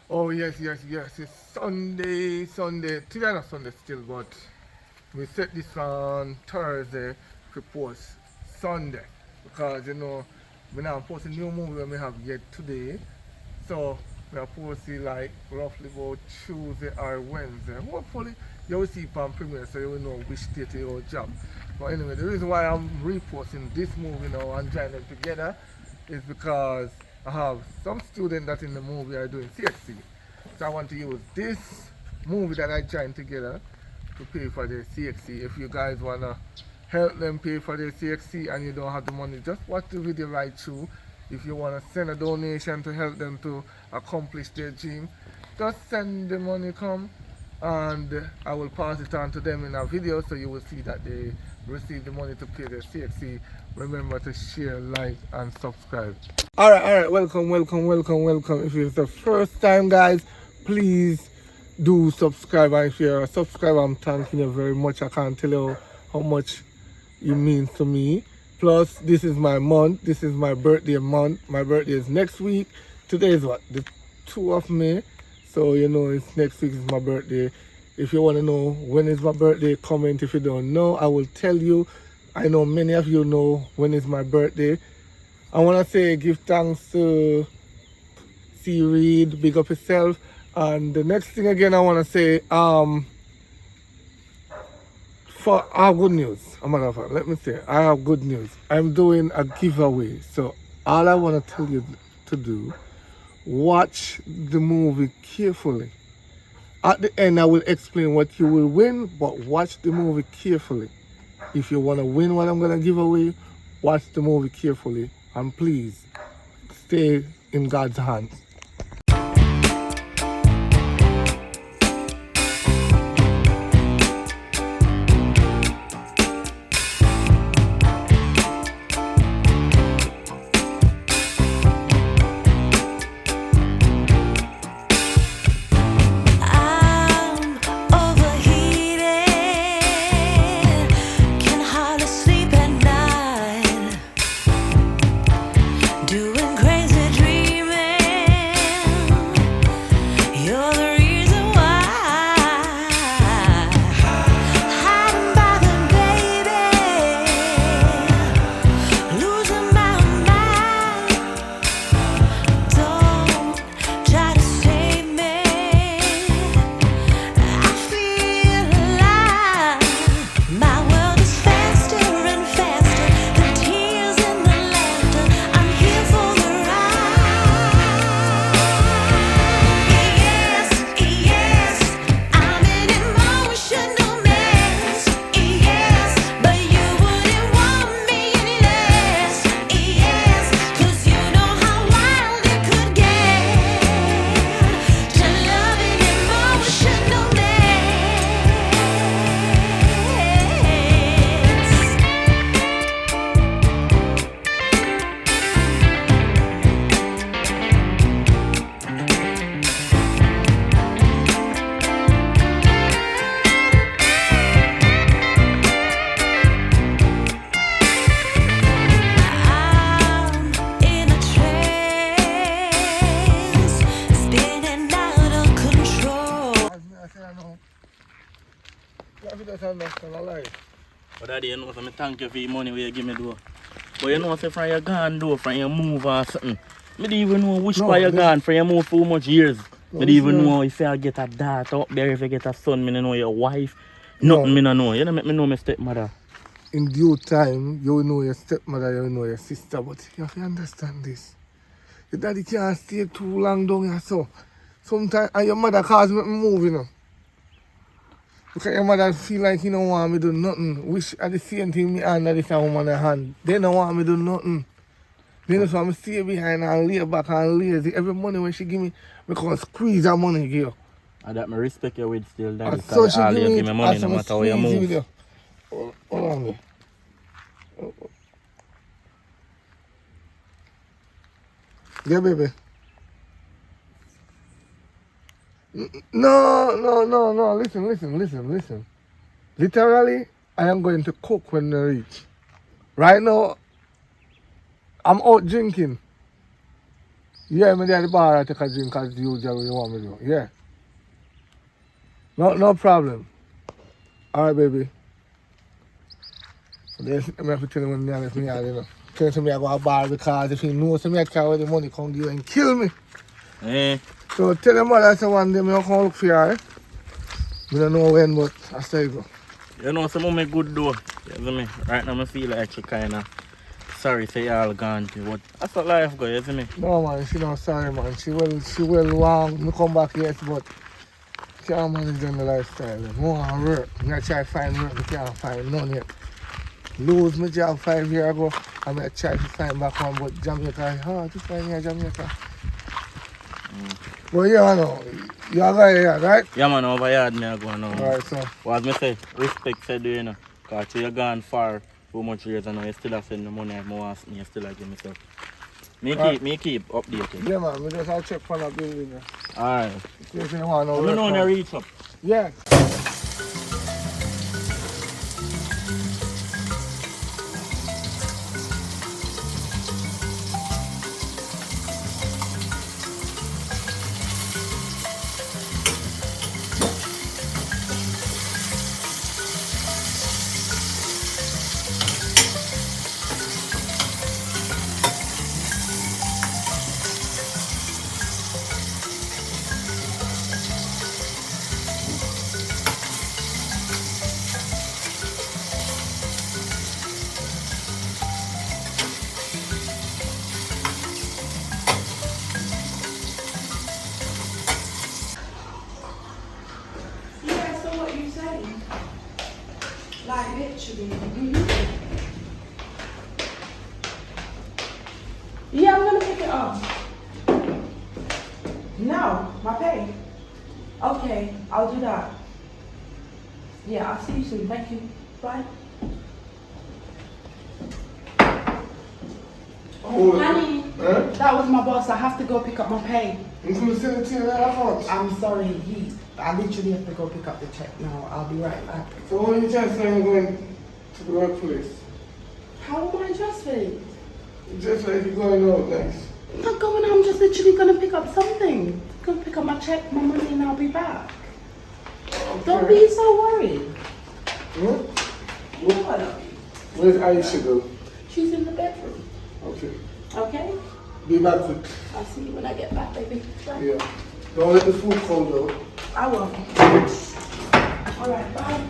Oh yes. It's Sunday. Today not Sunday still, but we set this on Thursday to post Sunday because we now post a new movie we have yet today. So we are posting like roughly about Tuesday or Wednesday. Hopefully you will see it on premiere so you will know which state you job. But anyway, the reason why I'm reposting this movie now and joining them together is because I have some students that in the movie are doing CXC. So I want to use this movie that I joined together to pay for their CXC. If you guys wanna help them pay for their CXC and you don't have the money, just watch the video right through. If you wanna send a donation to help them to accomplish their dream, just send the money come and I will pass it on to them in a video so you will see that they receive the money to pay their CXC. Remember to share, like and subscribe. Alright, welcome. If it's the first time guys, please do subscribe, and if you're a subscriber I'm thanking you very much. I can't tell you how much it means to me. Plus this is my month, this is my birthday month. My birthday is next week. Today is what, the 2nd of May, so it's next week is my birthday. If you want to know when is my birthday, comment. If you don't know, I will tell you. I know many of you know when is my birthday. I want to say give thanks to C Reed, big up yourself. And the next thing again I want to say, for our good news, let me say, I have good news. I'm doing a giveaway. So all I want to tell you to do, watch the movie carefully. At the end I will explain what you will win, but watch the movie carefully. If you want to win what I'm going to give away, watch the movie carefully. And please, stay in God's hands. But that day, so I thank you for the money you give me, though. But say from your gone, though, from your move or something. I don't even know which part you're gone, from your move for much years. I don't even know if you get a daughter up there, if you get a son, I don't know your wife. Nothing, I don't know. You don't make me know my stepmother. In due time, you will know your stepmother, you will know your sister, but you have to understand this. Your daddy can't stay too long down here, so. Sometimes, and your mother calls me move, Because your mother feel like he don't want me to do nothing. Wish at the same thing me hand this woman hand. They don't want me to do nothing. They just want me to stay behind and lay back and lazy. Every money when she give me, because squeeze that money give you. And that I respect you with still, daddy. So she give me money no matter how you move. Hold on me. Yeah, baby. No. Listen. Literally, I am going to cook when they reach. Right now, I'm out drinking. Yeah, me there at the bar I take a drink as usual you want me to do. Yeah. No problem. Alright, baby. Then I have to tell him when me and me, you know. Tell him I go to a bar because if he knows me I carry the money come give and kill me. Eh? So tell him mother say one day me I come look for her. Eh? Me don't know when, but I still go. You know, some of me good though. You see me? Right now I feel like she kinda sorry say you all gone to, but that's what life go, you see me? No man, she not sorry man. She well want me come back yes, but can't manage on the lifestyle. I want to work. I try to find work, I can't find none yet. Lose my job 5 years ago, and I try to find back one, but Jamaica, hard to find here Jamaica. Well, yeah, I know. You are right here, right? Yeah man, over yard me I go now. Alright, so. What me say, respect said you know. Cause you gone far for much years and now you still have send the money I want me, you still have give me stuff. Me keep updated. Yeah man, we just have to check for the building. Alright. See if you want to Let me know when you reach up. Yeah. Yeah, so what you saying? Like literally. Yeah, I'm gonna pick it up. No, my pay. Okay, I'll do that. Yeah, I'll see you soon. Thank you. Bye. Oh, Honey, that was my boss. I have to go pick up my pay. I'm going to send it to you in that account. I'm sorry, I literally have to go pick up the check now. I'll be right back. So what are you trying to say I'm going to the workplace? How am I dressed? Just like you're going out next. I'm not going. I'm just literally gonna pick up something. Gonna pick up my check, my money, and I'll be back. Okay. Don't be so worried. Hmm? You know I love you. Where's Aisha go? She's in the bedroom. Okay. Okay? Be back quick. I'll see you when I get back, baby. Bye. Yeah. Don't let the food cold though. I will. Alright, bye.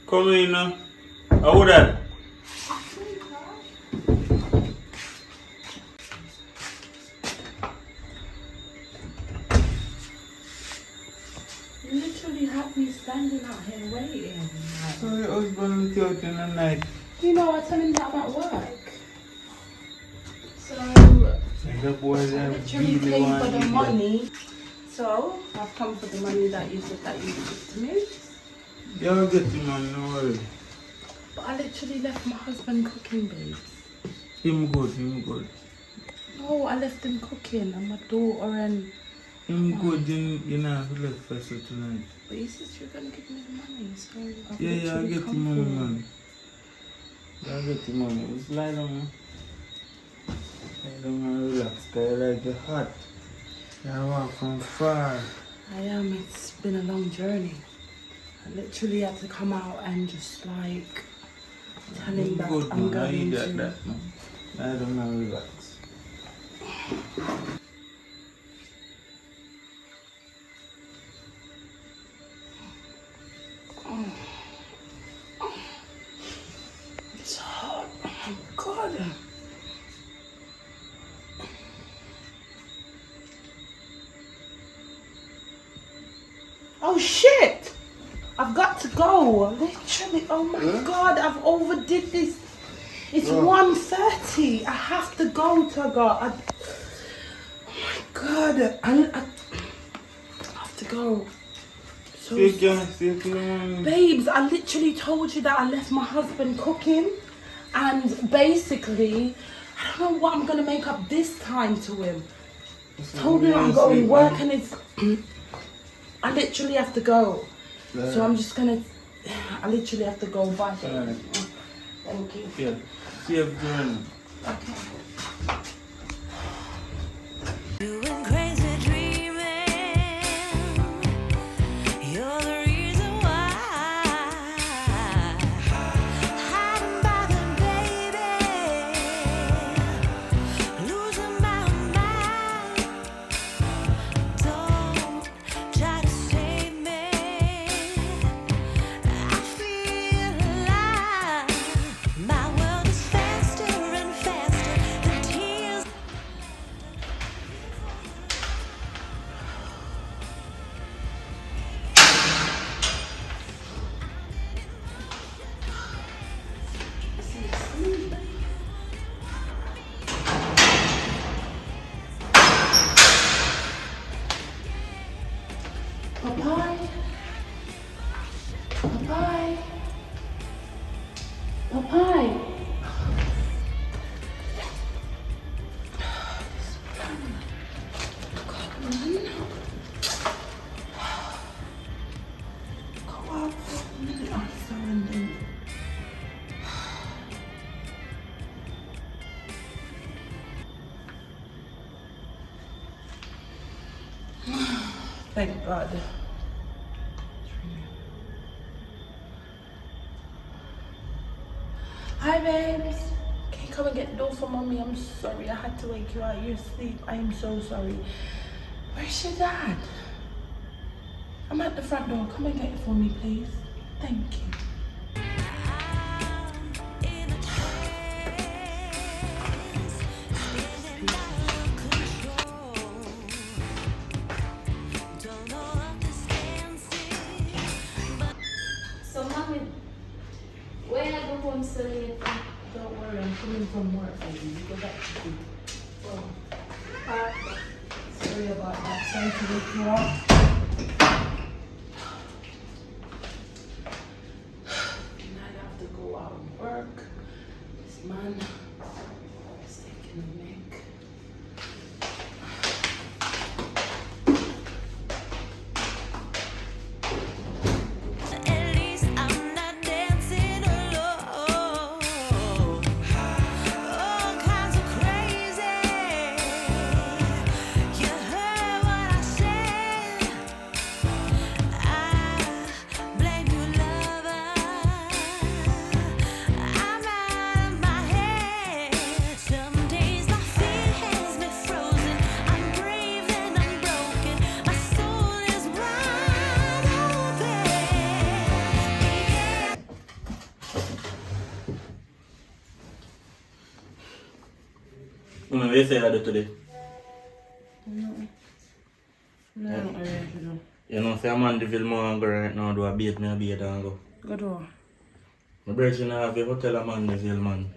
Come in now. How that? You literally have me standing out here waiting. So your husband look out in the night. You know, I tell him that I'm at work. So, And the boys I are literally really came for want the you money. So, I've come for the money that you said that you would give to me. You'll get him on, no worry. But I literally left my husband cooking, babes. Him good. No, I left him cooking and my daughter and... Him good, you know, he left first tonight. But you said you were going to give me the money, so... I've Yeah, I'll literally get the come money, for it. man. I'll get the money. Just lie down, man. Lie down and relax, cause you like it hot. You walk from far. I am, it's been a long journey. I literally had to come out and just like tell him that Good, I'm man. I going eat to... that, man. Lie down and relax. It's hot. Oh my God. Oh shit! I've got to go. Literally, oh my god, I've overdid this. It's 1:30. I have to go, Tugger. Oh my god, I have to go. So, babes, I literally told you that I left my husband cooking, and basically, I don't know what I'm gonna make up this time to him. Told him I'm going to work, and it's. I literally have to go. So I'm just gonna. I literally have to go. Bye. Thank you. Yeah. See you journey. Okay. Doing crazy dreaming, you're the reason why. Hiding by the baby, losing my mind. Don't try to save me. I feel alive. My world is faster and faster. The tears. Bye-bye. Bye-bye. Bye-bye. Go out for a minute. I'm surrendering. Thank God. Hi, babes. Can you come and get the door for mommy? I'm sorry. I had to wake you out of your sleep. I am so sorry. Where's your dad? I'm at the front door. Come and get it for me, please. Thank you. In a trance, spinning out of control. Don't know what this dancing, but So, mommy, where I go home so late? Don't worry, I'm coming from work, baby. You go back to sleep. Oh. Sorry about that. Sorry to wake you up. And I have to go out and work. This man is taking a mic. at least I'm not dancing alone. All kinds of crazy. You heard what I said. I blame you, lover. I'm out of my head. Some days my feet has me frozen. I'm brave and I'm broken. My soul is wide open. What you say I do today? No, I don't know. You know, say I'm on the film and go right now, do a beat me a beat and go. Go door. My brother have a hotel a Mandeville, man.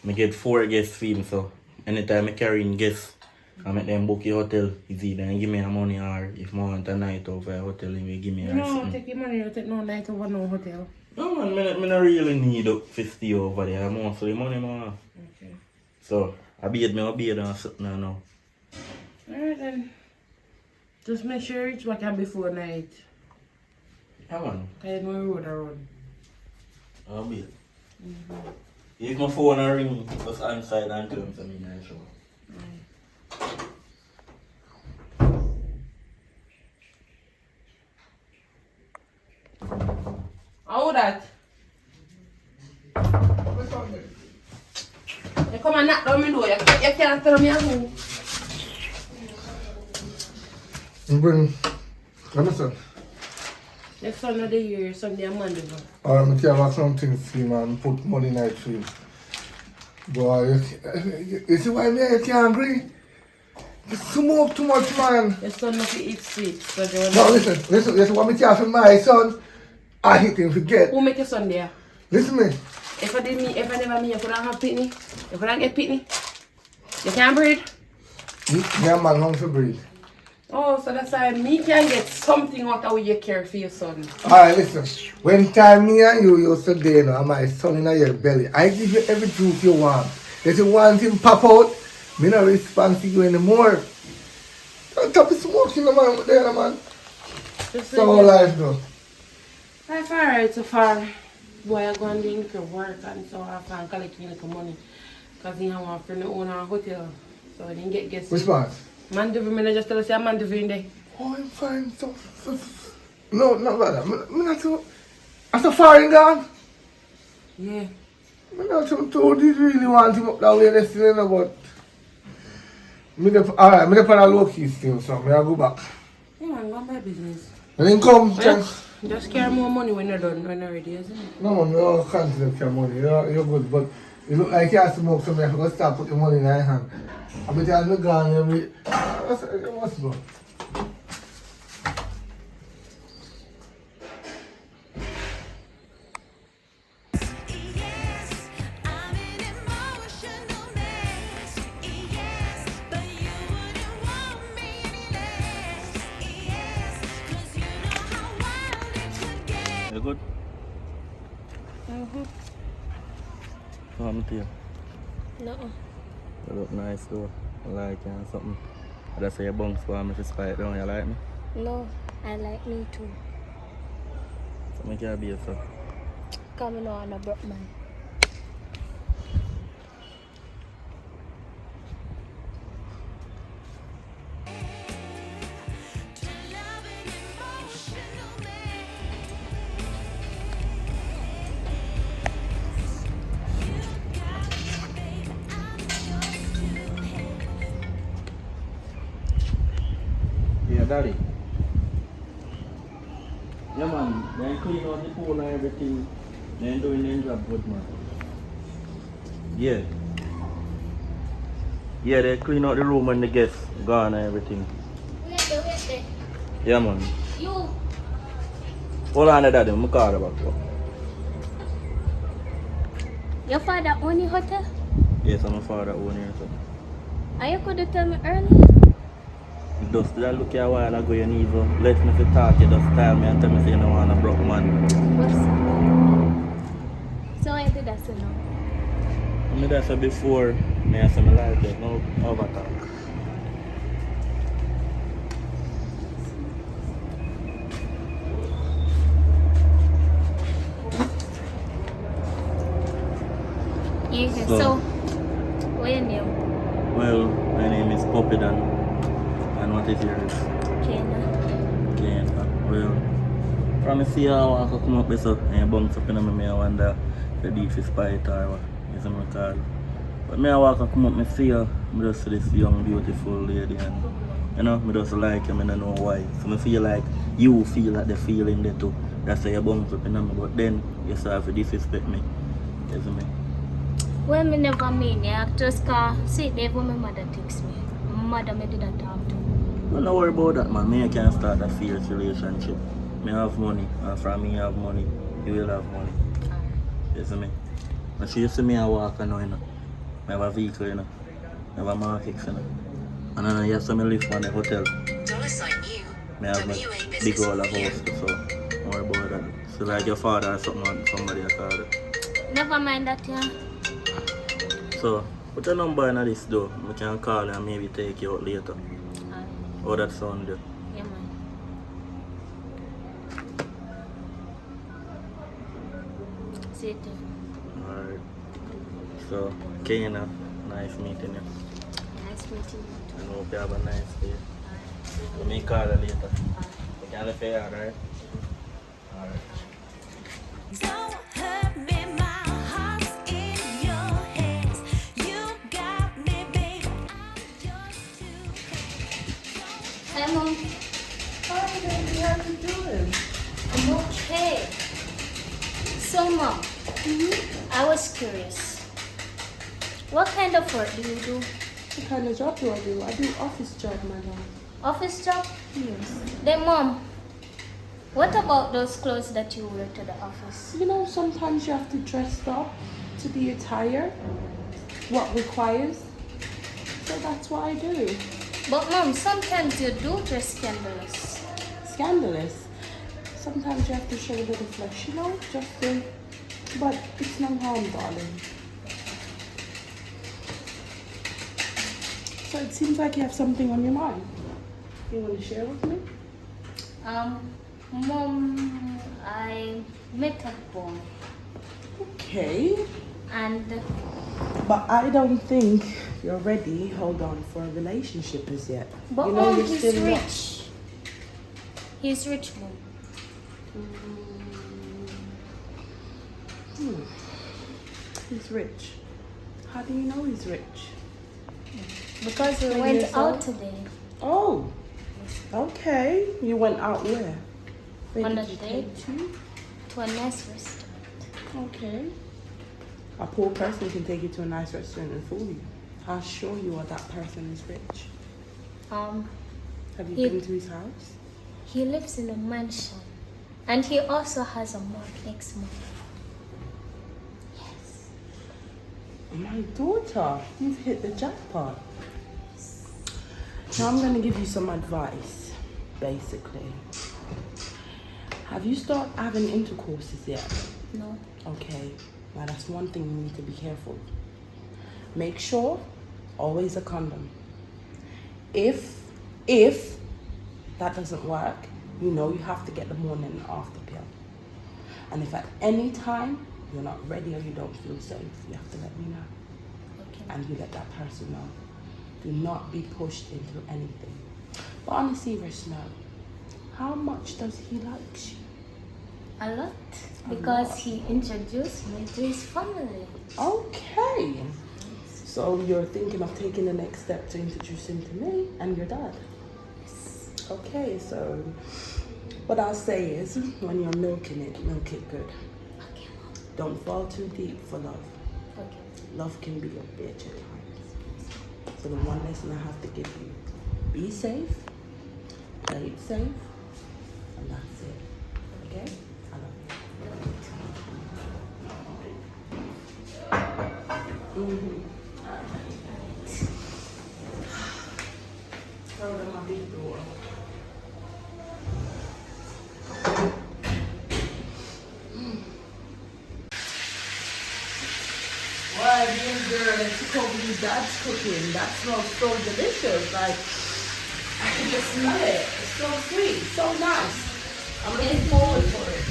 I get 4 guests for him, so anytime I carry in guests, I make them book a hotel. It's either give me a money or if I want a night over a hotel, he give me a No, take your money. You take no night over no hotel. No man, I don't really need to stay over there. I'm also the money, man. Okay. So, I beat me a beat and something now. Alright then. Just make sure you reach back here before night. Yeah, man. Cause you know road around. I'll beat. If my phone a ring, just answer it and tell him to me, man, sure. How that? What's on there? You come and knock down my door. You can't tell me who. Bring. Let me see. Next Sunday of the year, Sunday and Monday. I can have something for him and put money night for him. Boy, you see why me you can't agree? You smoke too much, man. Your son not eat sweet. So they No, listen, what me tell for my son, I hit him forget. Who make your son there? Listen me. If I never me, you couldn't have pitney. You couldn't get pitney. You can't breed. Me and man home for breed. Oh, so that's why me can get something out of what you care for your son. Alright, listen. When time me and you used to day now, and my son in your belly, I give you every truth you want. If you want him pop out, me not respond to you anymore. Don't stop smoking, man, there, man. Just So life, though. Life alright so far. Boy, I go and do little work and so I can collect little money. Because he want to own a hotel. So I didn't get guests. Which part? Mandeville, I just tell us, I'm Mandeville in there. Oh, I'm fine. No, not bad. I'm not so... That's a foreign gone. Yeah. I'm not so told you really want him up that way, that's still in but... Alright, I'm on a low-key still, so I'm going to go back. Yeah, man, go on my business. And then come, thanks. Just carry more money when you're done, when you're ready, isn't it? No, man, you don't consider your money. You're good, but you look like you have smoke, so I have to start putting money in your hand. I bet you have gone every... What's good? Yes, I'm an emotional mess. Yes, but you wouldn't want me any less. Yes, 'cause you know how wild it could get. You good? Mm-hmm. Come to you. No. You look nice though. I like you and something. I just say you bunks for me to spite down. You like me? No. I like me too. So make you be yourself. Coming on a broke man. To love an emotional mess. You got me, baby, I'm yours to have. Yeah, daddy. Yeah, man. They clean out the pool and everything. They doing their job good, man. Yeah. Yeah, they clean out the room and the guests gone and everything. Wait there. Yeah, man. You. Hold on, daddy. I'm call back. Your father own the hotel? Yes, I'm a father own here, so. And you could tell me earlier? Just that look here a while ago, you need to let me to talk, you just tell me and tell me say you don't want a broke man. What's up? So I did that so now. I mean that's before, me I say me like that, no over talk. Yeah, So- so what your name? Well, my name is Popidan. And what is yours? Kena. Okay, well, from me see how I come up with so and you bounce up in me, I wonder if you deep for spite or what, is what I call. But me I walk and come up, me see her, me just see this young beautiful lady and you know, me just like you, I don't know why. So me feel like you feel like the feeling there too. That's why you bounce up in me, but then you start to disrespect me. You see me? Well, me never mean ya. Just cause, see, they when my mother takes me. My mother me didn't talk to. Don't worry about that, man. Me can start a serious relationship. Me have money, and from me have money, you will have money. You see me? And she see me I walk and you know. I have a vehicle, you know. I have a market, you know. And then you see me live on the hotel. Me have my big old house, so don't worry about that. So like your father or something, somebody I call it. Never mind that, yeah. So, put your number in this though. We can call and maybe take you out later. How that sound there? Yeah, man. See you too. Alright. So, Kena, nice meeting you. Nice meeting you. And hope you have a nice day. Let me call you later. We can leave you alright? Alright. Don't hurt me, my heart's in your hands. You got me, babe, I'm yours to have. Hi, Mom. Hi, baby, how you doing? I'm okay. So, Mom, I was curious. What kind of work do you do? What kind of job do? I do office job, madam. Office job? Yes. Then mom, what about those clothes that you wear to the office? You know, sometimes you have to dress up to the attire, what requires. So that's what I do. But mom, sometimes you do dress scandalous. Scandalous. Sometimes you have to show a little flesh, you know, just to, but it's no harm, darling. So it seems like you have something on your mind. You want to share with me? Mom, I met a boy Okay. and But I don't think you're ready, hold on, for a relationship as yet. but you know, mom, you're he's still not- rich. He's rich, mom. He's rich. How do you know he's rich? Because we When went you're out so- today Oh, okay. You went out where? Where on did a you date take to? to a nice restaurant. Okay. A poor person can take you to a nice restaurant and fool you. How sure you are that person is rich? Have you He- been to his house? He lives in a mansion and he also has a next month. Yes. My daughter, you've hit the jackpot. Now I'm going to give you some advice, basically. Have you started having intercourses yet? No. Okay, now that's one thing you need to be careful. Make sure, always a condom. If that doesn't work, you know you have to get the morning and after pill. And if at any time you're not ready or you don't feel safe, you have to let me know. Okay. And you let that person know. Do not be pushed into anything. But on a serious note, how much does he like you? A lot. Because he introduced me to his family. Okay. So you're thinking of taking the next step to introduce him to me and your dad? Okay, so what I'll say is when you're milking it, milk it good. Okay, mom. Don't fall too deep for love. Okay. Love can be a bitch at times. So the one lesson I have to give you, be safe, play it safe, and that's it. Okay? I love you. Throw them my big door. Why, dear girl, I took over your dad's cooking. That smells so delicious. Like, I can just smell it. It's so sweet, so nice. I'm looking forward for it.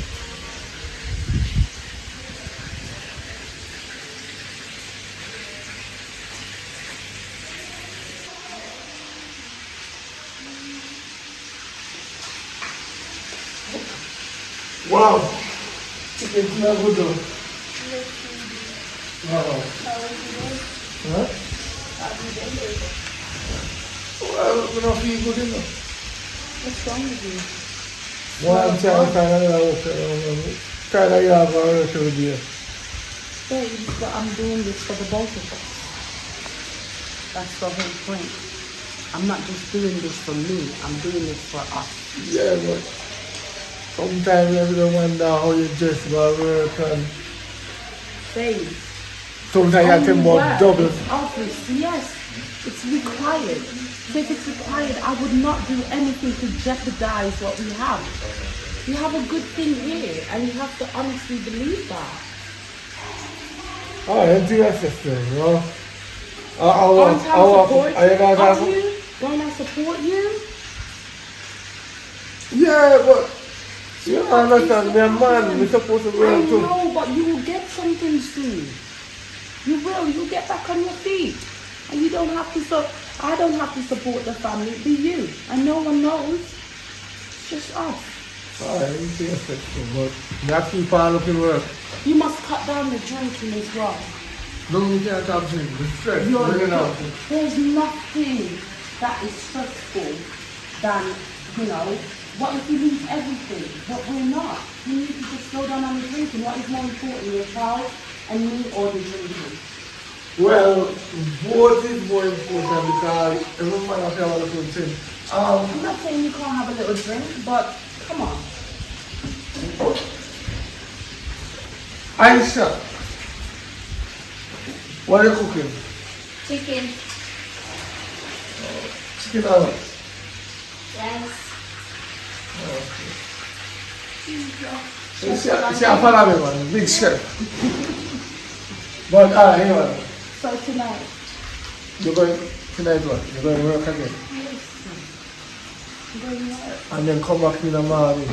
Wow! Chicken smell good though. Wow. Huh? Well, we don't feel good enough. What's wrong with you? Well, I'm trying to find another worker. Try to get out of our work with you. Babe, but I'm doing this for the both of us. That's the whole point. I'm not just doing this for me. I'm doing this for us. Yeah, but sometimes you don't wonder how you dress while work and Babe, sometimes you have to only more work double. is obvious. Yes, it's required. So if it's required, I would not do anything to jeopardize what we have. We have a good thing here, and you have to honestly believe that. Oh, into your system, you know? Aren't I support are you not of having? you? Don't I support you? Yeah, but you understand, we're man, we're supposed to I work too. know, but you will get something soon. You will. You'll get back on your feet. And you don't have to, I don't have to support the family. It'll be you. And no one knows. It's just us. Alright, into your system, but that keep all up in work. You must cut down the drinking as well. No, you can't have drink, the stress, You're bringing out. There's nothing that is stressful than, you know, what if you lose everything? But we're not. You need to just slow down on the drinking. What is more important, your child and me or the drinking? Well, both is more important because every man has to have a little thing. I'm not saying you can't have a little drink, but come on. Aisha, what are you cooking? Chicken, Chicken and what? rice. She a follow me, man. Big chef. But, anyway, So tonight, you're going, tonight what? You're going to work again. And then come back in the morning.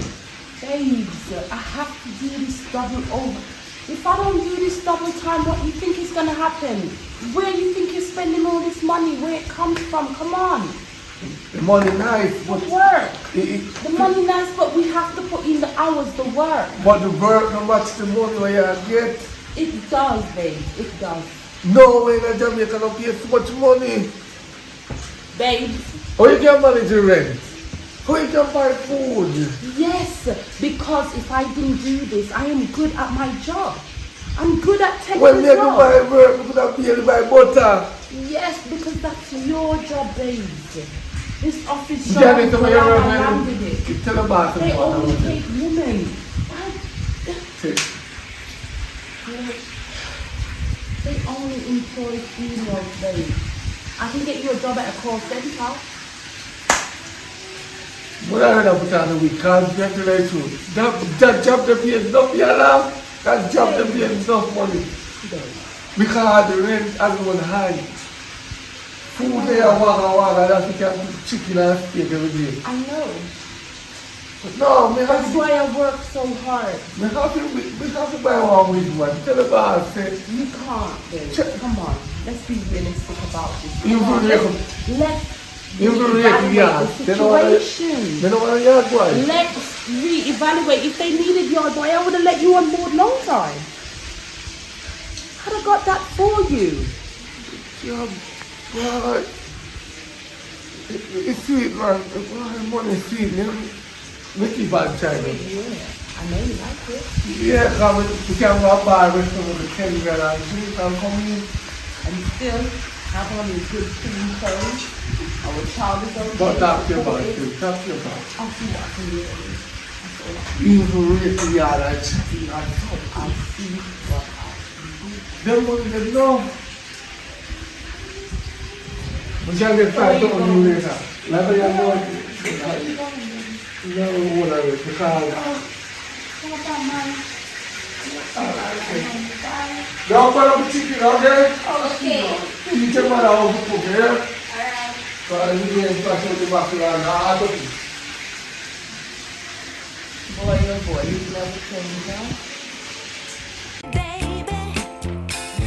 babes, I have to do this double over. If I don't do this double time, what you think is gonna happen? Where you think you're spending all this money? Where it comes from? Come on. The money nice, but Work. it, The money nice, but we have to put in the hours, the work. but the work no match the money where you get. It does, babe. It does. No way in Jamaica don't pay so much money. Babe, How you can manage the rent? How you can buy food? yes, because if I didn't do this, I am good at my job. I'm good at taking When the you job. buy work, you could have paid to buy butter. Yes, because that's your job, babe. This office You job, can't make some of your I work landed it. when tell the boss They about only it. take women. They only employ females, babe. I can get you a job at a call center. But I don't put on the week, because you have to let you. That job they pay enough, you know? That job they pay enough money. Because the rent has one high. Food there, waka, that's you can cook chicken and steak every day. I know. But no, me have That's to, why I work so hard. me have to buy one with one. Tell the boss, say, You can't, babe. Check. Come on. Let's be realistic about this. You Come on, will let's you will reevaluate yeah. the They don't want situation. they don't want to yard boy. Let's reevaluate. If they needed your boy, I would have let you on board long time. I'd have got that for you. Yeah, boy. It's sweet, man. Money is sweet, man. Make it bad time. I know you like it. Yeah, come we can go bar with some of the 10 grand and drink and come in. And still have on your good clean clothes. Our child is okay. But tap your back, supported. tap your back. I'll see what I can do. That's all I can Even rate the yard and chicken and do. I'll see what I can do. them money they know. We can get 5,000 later. Like I know no one of it because don't put up the chicken, okay? Okay. You take my house to cook, yeah? Alright. So you get back to the back and I don't think. Boy, oh boy, you never change, huh? Baby,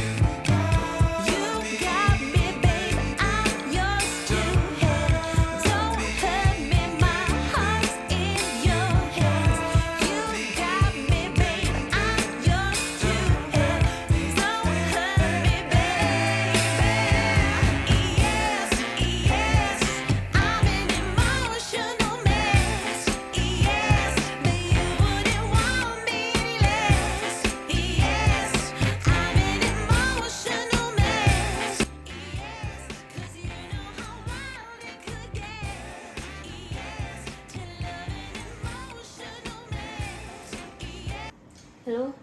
you got me, babe. I'm yours to have. Don't hurt me, my heart's in your hands. You got me, babe. I'm yours to have. Don't hurt me, baby. Yes, yes, I'm an emotional mess. Yes, but you wouldn't want me less. Yes, I'm an emotional mess. Yes, 'cause you know how wild it could get. Yes, to love an emotional mess. Hello?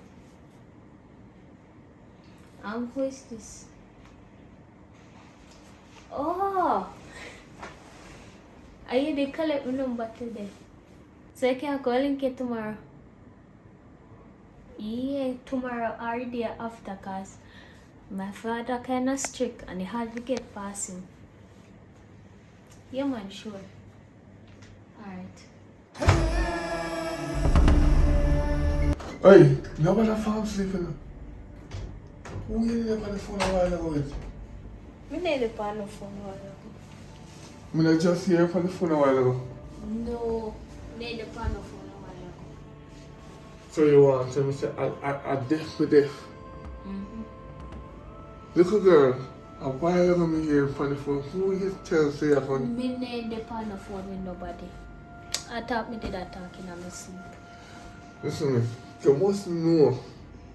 Who is this? Oh! Are you the collect my number today? So I can call and get tomorrow? Yeah, tomorrow or the day after, cause my father kinda strict and he had to get passing. Yeah man, sure. Alright. Hey, nobody found sleeping. Who you there on the phone a while ago with? Me need the pan of phone a while ago. I mean, I just hear from the phone a while ago. No, need the pan of phone a while ago. So you want to say, I deaf with deaf. Mm-hmm. Little girl, a while ago me hear from the phone. Who you tell say I found? Me need the pan of phone with nobody. I thought me did that talking on my sleep. Listen me, you must know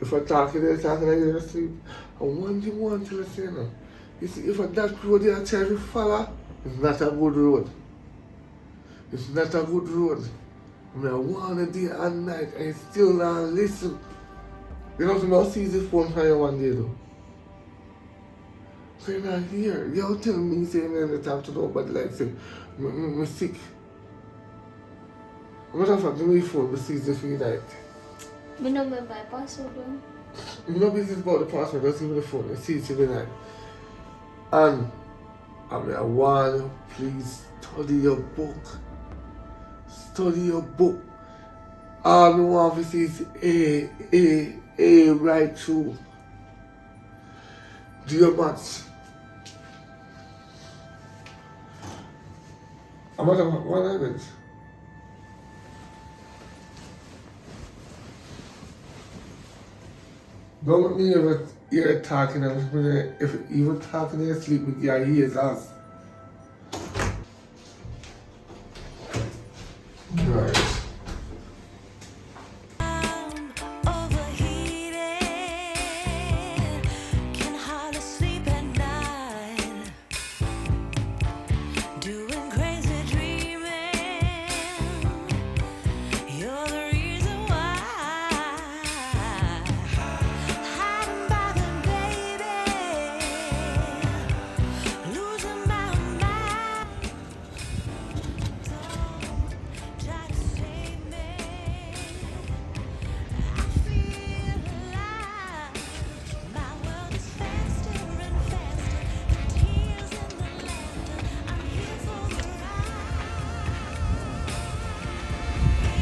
If I talk to you, talking to you, sleep. And one thing one till I say no. You see, if that road you try to follow, it's not a good road. It's not a good road. I mean, I want to day and night and you still not listen. You know, so I see this phone for you one day though. So you're not here. You're telling me, saying me to talk to nobody like say, I'm sick. Matter of fact, give me your phone, but see this for you night. Me know my password though. You know business about the password, just give me the phone and see it every night. And I mean, I want you, please study your book. Study your book. All I want to see is A right through. Do your maths. I'm not about 1 minute. Don't let me ever hear talking and if even talking in your sleep with your ears off. Right. Overheated, can hardly sleep at night. Doing crazy dreaming. You're the reason why. Hiding by the baby, losing my mind. Don't try to save me. I feel alive. My world is faster and faster. The tears and the laughter. I'm here for the ride.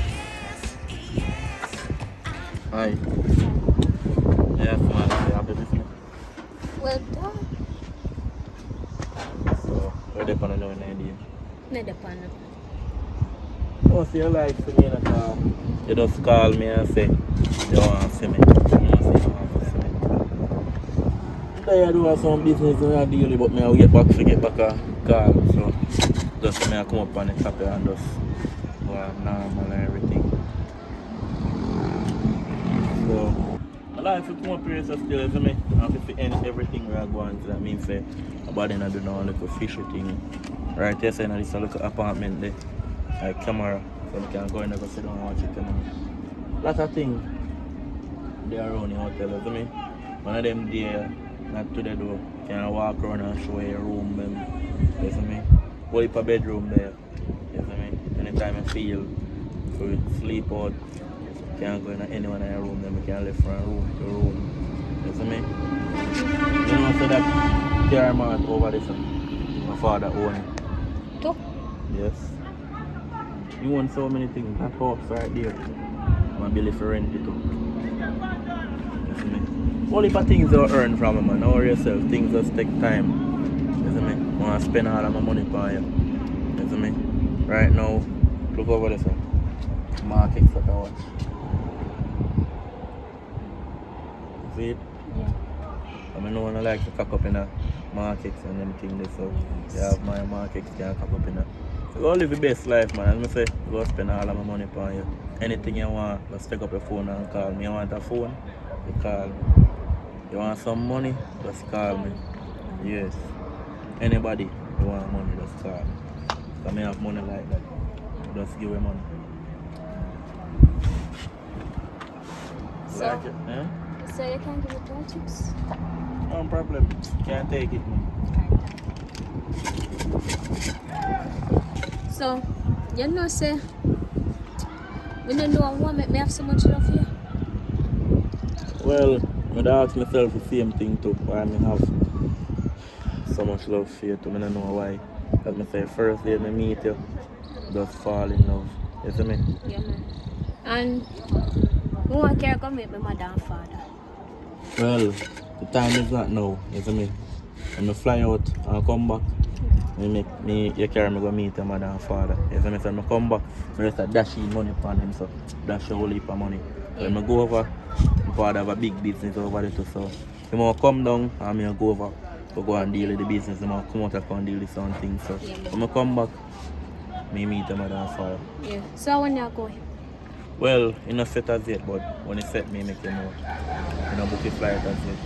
Yes, yes. Hi. Yes, man. You happy with me? Well done. So, we're there on a new idea. Not the panel. Oh, so you like for me that you just call me and say you want to see me. You want to see me. Today I do have some business that I deal with, but I get back to get back a call. So, just me I come up on the top and just go on normal and everything. So, I like to come up here so still, you me? I have to end everything where I go on. So that means say, about then I do now a little fishy thing. Right here, saying this a little apartment there. Like camera, so we can go in and go sit down and watch it. Lots of things they around the hotel, you see me? One of them there, not today though, can walk around and show you a room, you see me? Whole heap of bedroom there, you see me? Anytime I feel, so we sleep out, can go in any one of your room, then we can live from room to room, you see me? You know, so that car mart over there, so my father owned it. Too? Yes. You want so many things. That house right there. My Billy for rent it too. You see me? All heap of things you earn from it, man. Don't worry yourself. Things just take time. You see me? I want to spend all of my money for you. You see me? Right now, look over this one. Markets that I watch. You see it? Yeah. I mean, no one likes to cock up in the markets and them things. So, you have my markets can cock up in the. Go live the best life, man. As I say, go spend all of my money on you. Anything you want, just take up your phone and call me. You want a phone? You call me. You want some money? Just call me. Yes. Anybody you want money, just call me. I may have money like that. Just give me money. So, Like it, eh? so you can give me 2 chips? No problem. Can't take it, man. So, you know, say, we don't know what make me have so much love for you. Well, I ask myself the same thing too. Why I have so much love for you too. I don't know why. As I say, first day I meet you, just fall in love. You see me? Yeah, man. And who want to go meet my mother and father? Well, the time is not now. You see me? When I fly out and come back, you carry me go meet your mother and father. You see me? So when I come back, I just dash in money upon him. So dash a whole heap of money. So when I go over, my father have a big business over there too. So if I come down and I go over, go and deal with the business, I come out and deal with something. So when I come back, I meet your mother and father. Yeah. So when you go? Well, in a set as yet, but when it set me, make you know. In a book a flight as yet.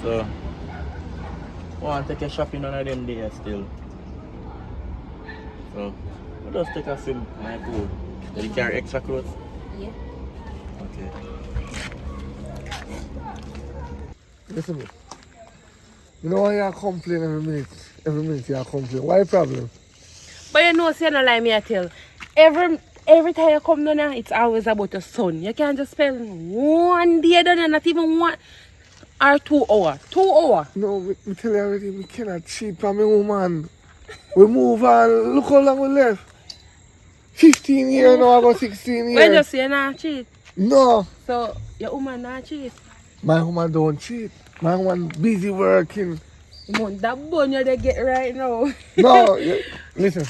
So, I want to take a shopping on them days still. So, we'll just take a film, my clothes. Did you carry extra clothes? Yeah. Okay. Listen me. You know why you complain every minute? Every minute you complain. Why problem? But you know, say no lie me I tell. Every time you come down here, it's always about your son. You can't just spend one day down here, not even 1 or 2 hours. 2 hours. No, me tell you already, we cannot cheat on my woman. We move on. Look how long we left. 15 years now, I got 16 years. When you say you not cheat, No, so your woman not cheat. my woman don't cheat. My woman busy working. That bun you they get right now. No, listen.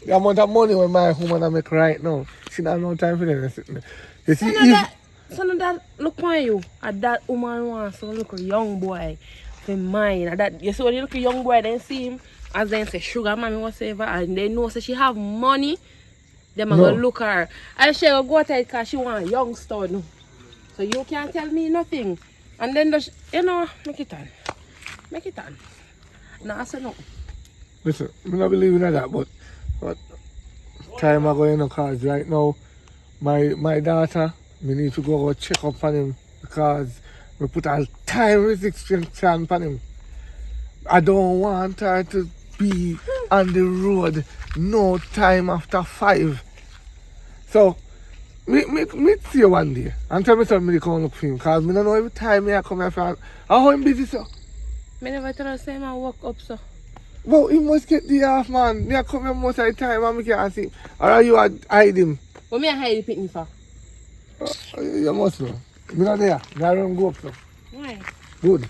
The amount of money when my woman I make right now, she don't have no time for that. You see, So now that look on you, and that woman wants to look a young boy for mine. And that you see when you look a young boy, then see him as then say sugar mommy whatever, and they know say she have money, them are No. gonna look at her. And she will go out there because she want a young stud. So you can't tell me nothing. And then the you know, make it on. Make it on. Nah, I say no. listen, I don't believe in that, but time I go in the cars right now. My daughter, me need to go check up on him because we put a time restriction plan on him. I don't want her to be on the road no time after 5. So, me see you one day and tell me something to come look for him because I don't know every time I come here for how him busy so. Me never tell her say man walk up so. Well, he must get the half man. Me come here most of the time and me can't see him. Or are you hide him? What me I hide the picnic for? You must know. Me not there. Me I run go up so. Why? Good.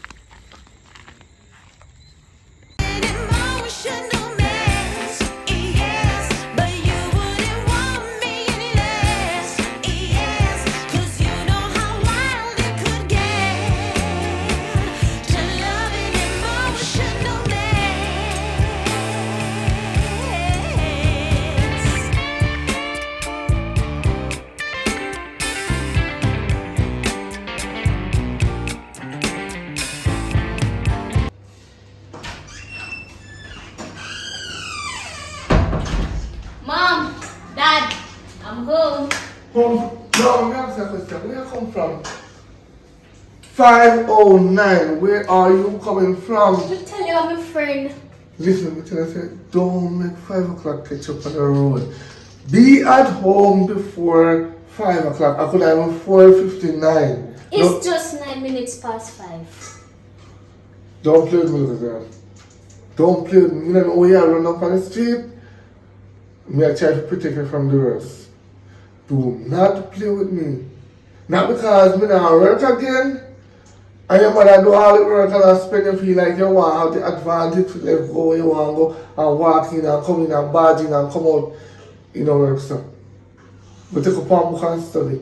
Emotional mess, yes, but you wouldn't want me any less, yes, 'cause you know how wild it could get to love an emotional mess. Mom, Dad, I'm home. Home. No, me ask you a question. Where you come from? 509. Where are you coming from? To tell you I'm a friend. Listen, me tell you, say, don't make 5 o'clock catch up on the road. Be at home before 5 o'clock. I could have even 4:59. It's just 9 minutes past 5. Don't play with me, little girl. Don't play with me. You don't know where you run up on the street. Me I try to protect you from the worst. Do not play with me. Not because me not work again. And your mother do all the work and I spend you feel like you want to have the advantage to let go where you want to go and walk in and come in and barge in and come out in a work stuff. But take up one book and study.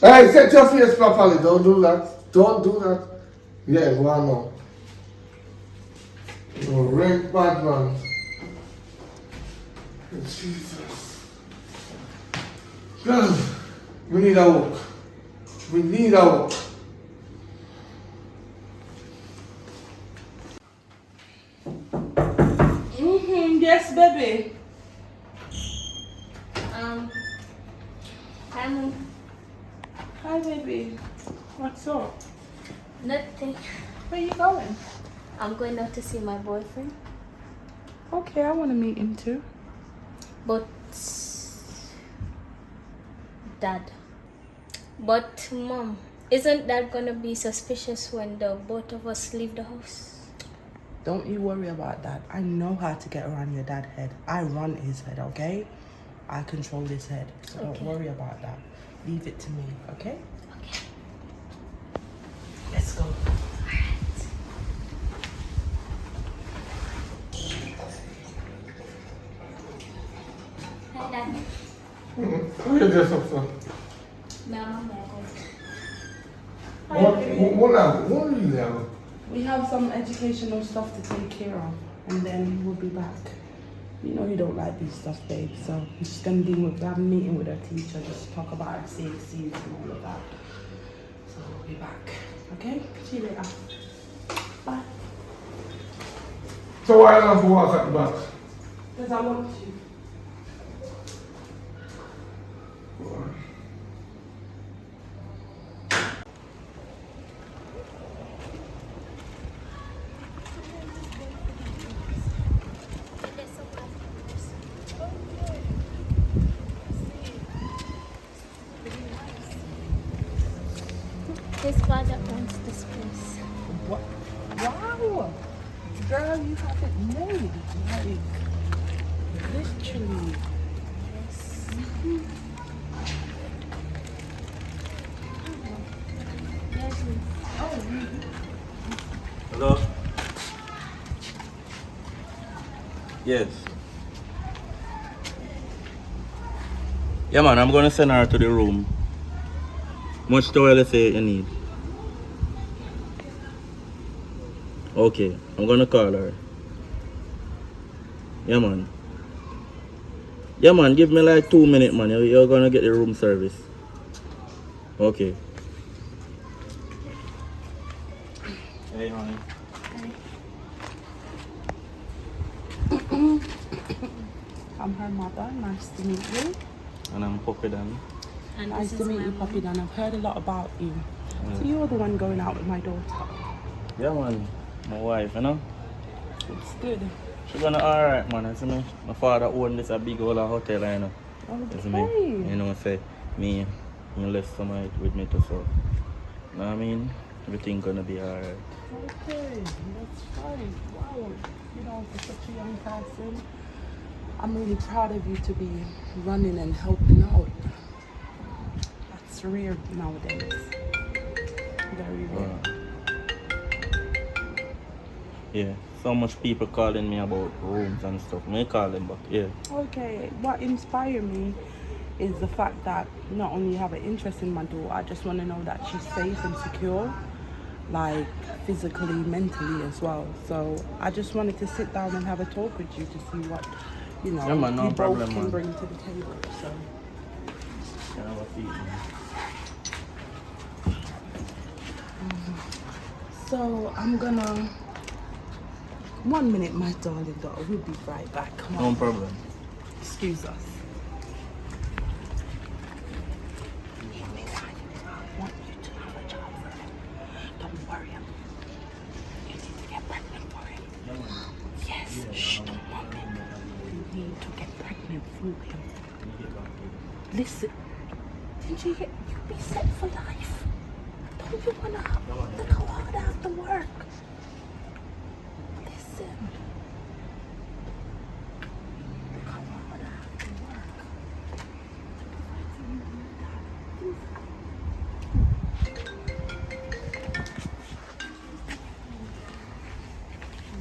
Hey, set your face properly. Don't do that. Don't do that. Yeah, go on now. You rank bad man. Jesus. God, we need a walk. We need a walk. Yes, baby. I'm Hi, baby. What's up? nothing. Where you going? I'm going out to see my boyfriend. Okay, I want to meet him too. But Dad. But Mom, isn't that gonna be suspicious when the both of us leave the house? Don't you worry about that. I know how to get around your dad's head. I run his head, okay? I control his head. So Okay. don't worry about that. Leave it to me, okay? Okay. Let's go. Hi, Dad. How you dress up, son? Mama, What do you have? We have some educational stuff to take care of, and then we'll be back. You know you don't like these stuff, babe. So I'm just gonna have a meeting with her teacher, just talk about her CACs and all of that. So I'll be back. Okay? See you later. Bye. So why not walk at the back? Because I want to. His father owns this place. What? Wow! Girl, you have it made. Like, literally. Hello? Yes. Yeah, man, I'm gonna send her to the room. Much toilet say you need? Okay, I'm gonna call her. Yeah, man. Yeah, man, give me like 2 minutes, man. You're gonna get the room service. Okay. Hey, honey. I'm her mother. Nice to meet you. And I'm Poppy Dan. And Nice this to is meet my you, mom. Poppy Dan. I've heard a lot about you. So you're the one going out with my daughter. Yeah, man. My wife, you know? It's good. She's gonna alright, man. You see me? My father owned this a big old hotel, you know? You see me? Okay. You know, say, me left somebody with me too, so. You know what I mean? Everything gonna be alright. Okay, that's fine. Wow, you know, for such a young person, I'm really proud of you to be running and helping out. That's rare nowadays. Very rare. Yeah, so much people calling me about rooms and stuff. Me call them back, yeah. Okay, what inspired me is the fact that not only you have an interest in my daughter, I just want to know that she's safe and secure, like physically, mentally as well. So I just wanted to sit down and have a talk with you to see what, you know, Yeah, man, no you problem, both can man. bring to the table. So Can I have a seat, man? So I'm gonna 1 minute, my darling daughter. We'll be right back. Come on. No problem. Excuse us. I want you to have a child for him. Don't worry. You need to get pregnant for him. Yes. Shh, don't worry. You need to get pregnant through him. Listen. Didn't you get? You be set for life. Don't you wanna look how hard I have to work? Listen. Look how hard I have to work.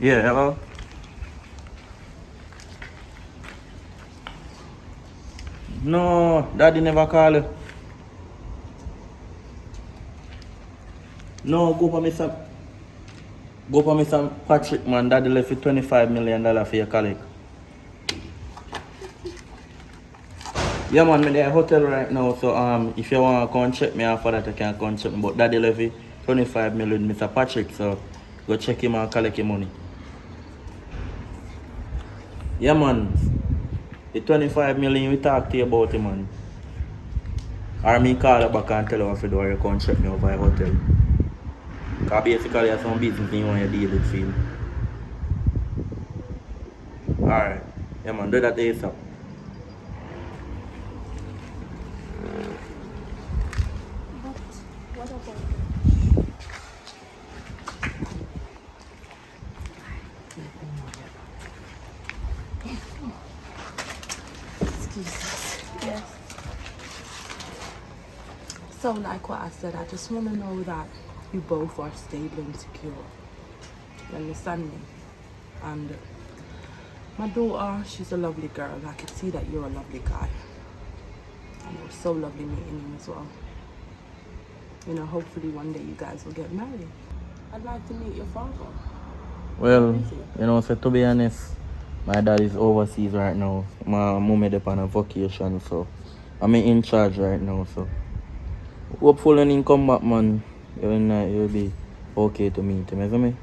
Yeah, hello? No, daddy never call you. No, go for me some Patrick, man. Daddy left you $25 million for your colleague. Yeah, man, I'm in the hotel right now, so if you want to come check me after that, you can come check me. But daddy left you 25 million, Mr. Patrick, so go check him and collect your money. Yeah, man. The 25 million we talk to you about it, man. Or me call you back and tell you what to do, or you come check me over at the hotel. Because basically you have some business you want to deal with, feel. Alright. Yeah, man, do that ASAP. What about Excuse us. Yes. So like what I said, I just want to know that you both are stable and secure. You understand me? And my daughter, she's a lovely girl. I can see that you're a lovely guy. And it was so lovely meeting you as well. You know, hopefully one day you guys will get married. I'd like to meet your father. Well, you know, so to be honest, My dad is overseas right now. My mom is on a vacation, so I'm in charge right now. So hopefully when he come back, man, you'll be okay to meet him, isn't it?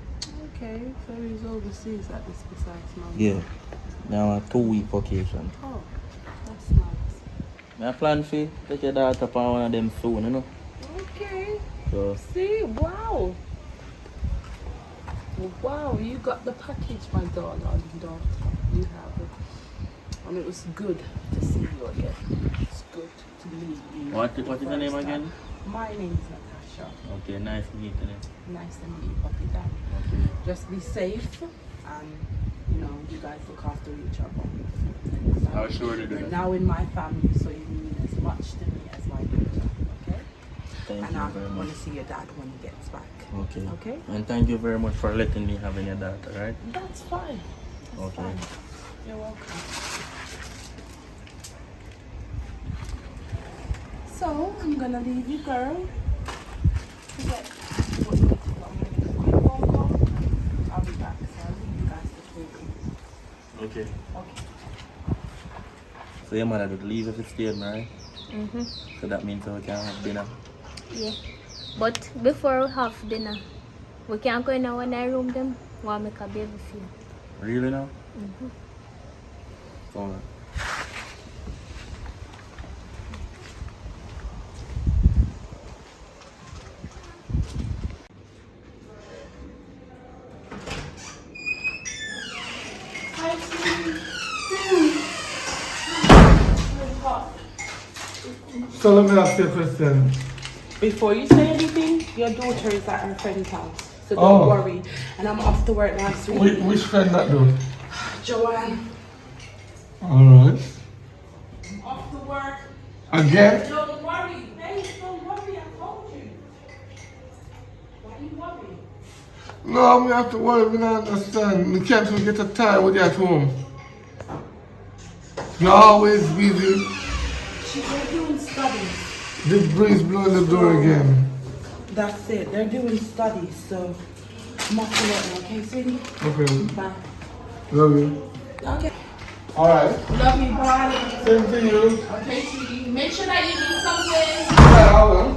Okay, so he's overseas at this precise moment. Yeah. Now a 2-week vacation. Oh, that's nice. I plan for take your daughter upon one of them soon, you know. Okay. So See, wow. Wow, you got the package, my daughter. You have it. And it was good to see you again. It's good to meet you. what is the name first time. again? My name's Natasha. Okay, nice meeting you. Nice to meet you, Puppy Dad. Okay. Just be safe and, you guys look after each other. I'll sure to do You're that. now in my family, so you mean as much to me as my daughter, okay? Thank And you I very want much. to see your dad when he gets back. Okay. Okay? And thank you very much for letting me have your daughter, right? That's fine. That's Okay. fine. You're welcome. So, I'm gonna leave you, girl. Forget what you need to do. I'm gonna make a quick phone call. I'll be back, so I'll leave you guys to talk. Okay. Okay. So your mother would leave if it's stayed, right? Mm-hmm. So that means we can have dinner. Yeah. But before we have dinner, we can't go in our room them. Want make a baby feel. Really now? Mm-hmm. Alright. So let me ask you a question. Before you say anything, your daughter is at her friend's house. So don't Oh. worry. And I'm off to work now, sweetie. Which friend that do? Joanne, Alright. I'm off to work. Again? Don't worry. Babe, don't worry. I told you. Why are you worried? No, I'm have to worry, we don't understand. We can't even get a time with you at home. You're always busy. They're doing studies. The breeze blowing the door again. That's it. They're doing studies. So I'm off to work now, okay, sweetie? Okay. Bye. Love you. Okay. Alright. Love you. Bye. Same to you. Okay, sweetie. Make sure that you do something. Yeah, I will.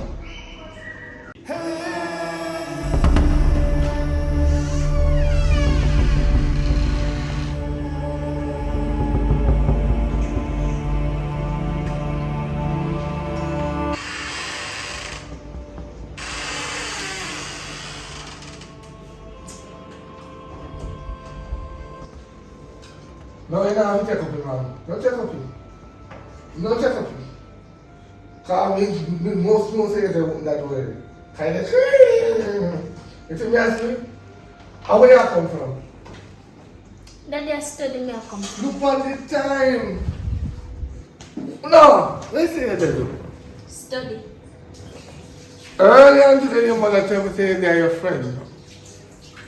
No, you don't have to take up it, man. Don't take up it. Don't take up it. Because we most people say that way. Kind of, you think me ask me? How where you come from? Daddy, I study me, I come. Look on the time. No, let's say that. Study. Earlier today, your mother tell me say they are your friend.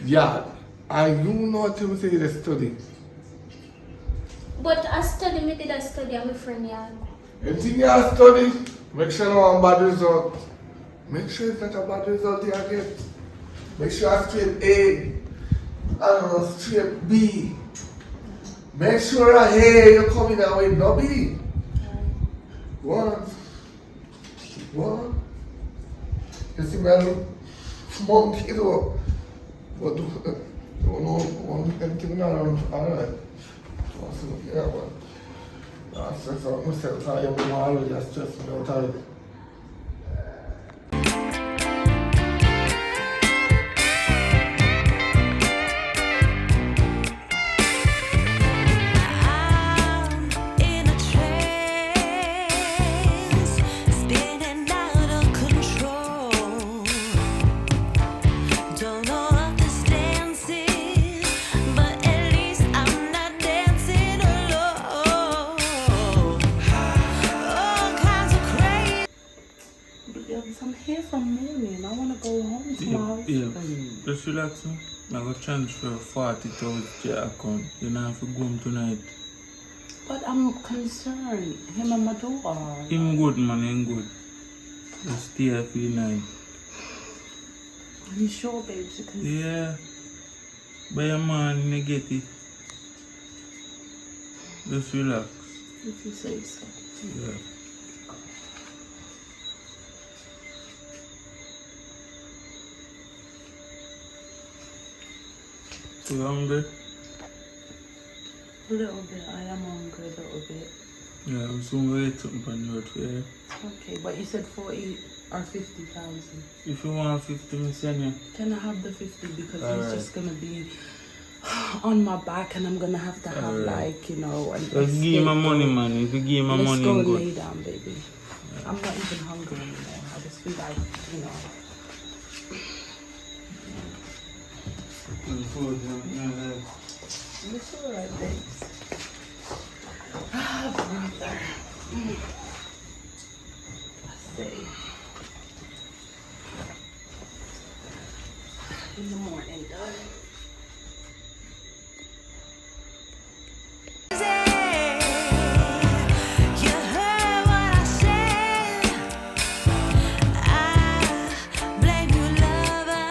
Yeah. And you know tell me say they study. But I study, me did I study, I'm a friend, yeah. Anything you have study, make sure no one bad result. Make sure it's not a bad result you get. Make sure you straight A. I don't know, straight B. Make sure a A you come in with no B. One. You see me a monkey though. But don't know anything around. Alright. Yeah, well. I stress out myself. I am already stressed me out already. I'm in a trance, spinning out of control. Don't know what this dance is, but at least I'm not dancing alone. All kinds of crazy. I'm here from morning. I want to go home to my husband. Just relax, no? I go transfer 40,000 to your account. You know, if you go home tonight. But I'm concerned. Him and my daughter. Him good, man, him good. Just stay here for the night. Are you sure, babes? Because Yeah. But your man, you get it. Just relax. If you say so. Yeah. You hungry? A little bit. I am hungry a little bit. Yeah, I'm soon going to eat something on your way. Okay, but you said 40 or 50,000. If you want 50, me send you. Can I have the 50 because Alright. it's just gonna be on my back and I'm gonna have to have Alright. like, you know, an Just give escape. my money, man. If you give my Let's money, go I'm and good. lay down, baby. I'm not even hungry anymore. I just feel like, you know. It's alright, babes. Ah, brother. Let's see. In the morning, darling. You heard what I said. I blame you, lover.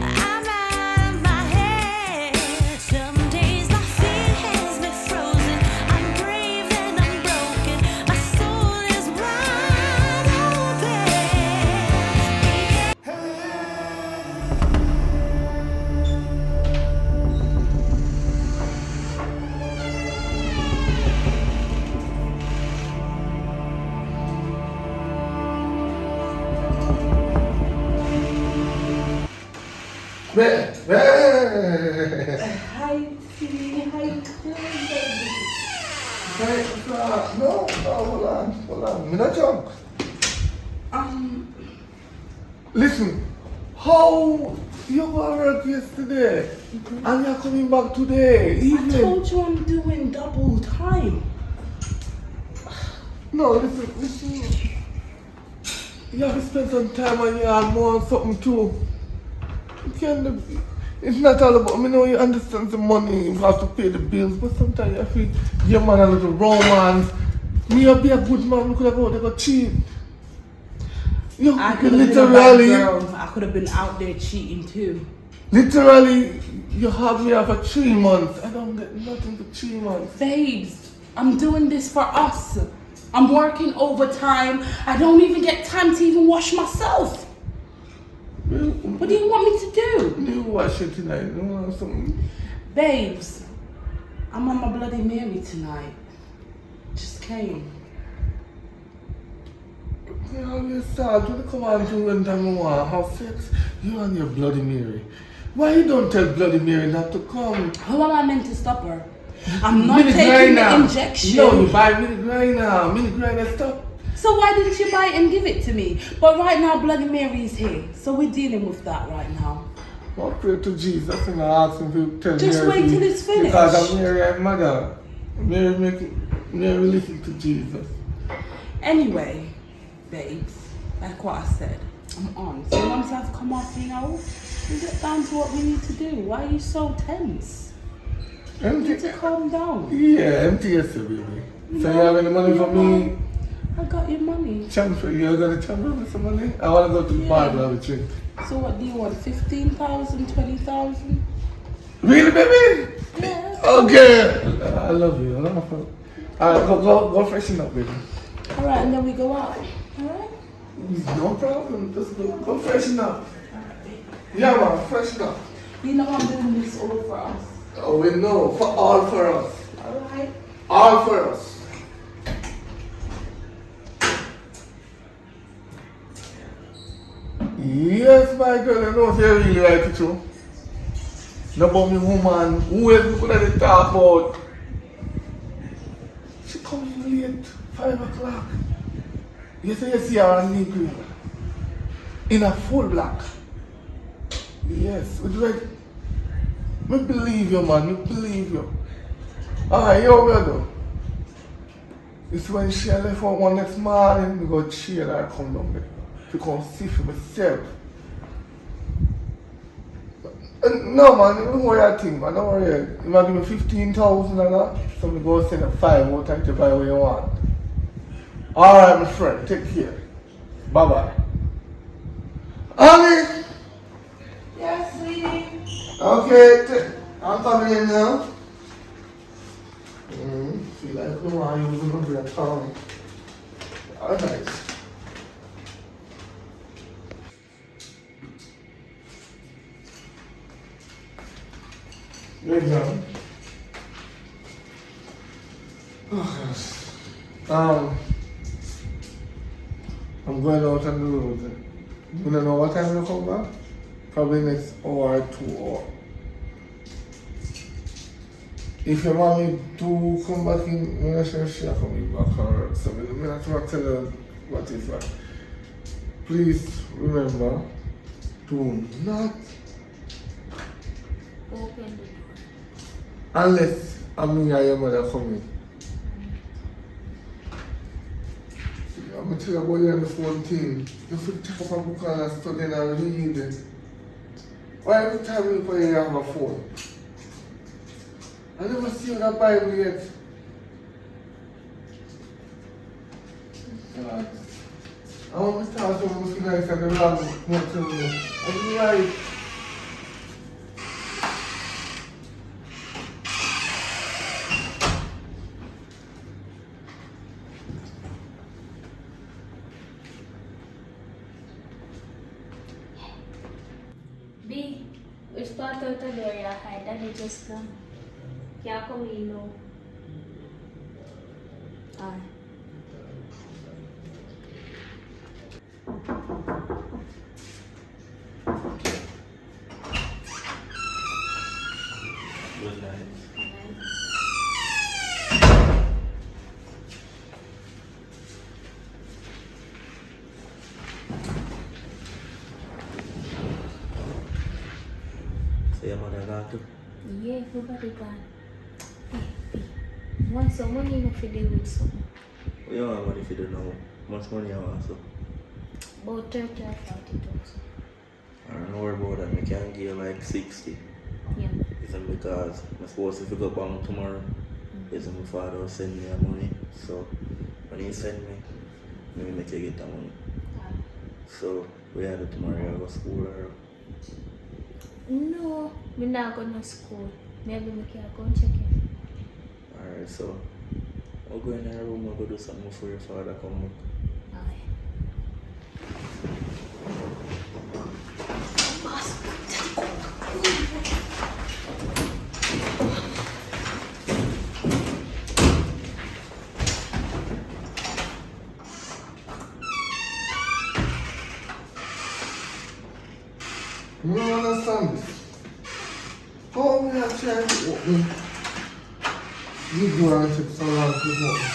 I'm out of my head. Some days my feet has me frozen. I'm brave and I'm broken. My soul is wide open. Hey, Hi, T. How you doing, baby? no, hold on. Me not drunk. Listen, how you go to work yesterday and you're coming back today? I Evening. told you I'm doing double time. No, listen. You have to spend some time on your more something too. You can't, it's not all about, I know you understand the money, you have to pay the bills, but sometimes you feel give man a little romance. Me a be a good man, we could have go there go cheat. You I could have been a bad literally, girl. I could have been out there cheating too. literally, you have me here for 3 months. I don't get nothing for 3 months. Babes, I'm doing this for us. I'm working overtime. I don't even get time to even wash myself. What do you want me to do? You wash it tonight, you want something? Babes, I'm on my Bloody Mary tonight. Just came. You always start when you come on to when time you want to have sex, you and your Bloody Mary. Why you don't tell Bloody Mary not to come? How am I meant to stop her? I'm not taking the injection. No, you buy mini grinder stop. So why didn't you buy it and give it to me? But right now, Bloody Mary is here. So we're dealing with that right now. I'll pray to Jesus and I ask him to tell Just Mary. wait till it's finished. Because I'm Mary and mother. Mary listen to Jesus. Anyway, babes, like what I said, I'm on. So once I've come off, you know, we get down to what we need to do. Why are you so tense? You need to calm down. Yeah, empty yourself, baby. So you have any money for me? I got your money. Transfer, you're gonna transfer me some money? I wanna go to the bar and have a drink. So what do you want? 15,000, 20,000? Really, baby? Yeah. Okay. I love you. Alright, go freshen up, baby. Alright, and then we go out. Alright? No problem. Just go freshen up. Yeah, man, freshen up. You know I'm doing this all for us. Oh, we know. All for us. Alright? All for us. Yes, my girl, I know you're really right it too. No about me woman, who else we could have talk about? She coming late, 5 o'clock. You say you see her on the green. In a full black. Yes, with red. Me believe you, man, me believe you. Alright, yo, brother. It's when she left out one next morning, we go chill and come down there. To come see for myself. No, man, don't worry that thing, man, don't worry. You might give me 15,000 and that, so we go send a 5 more time to buy what you want. Alright, my friend, take care. Bye-bye. Honey! Yes, sweetie. Okay, I'm coming in now. Feel like no one using over your tongue. Alright. Good job. Oh gosh. I'm going out on the road. You don't know what time you'll come back? Probably next hour or 2 hours. If your mommy do come back in, I'm not sure if she'll come back or something. I'm not going to tell her what is what. Please remember, do not, Open the door. unless me and your mother come in. I'm going to tell you about you on the phone thing. You should take up a book and study and read it. Why every time you have a phone? I never see you that Bible yet. God. I want to start something so nice and the wrong not to me. I'm right. B, which part of the door you hide? Daddy just come. Can't come in now. Aye. Good night. So your mother gone too? Yeah, everybody gone. Hey, B, want some money enough to deal with something? What you want money for do now? How much money you want so? About 30 or 40,000. I don't worry about that. I can give you like 60. Yeah. Isn't because I'm supposed to pick up on tomorrow. Isn't my father will send me the money. So when he send me, maybe make you get the money. Aye. So we had it tomorrow, you go to school or No, I'm not going to school. Maybe I can go and check it. alright, so I'll go in the room, I'll go do something before your father come back. Aye. You don't understand this. How we are trying to open the door and take so long to open?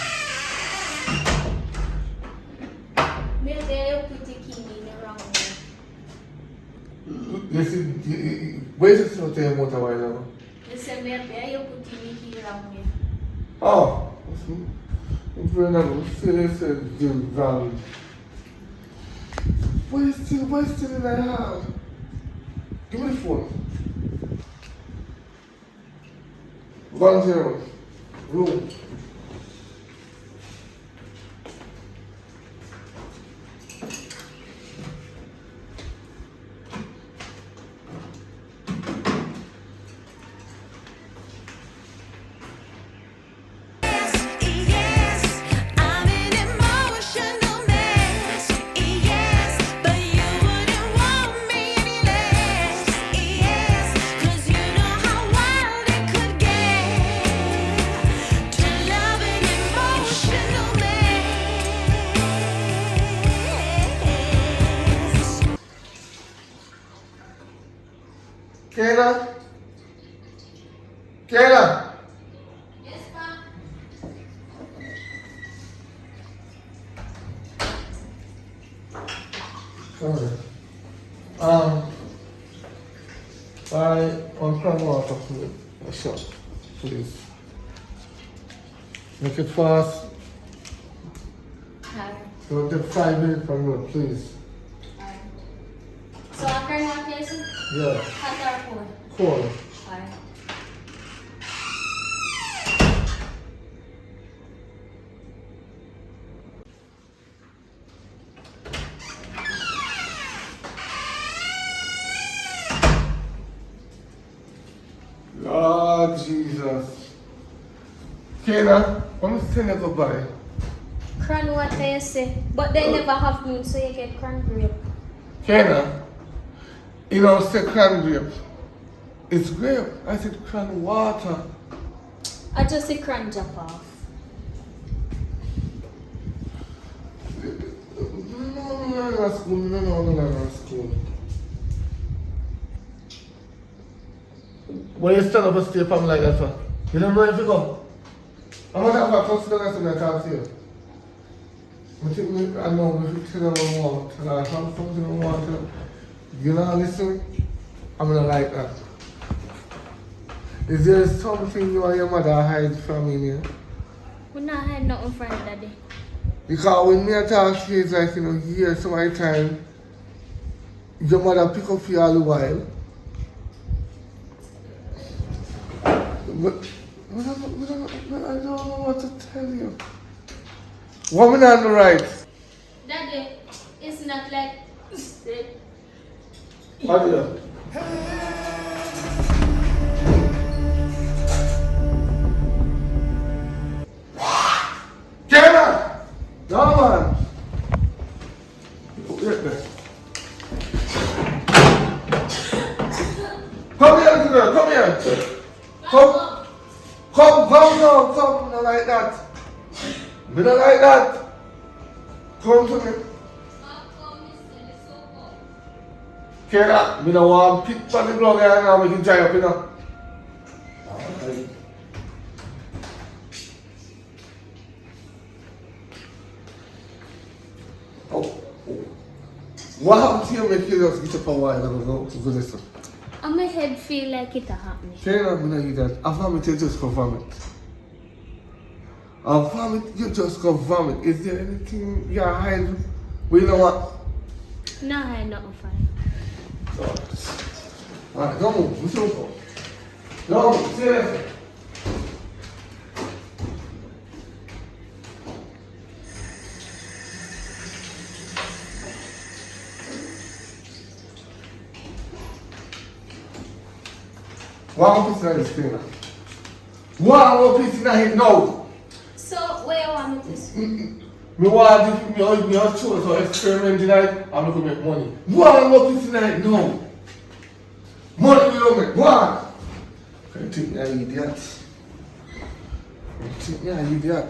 Maybe I put the key in the wrong way. You see, where is it tell about a while ago? You say maybe I put the key wrong way. Oh, when I seriously do wrong. Why still in the house? Give me the phone. Volunteer room. Yes, I'm an emotional mess. Yes, but you wouldn't want me any less. Yes, 'cause you know how wild it could get to love an emotional mess. Kayla? Kayla? Yes, ma'am. Sorry. I want some water for a shot, please. Make it fast. Alright. Don't take 5 minutes from you, please. Alright. So after that, yes, Yeah, hot or cold? cool. Alright. Lord Jesus. Kena, I'm saying you goodbye. Cran water you say, but they never have moon, so you get cran grape. Kena, you know, say cran grape. It's grape. I said cran water. I just say cran jump off. No, school. Why you stand up and stay from like that for? You don't know if you go. I'm gonna have a consideration I talk to you. I know if you tell them what and I have something I want to, you know, listen, I'm gonna like that. Is there something you and your mother hide from me here? We not hide nothing from daddy. Because when me talk to you, it's like, you know, here so many times, your mother pick up you all the while. But I don't know what to tell you. Woman on the right. Daddy, it's not like What do you? Kena! No man! Wait there. Come here, girl, come here. Come now, come, not like that. We don't like that. Come to me. Kena, me don't want to pick on the ground here now, we can dry up, you know. Alright. What happened to you make you just get up a while and go to listen? and my head feel like it a happening. Kena, me don't eat that. I vomit, you just go vomit. I vomit, you just go vomit. Is there anything you hide? We know what? No hide nothing from you. Alright, don't move. Let's go. Don't move. See you later. One more piece of this thing. One more piece of it now. So where you want me to see? Me want to give me a choice or experiment tonight. I'm going to make money. One more piece of it now. Money we don't make. One. You think me an idiot? You think me an idiot?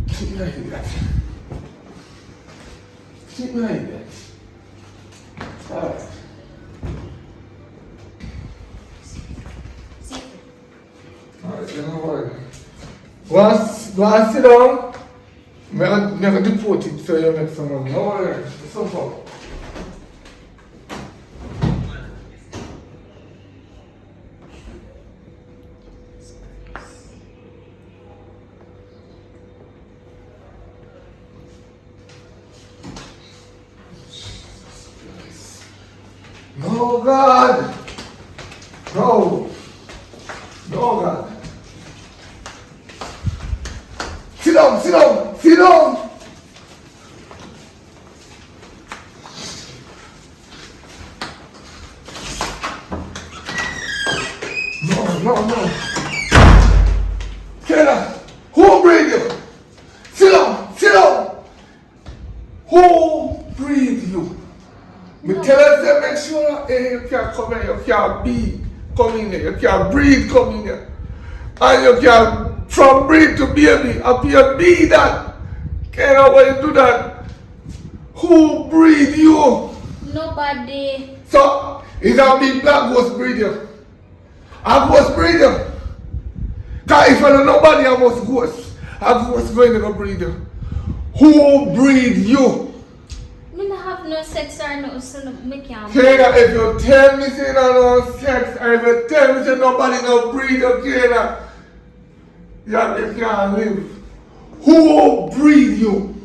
You think me an idiot? You think me an idiot? Alright. Alright, you know what? Go and sit down. I'm going to deport it so you make some money. No worry. It's so fun. No, God. No. No, God. Sit down, sit down, sit down. No. Kena, who breed you? Sit down. Who breed you? Me tell us that make sure you can't come here, you can't be come in here, you can't breed come in here. And you can't from breed to baby, up here be that. Can't when you do that. Who breed you? Nobody. So, is a big black ghost breed you? A ghost breed you? Because if I don't nobody, I must ghost. A ghost going to go breed you. Who breed you? Me not have no sex or no, so me can't. Kena, if you tell me say no sex, or if you tell me say nobody no breed you, Kena, you can't live. Who breed you?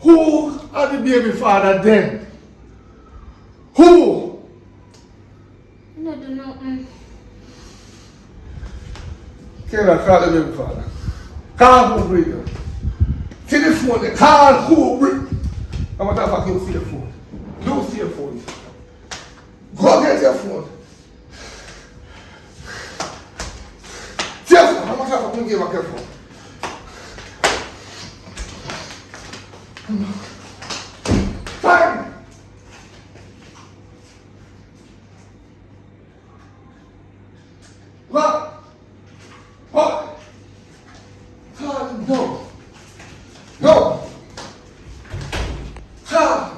Who are the baby father then? Who? No, do nothing. Kena, call the baby father. Call who breed you. See the phone there. Call who breed. I'm going to talk you see your phone. You see your phone. Go get your phone. See your Let me give her careful. Time! What? What? Time, no. No. Time.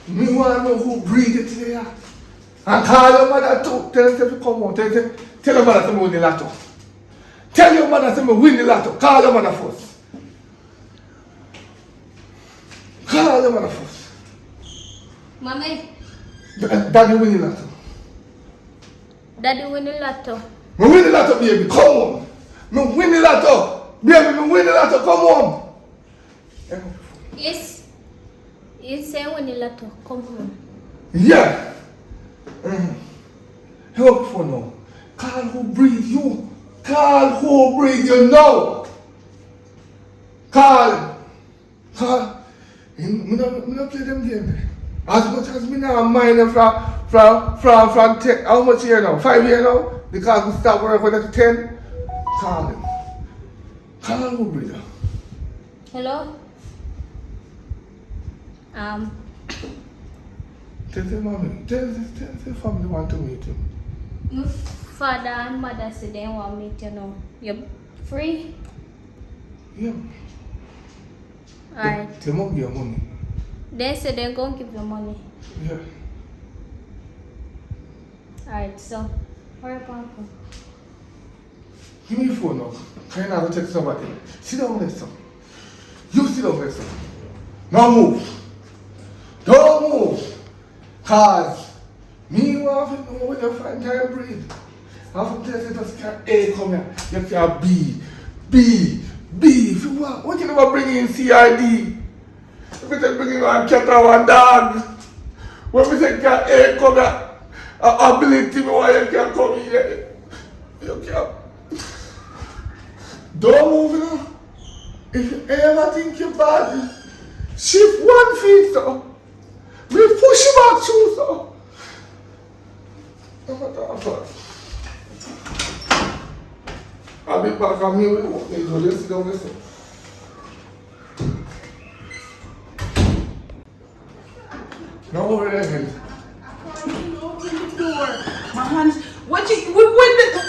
Me want to know who breathed it here. And call your mother too. Tell her to come out. Tell your mother to win the lotto. Tell your mother to win the lotto. Call your mother first. Call your mother first. Mommy, Daddy win the lotto. Daddy win the lotto. Me win the lotto, baby. Come on. Me win the lotto. Baby, me win the lotto. Come on. Yes. You say win the lotto. Come home. Yeah. Help for now. Call who breathe you. Call who breathe you now. Call. Me not play them game. As much as me now mind from 10. How much here now? 5 years now? Because we start work when it's 10. Call him. Call who breathe you. Hello? Tell the mommy. Tell the family want to meet him. My father and mother said they want me to know. You're free? Yeah. Alright. They won't give you money. They said they're going to give you money. Yeah. Alright, so hurry up, Uncle. Give me your phone now. Can I go text somebody? Sit down, listen. You sit down, listen. Now move. Don't move. Cause me want to know when you find time breathe. I have to tell you just can't A come here. You can't B. If you want, what you never bring in CID? If you say bring in one cat or one dog. When we say can't A come here, ability me why you can't come here. You can't. Don't move now. If you ever think you're bad, shift 1 feet so. We push you back through so. I'll be back on me with what they do. Let's go listen. Now over there again. Open the door. My hands. What you? We win the. We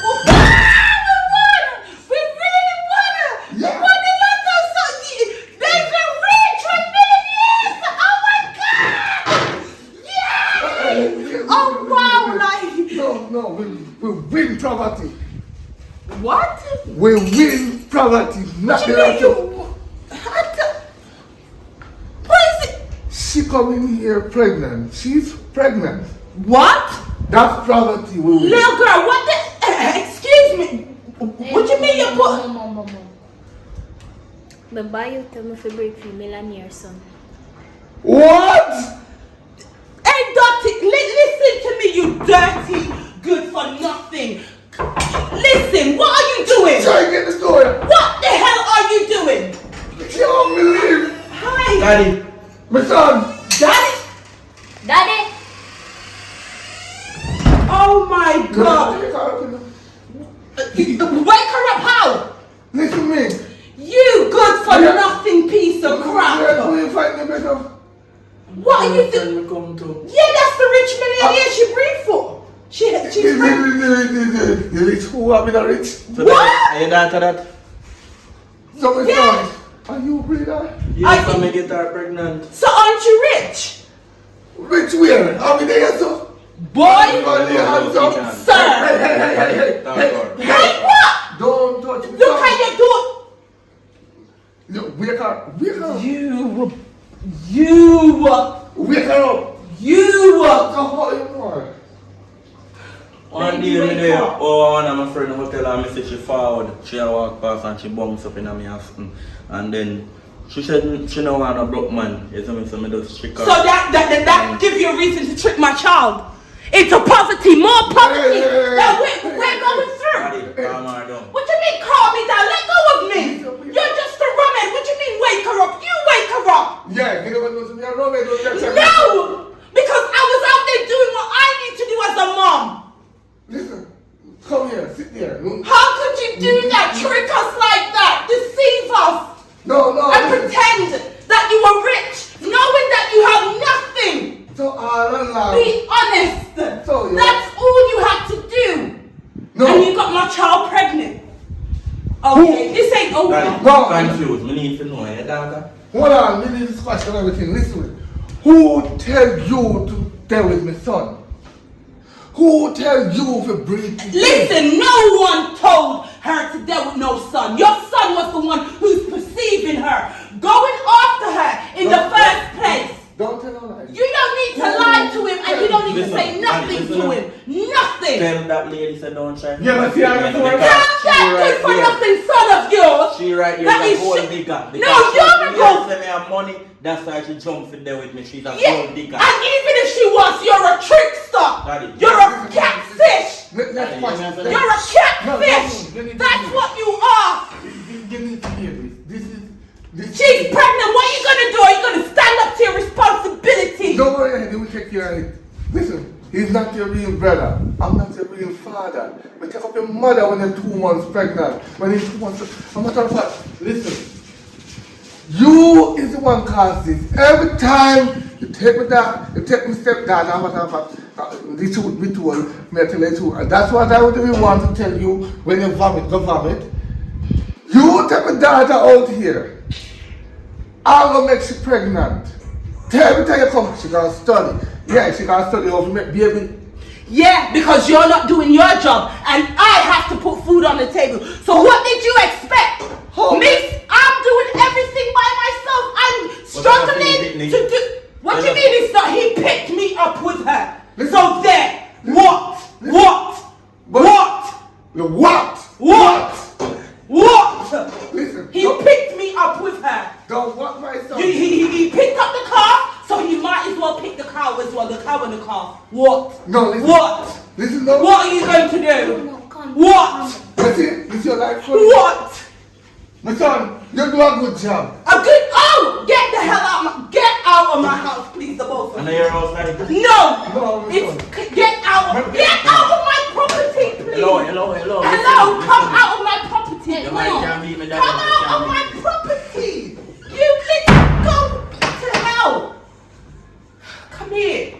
won. We really won. Yeah. We won the lotto. So there's a rich 1 million years. Oh my God. Yeah. Oh wow. Like. No, we win poverty. What? We win poverty, not What the you mean lotto. What is it? She coming here pregnant. She's pregnant. What? That's poverty we win. Little girl, what the? Excuse me. What you mean you put? Mom. But buy you tell me for break for millionaire son. What? Hey, Dottie, listen to me, you dirty, good for nothing. Listen, what are you doing? Try and get the door. What the hell are you doing? You don't believe. Hi. Daddy. My son. Daddy? Oh my God. Wake her up, how? Listen to me. You good for nothing piece of crap. Where you find the better? What are you doing? Me come to. Yeah, that's the rich millionaire she breed for. She's pregnant. The rich who have been a rich. So What? Are you that to that? So my Yeah. son. Are you breeder? Yes, I may get her pregnant. So aren't you rich? Rich where? How many years so? Boy, Everybody hands up. sir. Hey. Hey, what? Don't touch me. Look how you do it. Look, wake her up. You. Wake her up. Come on, you more. One Baby, day me wake there, up. one of my friend who tell her, me say she forward. She a walk past and she bounce up in my house. And then she said she no want a broke man. You see me, so me just trick her. So that give you a reason to trick my child into poverty, more poverty that we're going through. Daddy, calm her down. What you mean calm me down? Let go of me. You're just a rumhead. What you mean wake her up? You wake her up. Yeah, you never know me a rummy. No, because I was out there doing what I need to do as a mom. Listen, come here, sit there. How could you you do that? Trick us like that? Deceive us? No. And pretend that you were rich, knowing that you have nothing? So all along. Be honest. So, yeah. That's all you had to do. No. And you got my child pregnant. Okay, this ain't over. No. Confused. Me need to know your daughter. Hold on, we need to squash and everything. Listen. Who tell you to deal with my son? Who tell you to breathe? Listen, no one told her to deal with no son. Your son was the one who's perceiving her, going after her in the first place. Don't tell her lies. You don't need to lie to him, and you don't need to say nothing to him. Nothing. Tell that lady said don't try. Yeah, but see, I'm Damn that good for nothing son of yours. She right here That is is a gold shit. digger. No, you're a gold. Send me her money. That's why she jumped in there with me. She's a Yeah, gold digger. and even if she was, you're a trickster. Daddy. You're a catfish. Let's squash it. You're a catfish. That's what you are. You need to hear this. This She's pregnant. What are you gonna do? Are you gonna stand up to your responsibility? Don't worry, he will take care of it. Listen, he's not your real brother. I'm not your real father. But take up your mother when you're 2 months pregnant. When you're 2 months, matter of fact, listen. You is the one cause this. Every time you take me down, you take me stepdad, matter of fact, the truth be told, may I tell you the truth. And that's what I would really want to tell you when you vomit, go vomit. You take my daughter out here. I'm gonna make she pregnant. Every time you come, she gonna study. Yeah, she gonna study how to make baby. Yeah, because you're not doing your job, and I have to put food on the table. So what did you expect? Oh. Me, I'm doing everything by myself. I'm struggling to do. What you mean it's not? He picked me up with her. So there. What? Listen, He picked me up with her. don't want my son. He picked up the car, so he might as well pick the cow as well. The cow and the calf. What? No, listen. What? Listen, no. What are you going to do? No, come. What? Listen, this is your life. What? My son, you do a good job. A good. Oh, get the hell out of my house, please, the both of And you. then your house, daddy. No, No, get out of my property, please. Hello. Come out of my property. Your Come man on. can't beat me, daddy. Come out of my property. You little go to hell. Come here.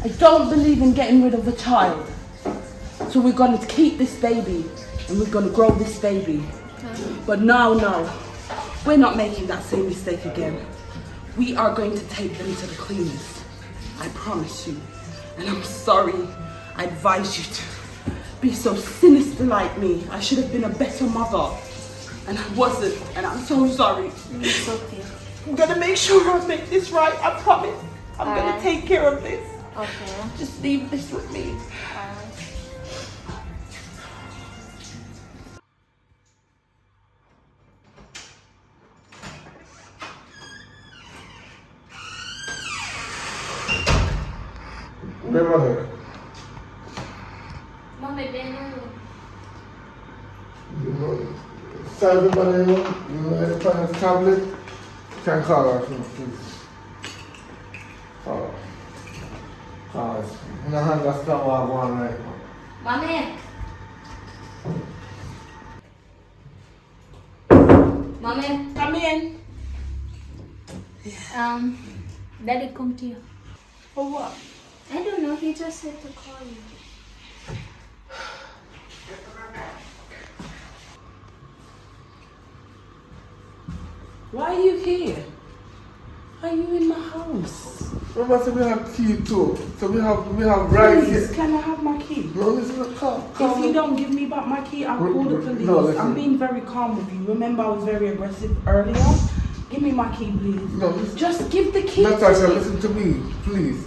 I don't believe in getting rid of a child. So we're going to keep this baby and we're going to grow this baby. But no, we're not making that same mistake again. We are going to take them to the cleaners. I promise you. And I'm sorry I advise you to be so sinister like me. I should have been a better mother. And I wasn't. And I'm so sorry. It's okay. I'm going to make sure I make this right. I promise. I'm going to Alright. take care of this. Okay. Just leave this with me. Alright. Remember, Mommy, Ben. tell everybody you know, any kind of tablet, you can call her, please. Call her. Cause I don't understand what I want right now. Mommy. Mommy. Come in. Daddy come to you. For what? I don't know. He just said to call you. Why are you here? Are you in my house? Remember, so we have key too. So we have right Please, here. can I have my key? No, listen, come. If you don't give me back my key, I'll call the police. No, listen. I'm being very calm with you. Remember, I was very aggressive earlier. Give me my key, please. No, listen. Just give the key Natasha, to me. listen to me, please.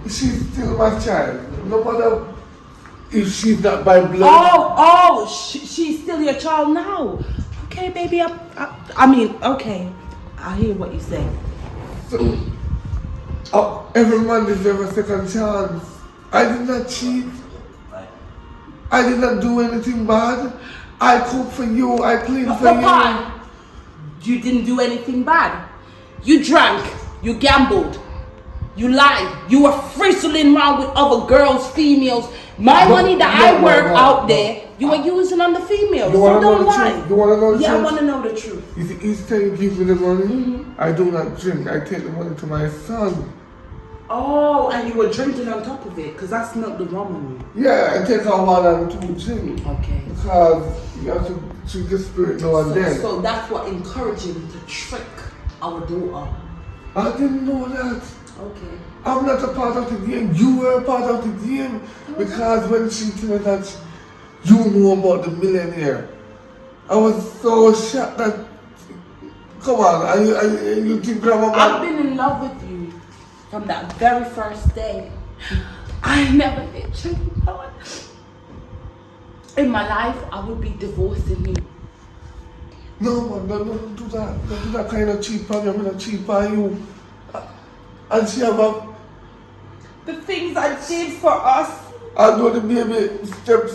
She's still my child. No matter if she's not by blood. She's still your child now. Okay, baby. I mean, okay. I hear what you say. So, every man deserves a second chance. I did not cheat. I did not do anything bad. I cook for you. I clean for Papa, you didn't do anything bad. You drank. You gambled. You lied. You were frizzling around with other girls, females. My No, money that no, I no, work no, out no. there, you were using on the females. You So wanna know don't the lie. truth? You wanna know the Yeah, I truth? want to know the truth. You see, each time you give me the money, I do not drink. I take the money to my son. Oh, and you were drinking on top of it, because that's not the woman. Yeah, I take out 1 and 2 drink. Okay. Because you have to drink the spirit now and then. So that's what encouraged him to trick our daughter. I didn't know that. Okay. I'm not a part of the game. You were a part of the game. Because when she told me that you know about the millionaire, I was so shocked that, come on, you think Grandma I've been in love with you from that very first day. I never literally thought in my life I would be divorcing you. No, man, don't do that. Don't do that kind of cheap on me. I'm not cheap on you. And she have a, The things I did for us. I do the baby step,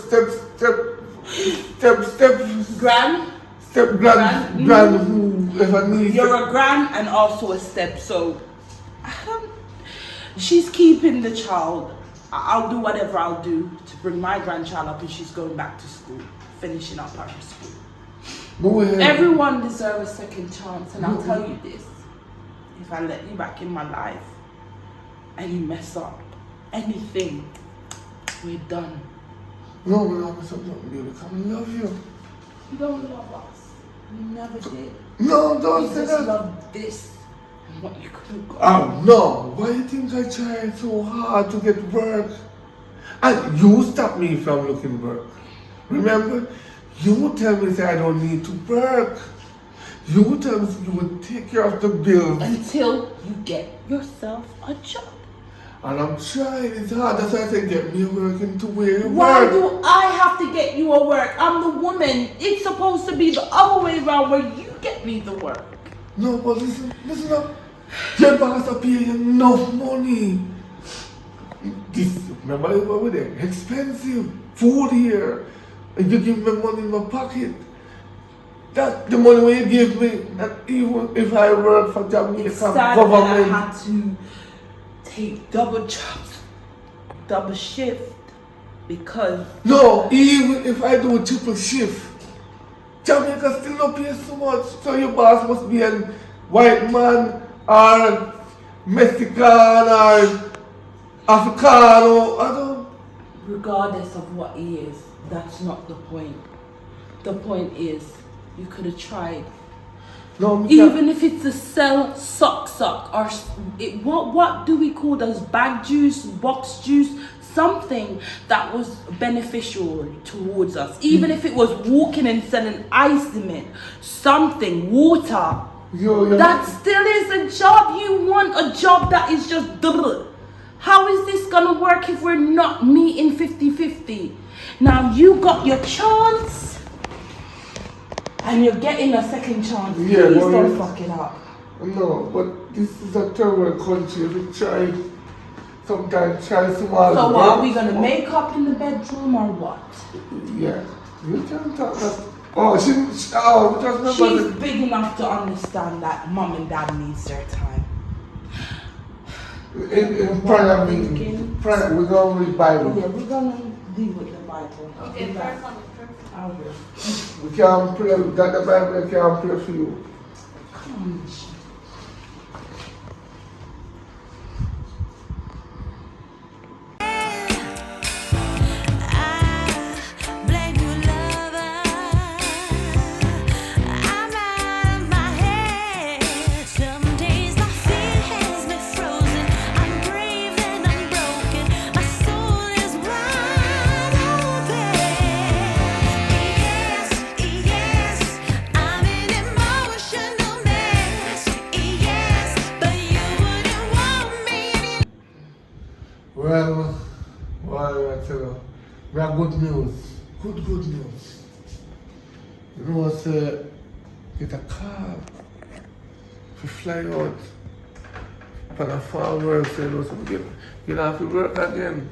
Gran, grand, whoever needs it. you're a gran and also a step, so she's keeping the child. I'll do whatever I'll do to bring my grandchild up, and she's going back to school, finishing up her school. Go ahead. Everyone deserves a second chance, and I'll tell you this. If I let you back in my life and you mess up anything, we're done. No, we're not mess up nothing, baby. Come and love you. You don't love us. You never did. No, don't You say just that. love this and what you could have got. Oh, no. Why you think I tried so hard to get work? And you stopped me from looking work. Remember? You tell me say I don't need to work. You tell me you will take care of the bills. Until you get yourself a job. And I'm trying, it's hard. That's why I said get me working to where you Why work. do I have to get you a work? I'm the woman. It's supposed to be the other way around where you get me the work. No, but listen up. Your boss are paying enough money. This, remember over there, expensive. Food here. And you give me money in my pocket. That's the money when you give me. And even if I work for Jamaican It's sad that I government. had to take double jobs, double shift, because No, even if I do a triple shift, Jamaica still not pay so much. So your boss must be a white man or Mexican or Africano. I don't. regardless of what he is, that's not the point. The point is, you could have tried. No, me Even if it's to sell sock or what do we call those, bag juice, box juice, something that was beneficial towards us. Even if it was walking and selling ice cement, something, water. That still is a job. You want a job that is just how is this gonna work if we're not meeting 50-50? Now you got your chance. And you're getting a second chance. Yeah, Please well, don't yeah. fuck it up. No, but this is a third country. We try, sometimes try small. So what, are we gonna make up in the bedroom or what? Yeah, you can talk that. Oh, just remember. She's big enough to understand that mom and dad needs their time. In prayer meeting, prayer, we're going to read Bible. Yeah, we're gonna deal with the Bible. Okay, perfect. I will. We can't pray, we got the Bible, we can't pray for you. Come on. Blame you, lover. I'm out of my head. Some days my fear has me frozen. I'm brave and I'm broken. My soul is wide open. Yes, I'm an emotional mess. Yes, but you wouldn't want me any. Well, I tell you, we have good news. Good news. You know what, get a car to fly out for the farm work, so you know, so we get off to work again.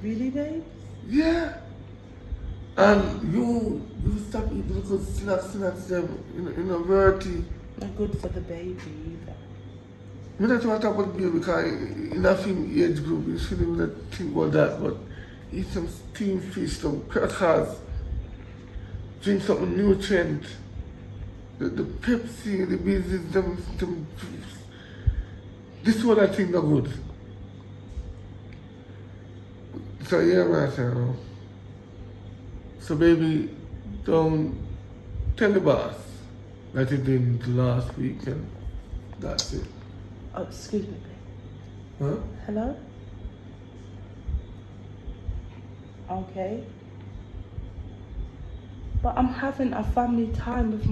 Really, babe? Yeah. And you stop eating because snacks them, in a dirty. Not good for the baby either. We don't want to talk about baby because in a film age group, you shouldn't even think about that. But eat some steamed fish, some crackers, drink some nutrient. The Pepsi, the business, them, this is what I think are good. So yeah, man, so, so baby, don't tell the boss that you did last week and that's it. Oh, excuse me, babe. Huh? Hello? Okay. But I'm having a family time with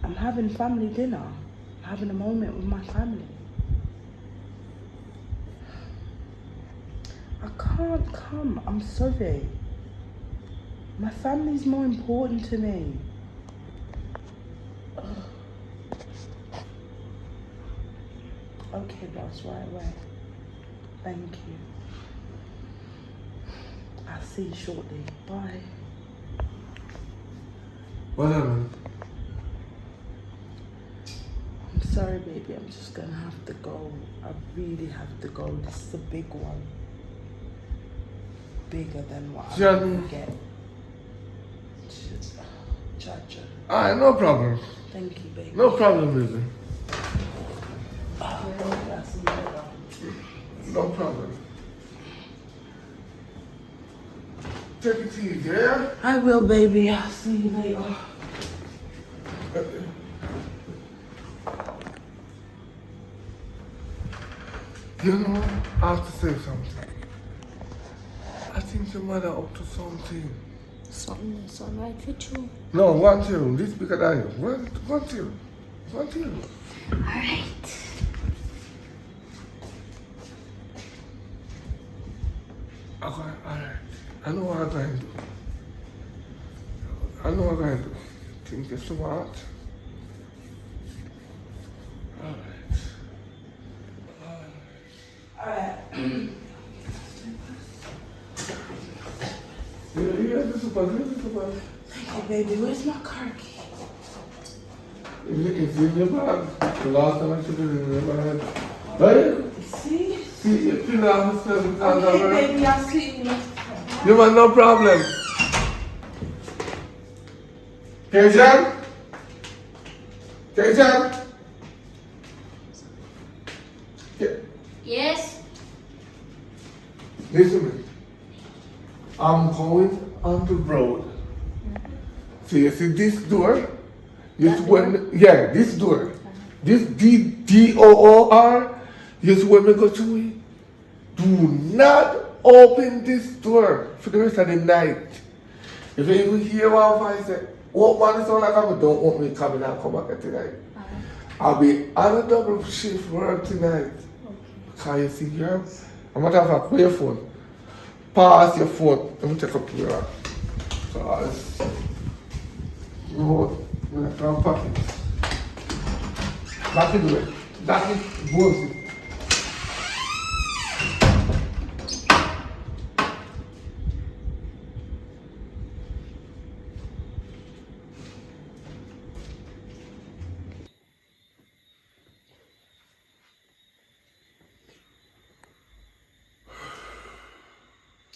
I'm having family dinner. I'm having a moment with my family. I can't come. I'm sorry. My family's more important to me. Ugh. Okay, boss, right away. Thank you. I'll see you shortly. Bye. What happened? I'm sorry, baby. I'm just gonna have to go. I really have to go. This is a big one. Bigger than what I'm Jan. gonna get. Judge. Alright, no problem. Thank you, baby. No problem, baby. I'll see you later. No problem. Take it easy, yeah? I will, baby. I'll see you later. You know, I have to say something. I think your mother up to something. Something right for you. No, one tune. This bigger than you. One tune. One tune. Alright. Okay, alright. I know what I'm going to do. I know what I'm going to do. Think you're smart. Alright. Here's the super. Thank you, baby. Where's my car key? It's in your bag. The last time I took it in your bag. Right? See? See, you fill out yourself because Okay, of her. baby. I'll see you. You want no problem. Kejan? Kejan? Yes? Listen to me. I'm going on the road. So you see this door? This when yeah, this door. This door. This when we go through it. Do not open this door for the rest of the night. If you even hear one voice say, open this door like I'm don't want me coming and come back tonight. I'll be on a double shift work tonight. Can you see here? I'm gonna have a your phone. Pass your phone. Let me take up your pass. No, I'm gonna pack it. Back it away. Back it, both.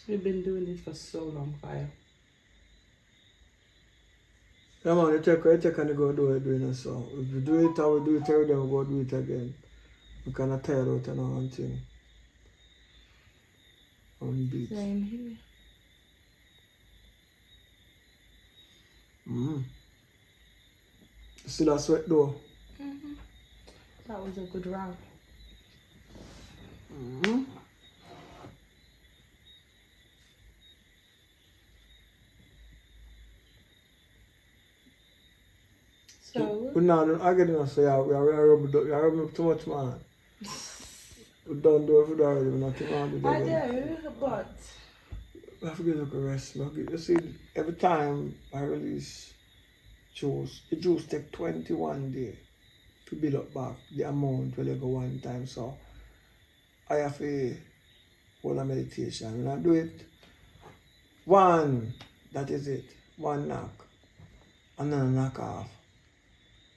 We've been doing this for so long, Fire. Yeah, man, you take and you go do it doing it so. If you do it and we do it every day, we go do it again. We cannot tire out and all and thing. On beat. Same here. Still a sweat though. That was a good round. So, But now, I get enough, so yeah, we are rubbing up too much, man. We don't do it for that already, we're not too hard I again. do, but I have to get a rest. You see, every time I release juice, the juice take 21 days to build up back the amount when you go one time. So I have to hold a meditation. When I do it, one, that is it, one knock, and then a knock off.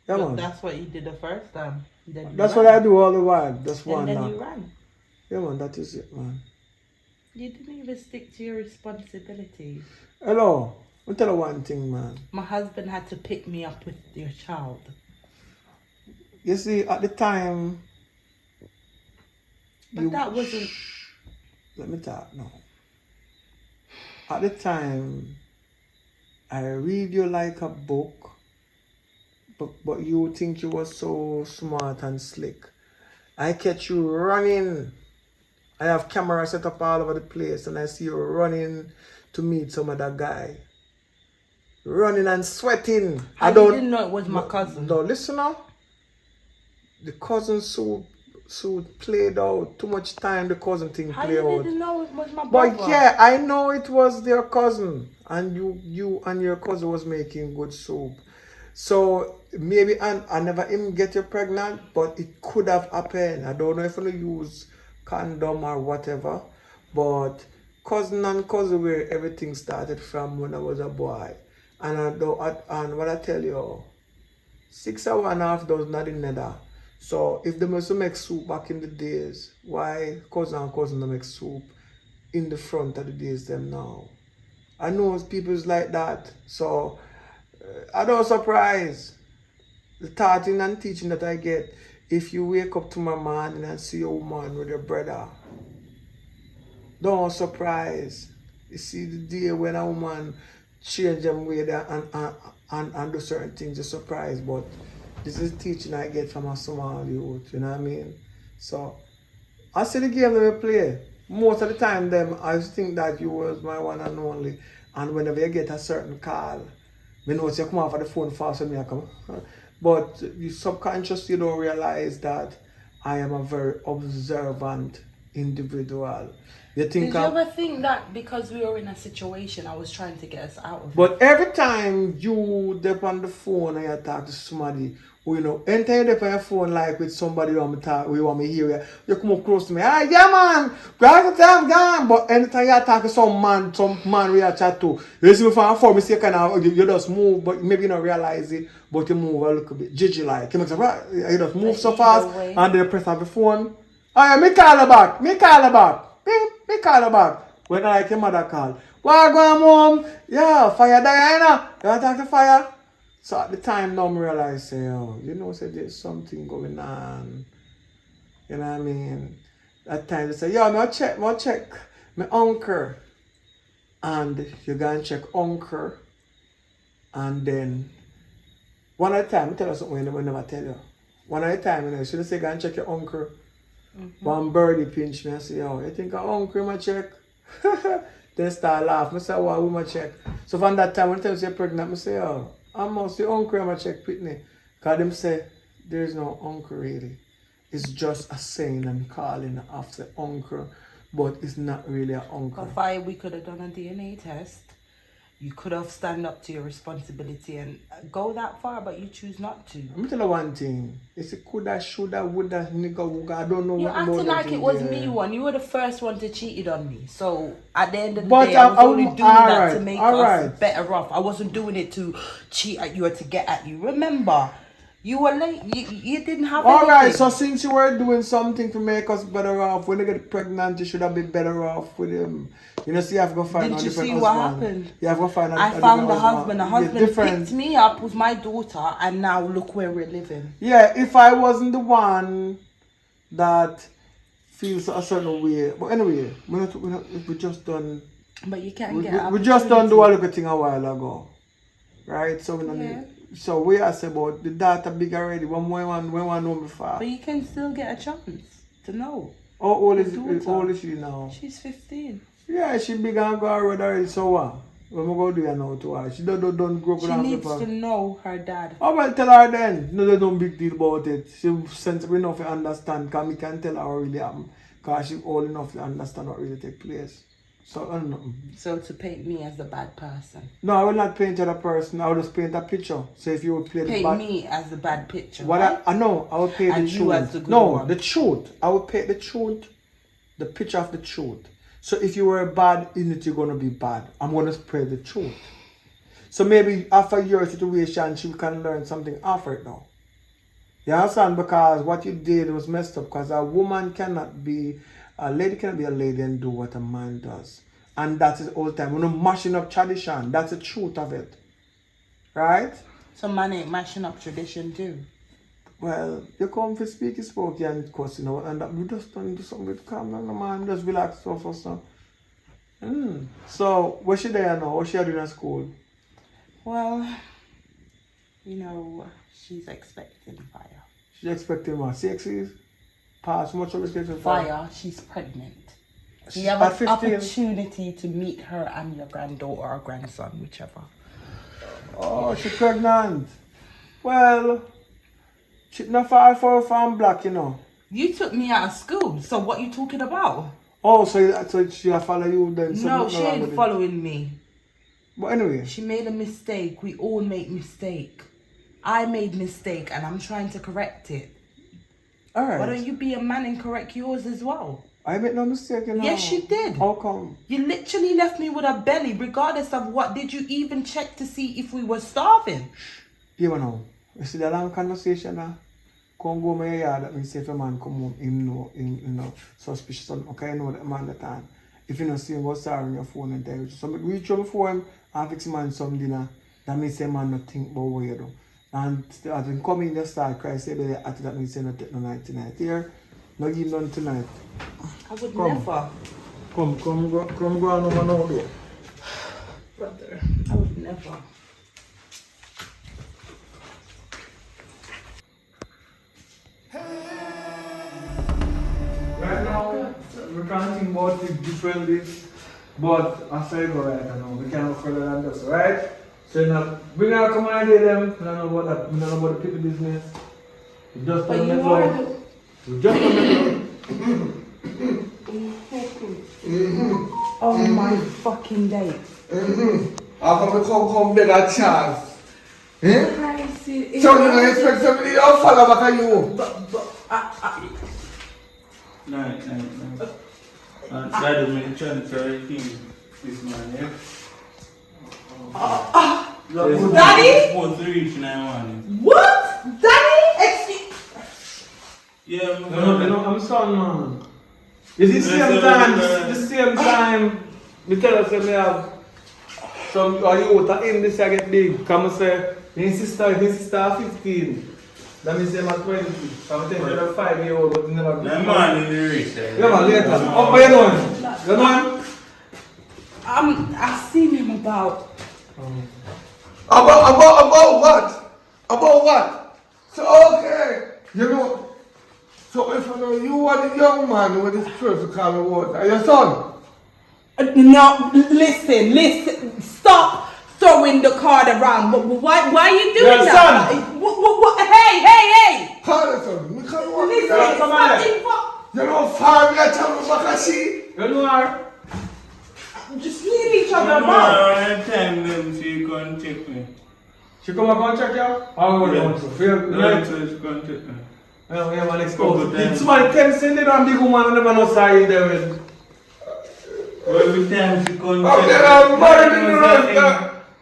Yeah, But man. that's what you did the first time. Then you That's ran. what I do all the while. That's And one then now. you ran. Yeah, man, that is it, man. You didn't even stick to your responsibilities. Hello. I'll tell you one thing, man. My husband had to pick me up with your child. You see, at the time, But that wasn't. let me talk now. At the time, I read you like a book, but you think you were so smart and slick. I catch you running. I have camera set up all over the place, and I see you running to meet some other guy. Running and sweating. I didn't know it was my cousin. No, listen now. The cousin suit played out. Too much time the cousin thing How played you out. didn't know it was my brother? But yeah, I know it was their cousin, and you and your cousin was making good soup. So maybe I never even get you pregnant, but it could have happened. I don't know if you use condom or whatever, but cousin and cousin where everything started from when I was a boy. And and what I tell you, 6.5 does not in nether. So if they must make soup back in the days, why cousin and cousin don't make soup in the front of the days them now? I know people's like that. So I don't surprise the starting and teaching that I get. If you wake up tomorrow morning and see a woman with your brother, don't surprise. You see the day when a woman change them way there and do certain things, you surprise. But this is teaching I get from a small youth, you know what I mean? So I see the game that we play. Most of the time them I think that you was my one and only. And whenever you get a certain call, me know you come off of the phone fast when me come. But you subconsciously don't realize that I am a very observant individual. You think Did you ever think that because we were in a situation, I was trying to get us out of it? But every time you dip on the phone and you talk to somebody, who, you know, anytime you dip on your phone like with somebody who want me talk, who you want me to hear, you come up close to me, ah, yeah man, grab the time gone. But anytime you talk to some man we are chat to, you see me from afar, me say kind of, you just move, but maybe you don't realize it, but you move a little bit, Gigi like, you just move so fast, and then you press on the phone. Oh yeah, me call her back, me call her back. When I like your mother call, why go mom? Yeah, fire Diana. You want to talk to fire? So at the time now I realize say, oh, you know, say there's something going on. You know what I mean? At time they say, yo, me check my uncle. And you go and check uncle. And then one at a time, I tell you something we never tell you. One at a time, you know, should I say go and check your uncle? One birdie pinch me and say, yo, you think our uncle my check? Then start laugh. I say, why we my check? So from that time, when they say pregnant, I say, oh, I must say uncle my check Pitney. Because them say, there's no uncle really. It's just a saying and calling after uncle, but it's not really an uncle. If we could have done a DNA test, you could have stand up to your responsibility and go that far, but you choose not to. Let me tell you one thing. It's a coulda, shoulda, woulda, nigga, wooga. I don't know You're what about acting like that it was thing me there. one. You were the first one to cheated on me. So at the end of the But day, I was only doing that alright, to make alright. us better off. I wasn't doing it to cheat at you or to get at you. Remember, you were late. You didn't have Alright, anything. so since you were doing something to make us better off, when you get pregnant, you should have been better off with him. You know, see, you have to go find Didn't a you different see husband. what happened? You have to go find I a found different a husband. A Yeah, husband different. picked me up with my daughter, and now look where we're living. Yeah, if I wasn't the one that feels a certain way. But anyway, we just done. But you can't get We just done do a opportunity. little thing a while ago, right? So we don't Yeah. need. So we asked about the data big already. When we want know before. But you can still get a chance to know. How old is daughter. how old is she now? She's 15. Yeah, she big and go road already. So what? When we go do it now to her, she don't grow up She with her needs paper. to know her dad. Oh well, tell her then. No, there's no big deal about it. She sensible enough to understand. Cause me can tell her what really happened. Cause she old enough to understand what really take place. So I don't know. So to paint me as the bad person. No, I will not paint the person. I will just paint a picture. So if you would play the Paint bad, me as the bad picture. what right? I know, I will paint And the you truth. as the good No, one. the truth. I will paint the truth, the picture of the truth. So if you were bad in it, you're gonna be bad. I'm gonna spread the truth. So maybe after your situation, she can learn something after it now. You understand? Because what you did was messed up. Because a lady cannot be a lady and do what a man does. And that is all the time. We're not mashing up tradition. That's the truth of it. Right? So man ain't mashing up tradition too. Well, you come for speak, you spoke, and of course, you know, and we just don't do something with calm down, man. Just relax stuff or something. So, what's she there now? What's she doing at school? Well, you know, she's expecting fire. She's expecting what? 6 Pass, much of expecting fire? Fire, she's pregnant. She's You have at an 15. opportunity to meet her and your granddaughter or grandson, whichever. Oh, she's pregnant. Well, she's not far from black, you know. You took me out of school, so what you talking about? Oh, so she follow you then? So No, nothing she wrong ain't with it. following me. But anyway, She made a mistake. We all make mistake. I made mistake and I'm trying to correct it. alright. Why don't you be a man and correct yours as well? I made no mistake, you know. Yes, you did. How come? You literally left me with a belly, regardless of what. Did you even check to see if we were starving? You know, you see the long conversation now? Come go my yard, that means if a man come home, him know, suspicious, okay, I know that man that time. If you don't see him, go sorry on your phone and tell you. So I reach out for him and fix him man some dinner. That means the man not think about what you do. And as he come in, just start cry, say, that means say not take no night tonight. Here, no give none tonight. I would Come. never. Come go on over now, though. Brother, I would never. Right now, we can't think about it differently, but as I go right now, we cannot further than this, right? So now, we're gonna come and get them, we don't know about that, we don't know about the people business. We just But don't you make are love. We just don't make love. Oh my fucking day. After we come get a chance. Eh? I see. So you don't expect somebody to follow back at you. No. That is my transfer thing this man, yeah? Daddy? Supposed to reach 9-1. What? Daddy? Yeah, No, I'm sorry, man. It's the same time, we tell us that we have some youth in this I get big. Come and say, his sister 15. That means they're 20. So I'm telling you, they're 5-year-old, but they never go. that man in the race. Yeah, man, later. Oh, what you doing? You know him? I've seen him about. About what? About what? So okay, you know. So if I know you are the young man with this first to call me what? Are your son? No, listen. Stop throwing the card around. Why are you doing Your that? son. What? Hey! Call it son. Me call what? Listen, Yeah, come on. You know, farm that tell me back she. You know her? just leave each other I'm alone. time them so you can check me. She come back and check you? How would you want to? No, so you can check me. Yeah, man, let's go. Somebody 10 cents in and big woman never know sorry there with. Well, every time she can Oh, they are married in the rest.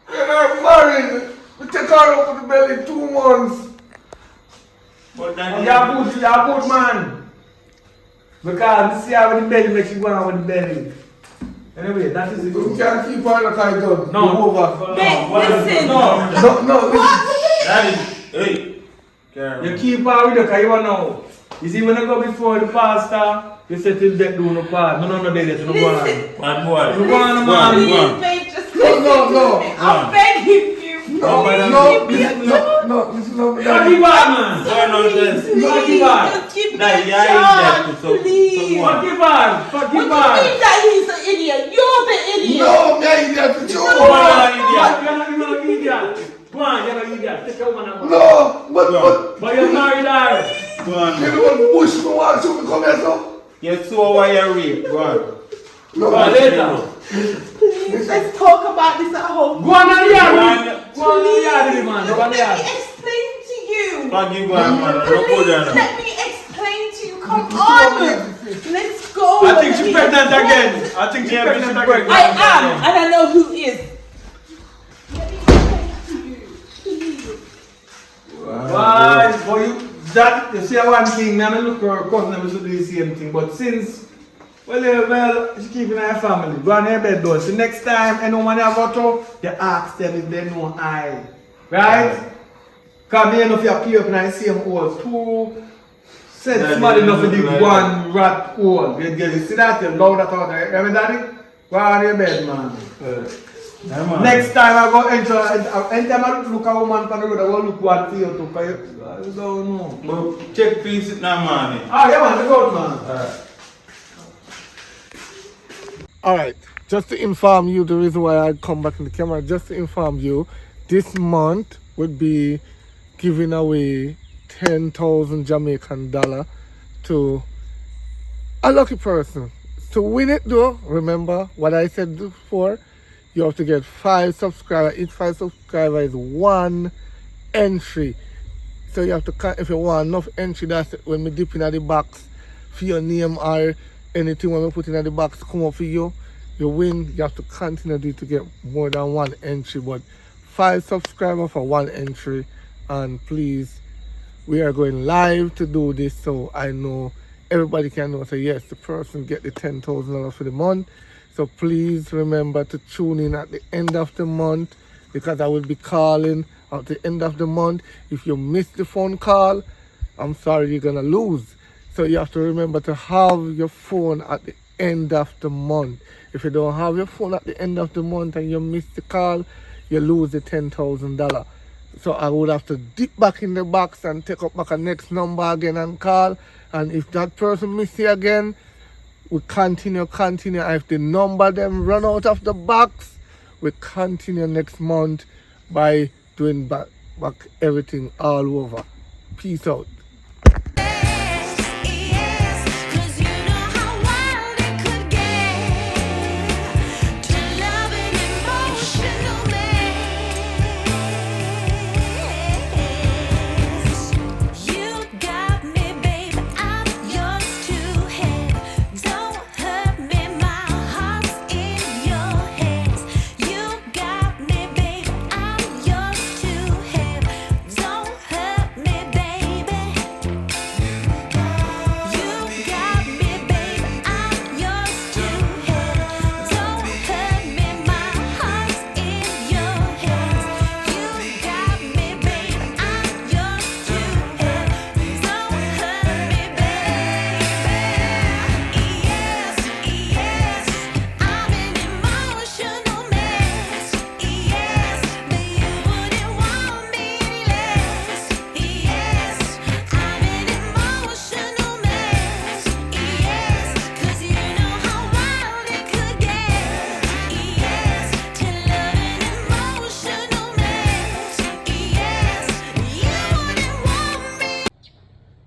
They are married. We take her out of the belly 2 months. But then You're good, man. Because we see how the belly makes you go on with the belly. Anyway, that is it. We can't keep her like I done. No. You're over. Listen. No. that is, hey, Carol. You keep her with you because you know. You see, when I go before the pastor, you say till death do no part. No, there yet. No, go on. Bad boy. You go on, man. Please, babe, just listen No. to me. I'm begging you. No. This is not Fuck you, man. Why not this? Fuck you, man. Just give me Nah, a yeah, chance, so please. what? Fuck you, man. Fuck you, What do you man. mean that he's an idiot? You're the idiot. No, me idiot for you. You're not idiot. Go on, you're not idiot. Take your woman out. No, but But you're married her. Go on. you don't push me once you come here, so. You saw why you rape. Go on. Go on, later. Please, let's talk about this at home. Go on the yard. Go Go on the yard, man. Go on the Let yard. me explain to you. Fuck you, man. Don't go Please, there now. let me explain to you. Come on. Let's go. I think she's pregnant again. I think she's pregnant again. I am, and I know who is. Let me explain to you. Please. Why? Boy, That, you see one thing, me and look her cousin them used to do the same thing, but since, well, she keeping her family, go on her bed door. So next time anyone you go to, you ask them if they know I. Right? Because me enough you play up in the same hole. Two sets small enough to dig one rat hole. You see that? You know that out there. Remember daddy? Go on your bed, man. Yeah, man. Next time I go anytime I look at a woman on the road, I go look one for you too. I don't know. But check things it now, man. Ah, yeah, man, look out, man. Alright, just to inform you, the reason why I come back in the camera, just to inform you, this month would be giving away 10,000 Jamaican dollar to a lucky person. To win it though, remember what I said before, you have to get 5 subscribers. Each 5 subscribers is 1 entry. So you have to, if you want enough entry, that's it. When we dip in the box for your name or anything when we put in the box come up for you, you win. You have to continue to get more than 1 entry. But 5 subscribers for 1 entry. And please, we are going live to do this, so I know everybody can know. Say yes, the person get the $10,000 for the month. So please remember to tune in at the end of the month, because I will be calling at the end of the month. If you miss the phone call, I'm sorry, you're gonna lose. So you have to remember to have your phone at the end of the month. If you don't have your phone at the end of the month and you miss the call, you lose the $10,000. So I would have to dip back in the box and take up back a next number again and call. And if that person miss you again, we continue. And if the number them run out of the box, we continue next month by doing back everything all over. Peace out.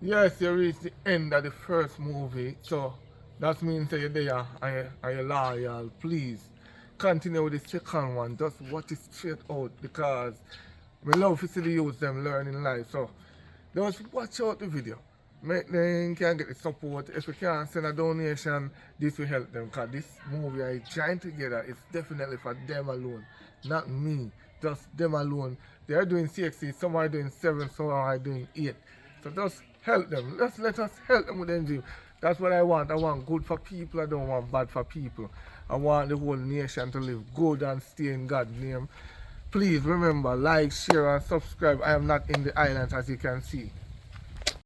Yes, you reach the end of the first movie, so that means that you're there and you're loyal. Please continue with the second one. Just watch it straight out, because we love to see the youth them learning life. So just watch out the video. Make them can get the support. If you can send a donation, this will help them, because this movie I joined together. It's definitely for them alone, not me. Just them alone. They are doing 60, some are doing 7, some are doing 8. So just help them. Let us help them with the dream. That's what I want. I want good for people. I don't want bad for people. I want the whole nation to live good and stay in God's name. Please remember, like, share, and subscribe. I am not in the islands, as you can see.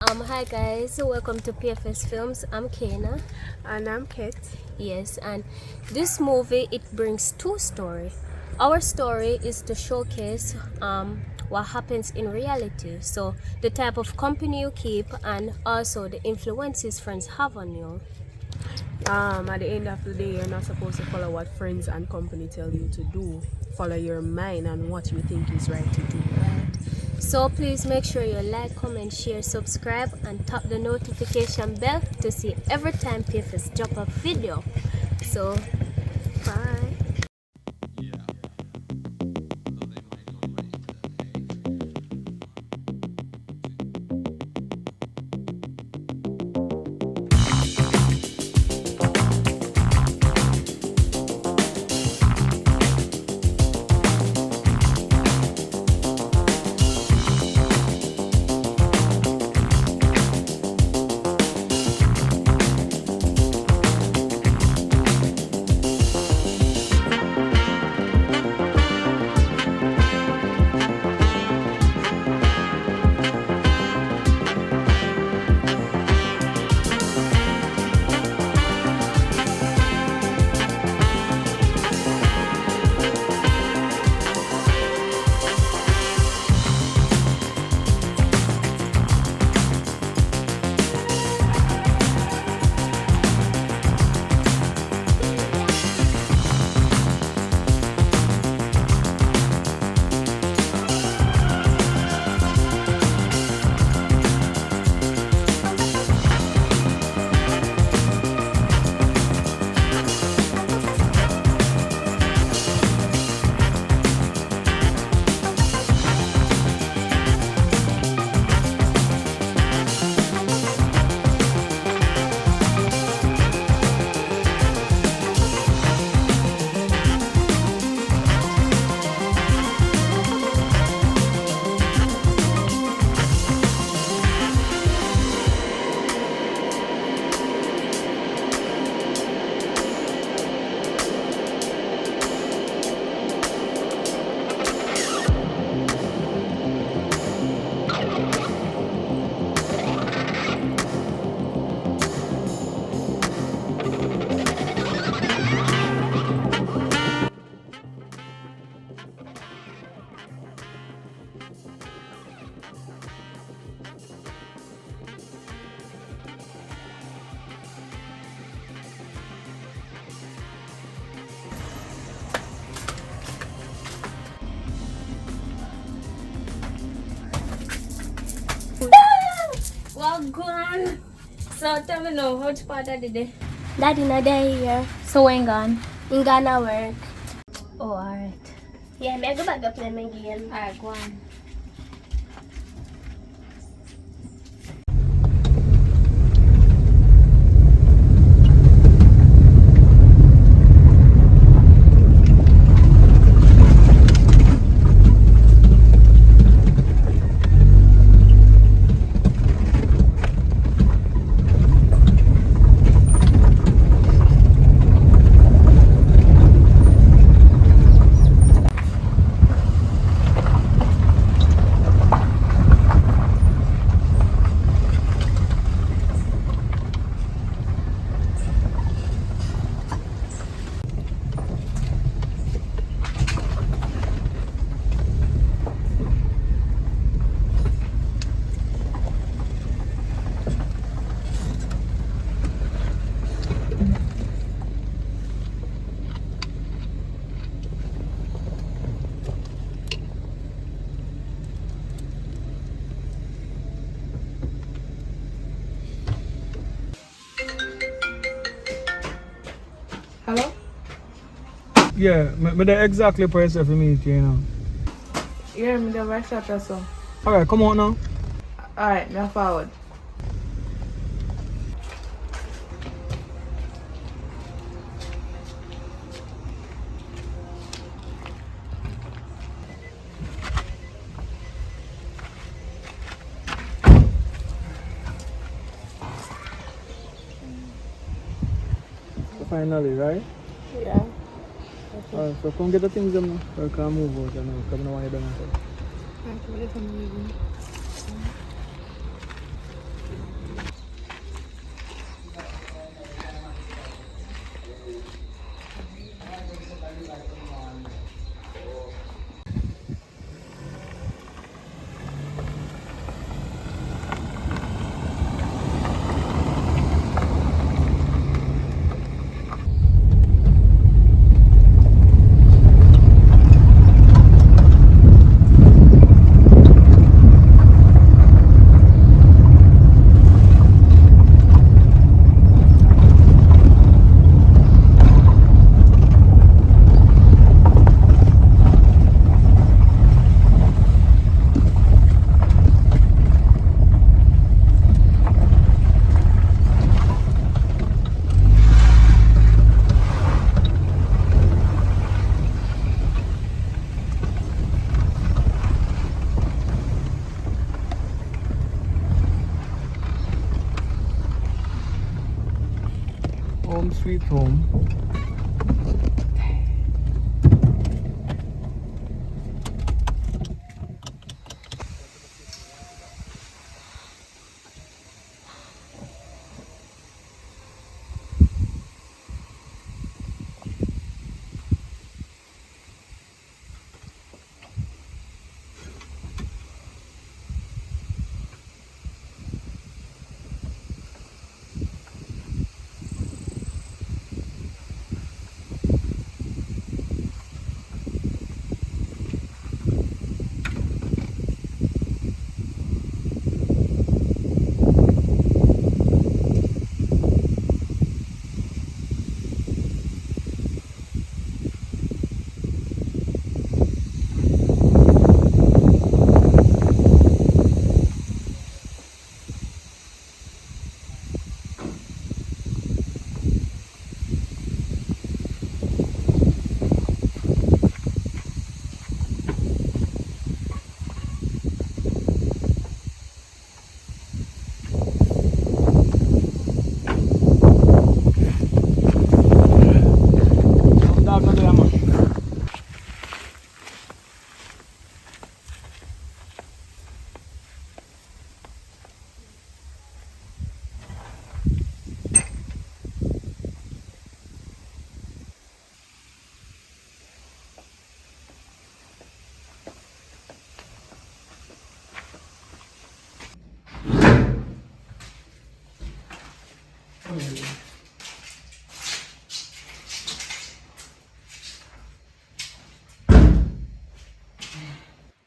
Hi guys, welcome to PFS Films. I'm Kena. And I'm Kate. Yes, and this movie, it brings 2 stories. Our story is to showcase what happens in reality, so the type of company you keep and also the influences friends have on you. At the end of the day, you're not supposed to follow what friends and company tell you to do. Follow your mind and what you think is right to do. Right. So please make sure you like, comment, share, subscribe, and tap the notification bell to see every time PFS drop a video. So bye. Go on. So tell me now, which part of the day? Daddy not there here. So when gone? In Ghana work. Oh, alright. Yeah, me I go back to play my game. Alright, go on. Hello? Yeah, me the exactly person for me, you know. Yeah, me the right shot or so. Alright, come on now. Alright, me forward. Finally, right? Yeah. Alright, so come get the things them now. So I can move out now, because I don't want you done outside. Home sweet home.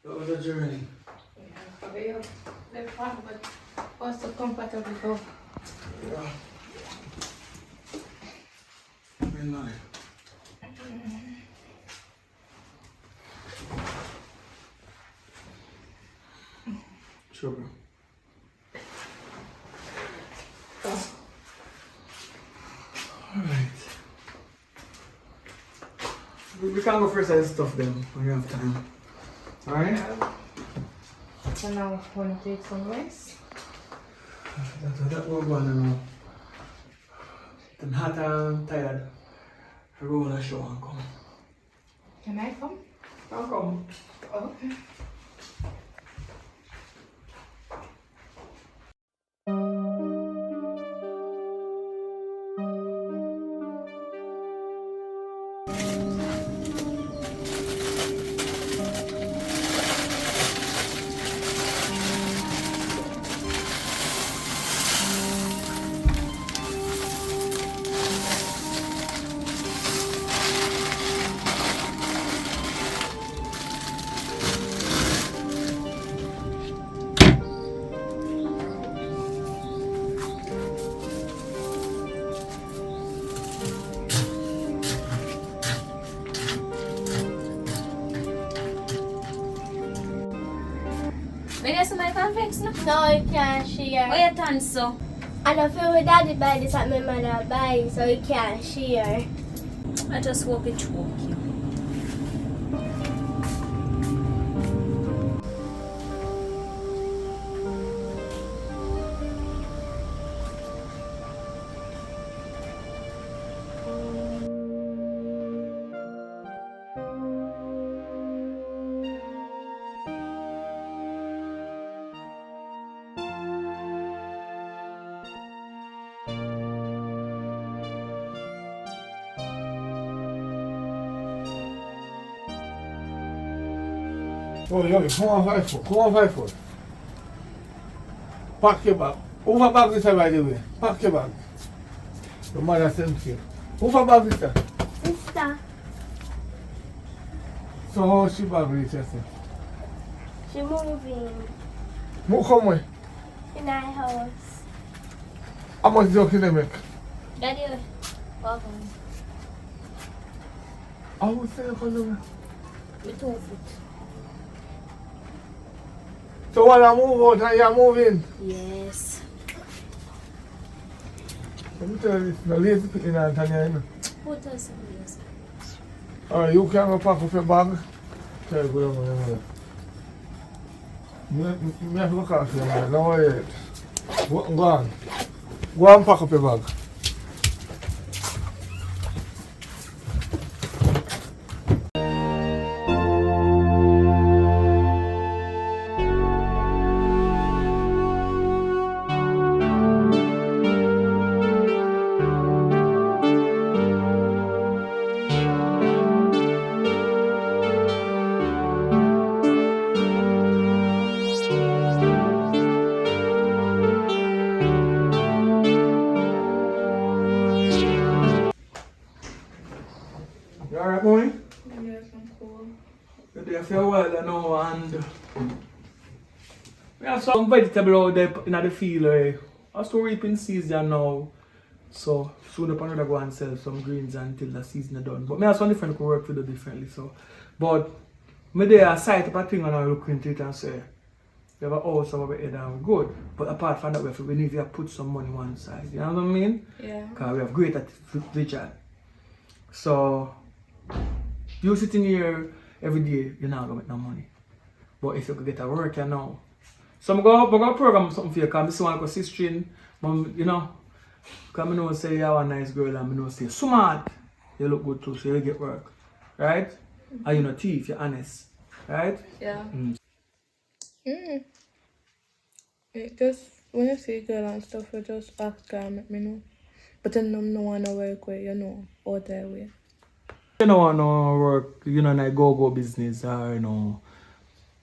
That was a journey. Yeah, for real. They're fun, but What's so comfortable go? Yeah. Good night. Sugar. Alright. We can go for some stuff then when you have time. Alright? So now I want to take some rest. That we're going now. I'm hot and tired. I go on a show and come. Can I come? I'll come. Okay. May guess my conflicts no? No, you can't share. Oh, you done so? And I feel my daddy buy this at my mother buy, so you can't share. I just hope it choke you. Oh, Yogi, come on, 5 foot. Come on, 5 foot. Pack your bag. Over bag this by the way. Pack your bag. Your mother sent you. Over bag this time. Sister, So how she bag reach yourself? she moving Who come with? in our house. How much joke they make? Daddy, welcome. I would say you can do it. We 2 foot. So when I move out and you're moving, Yes. let me tell you this, no lazy picking and Tanya, you know. Put us in this. Alright, you can go pack up your bag. Tell you go down there. Me have to look after you, man. Don't worry. Go on. Go and pack up your bag. You alright, boy? Yes, I'm cool. You're there for a while now and we have some vegetable out there in the field. I'm still reaping season now. So soon upon another go and sell some greens until the season is done. But me have some different could work to do differently. So but me there a sight up a thing and I look into it and say we have a house over here and we're good. But apart from that we need to put some money one side. You know what I mean? Yeah. Because we have great at vision. So you sitting here every day, you're not gonna make no money. But if you could get a work, you know. So I'm gonna program something for you, because I want to go sister, you know. Because I know say you're a nice girl and I know say smart, you look good too, so you get work. Right? And you're not thief, you're honest. Right? Yeah. Mm. It just when you see girl and stuff, you just ask her and let me know. But then I'm no one to work with, you know, out there way. You don't want to work, you know, like go business or, you know,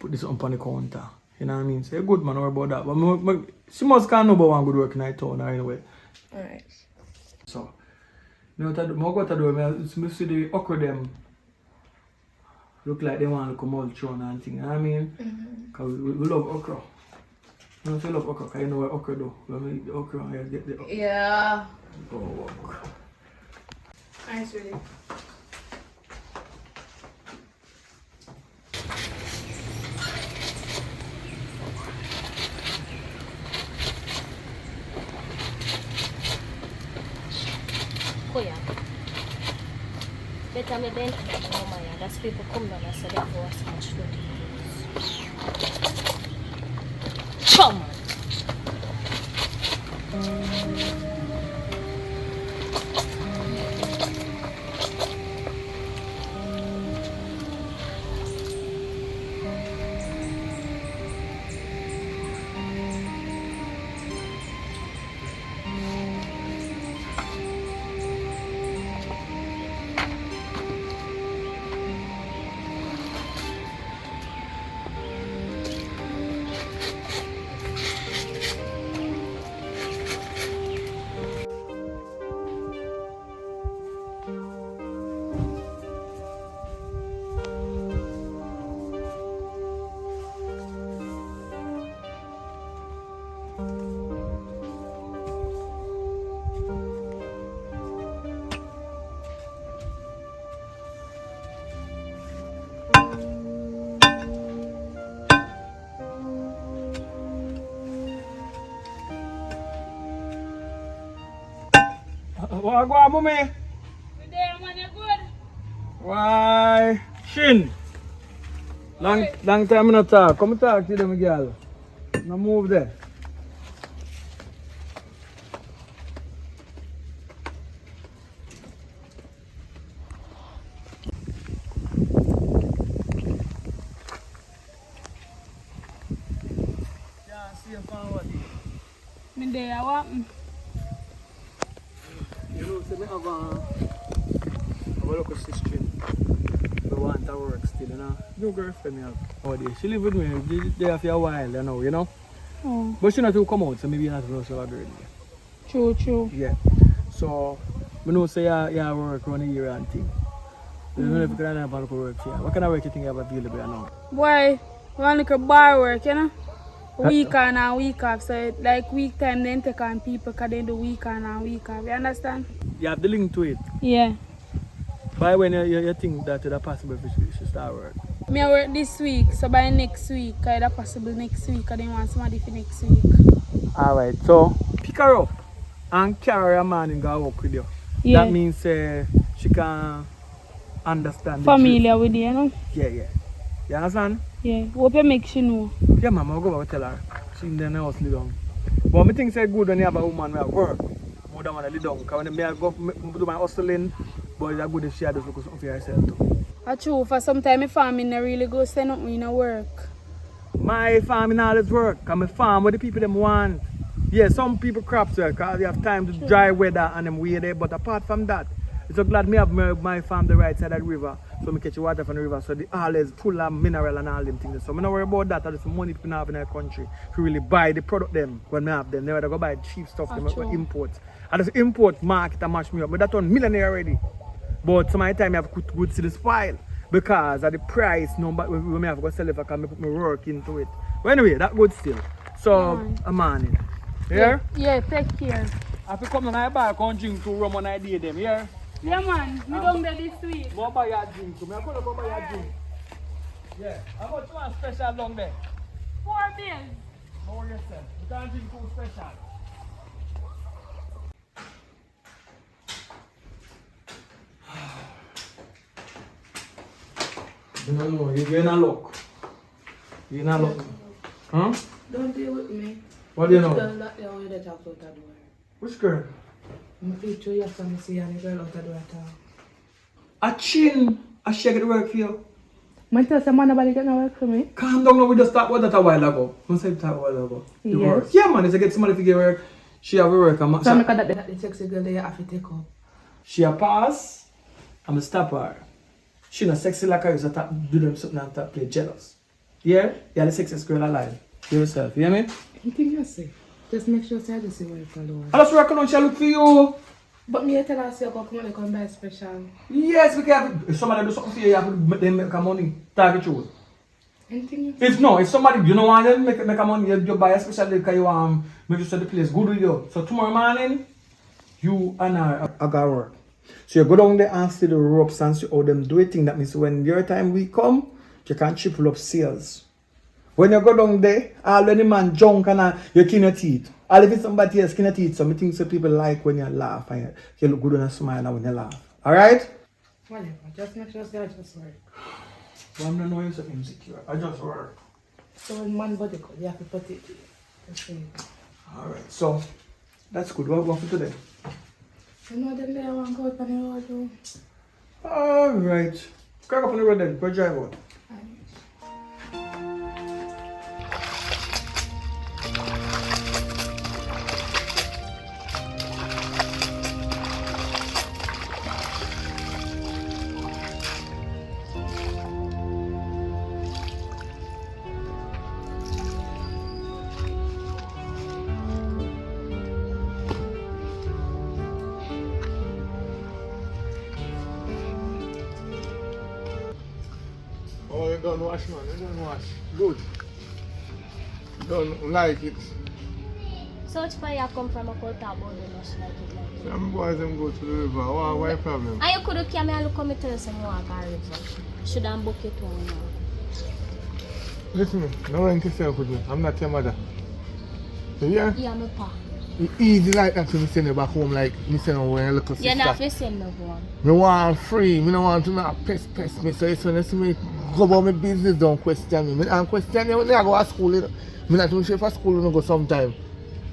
put this up on the counter. You know what I mean? Say, good man, worry about that. But she must can't know about one good work in that town or anyway. Alright. So, you know what I do? What I do, I see the okra them look like they want to come out thrown and thing. You know what I mean? Because we love okra. don't feel love okra, because you know what okra do. When we eat the okra, you get the okra. Yeah. Oh, okra. Nice, really. Kuya. Better me bend no Maya. That's people come down and say they for so much food. Come on. What go on, mommy? Good day, man, you good? Why? Shin. Long time I not talk. Come talk to them, girl. Now move there. Yeah, see you forward. Me there, what? You know, say me have a local sister. I want to work still, you know. No girlfriend me have. Oh, dear. She live with me there for a while, you know. Oh, But she not to come out, so maybe you not to know so girl. true, true. Yeah. So, I know say you work around a year and thing. I don't know if you can have a local work here. What kind of work you think you have available now? Boy, we want like a bar work, you know? Week on and week off. So, like week time, then take on people because they do week on and week off. You understand? You have the link to it. Yeah. By when you think that it's possible if she start work? Me I work this week, so by next week, it's possible next week, I didn't want somebody for next week. Alright, so pick her up and carry her man and go work with you. Yeah. That means she can understand the Familiar with you, you know? truth. Yeah. You understand? Yeah. Hope you make she know. Yeah, mama, I'll go back tell her. She in the house live down. But I think it's good when you have a woman who work. More than when I live down. Because when I go do my hustling, but it's good if she has to focus on for herself too. That's true, for sometimes my farming not really go send up me in work. My farming always work. Because my farm what the people them want. Yeah, some people crops work because they have time to dry weather and them way there. But apart from that, I'm so glad me have my farm the right side of the river. So I catch water from the river. So the always full of mineral and all them things. So I'm not worry about that. That's the money people have in our country to really buy the product them when I have them. They rather go buy cheap stuff them import. And just import market and mash me up. But that's on millionaire already. But some of the time I have to good to the spoil. Because of the price number we may have to go sell it if I can put my work into it. But anyway, that good still. So I'm on it. Yeah? Yeah, take care. I have to come to my bar and drink to rum on idea them, yeah? Yeah man, me down there this week. More buy your drink to me. I'm going to go buy your drink. Yeah. How much you want special down there? 4 bills. More yourself. You can't drink too special. No, you're in a look. You're in a look. Huh? Don't deal with me. What do you know? Don't let the only that out of the door. Which girl? I'm picture you from see any girl out the door at all. A chin. I shake it work for you. Man tell some man nobody get no work for me. Calm down now, we just talked about that a while ago. We said that a while ago. The Yes. work. Yeah man, if you get somebody to get work, she have a work. So I'm because that the sexy girl there you have to take up. She a pass, I'm a stop her. She not sexy like I used to do them something and play jealous. Yeah? You're the sexiest girl alive. Yourself, you hear me? You think you say? Just make sure say this work alone. I just work on she look for you. But me I tell her say you go come and come buy special. Yes, we can have, if somebody do something for you, you have to make them make money. Target you. Anything you If somebody, you know want to make a money, you buy especially because you make sure the place good with you. So tomorrow morning, you and I got work. So you go down there and see the ropes and see how them do it. That means when your time we come, you can triple up sales. When you go down there, all any man junk and you clean your teeth. All if it's somebody else clean your teeth, some things that people like when you laugh and you look good and smile when you laugh. Alright? whatever. Just make sure that just work. Well, I'm not knowing so insecure. I just work. So when man body cut, you have to put it. Alright, so that's good. What for today? You know them there want to go out on the road though. Alright. Crack up on the road then. Go drive out. Oh, you don't wash, man. You don't wash. Good. Don't like it. Search fire come from a cold tap board and not like it like it. Some boys them go to the river. Why problem? And you could have come and look at me tell some walk a river. Should I book it one now? Listen to me. No one to yourself with me. I'm not your mother. You hear? Yeah, my pa. It's easy like that to me send you back home like me send you when you look at sister. You're not to send me home. Me want free. Me don't want to not pest me. So it's when you see me go about my business, don't question me. Me don't question you when I go to school. You know. Me not too sure for school you know, go sometime.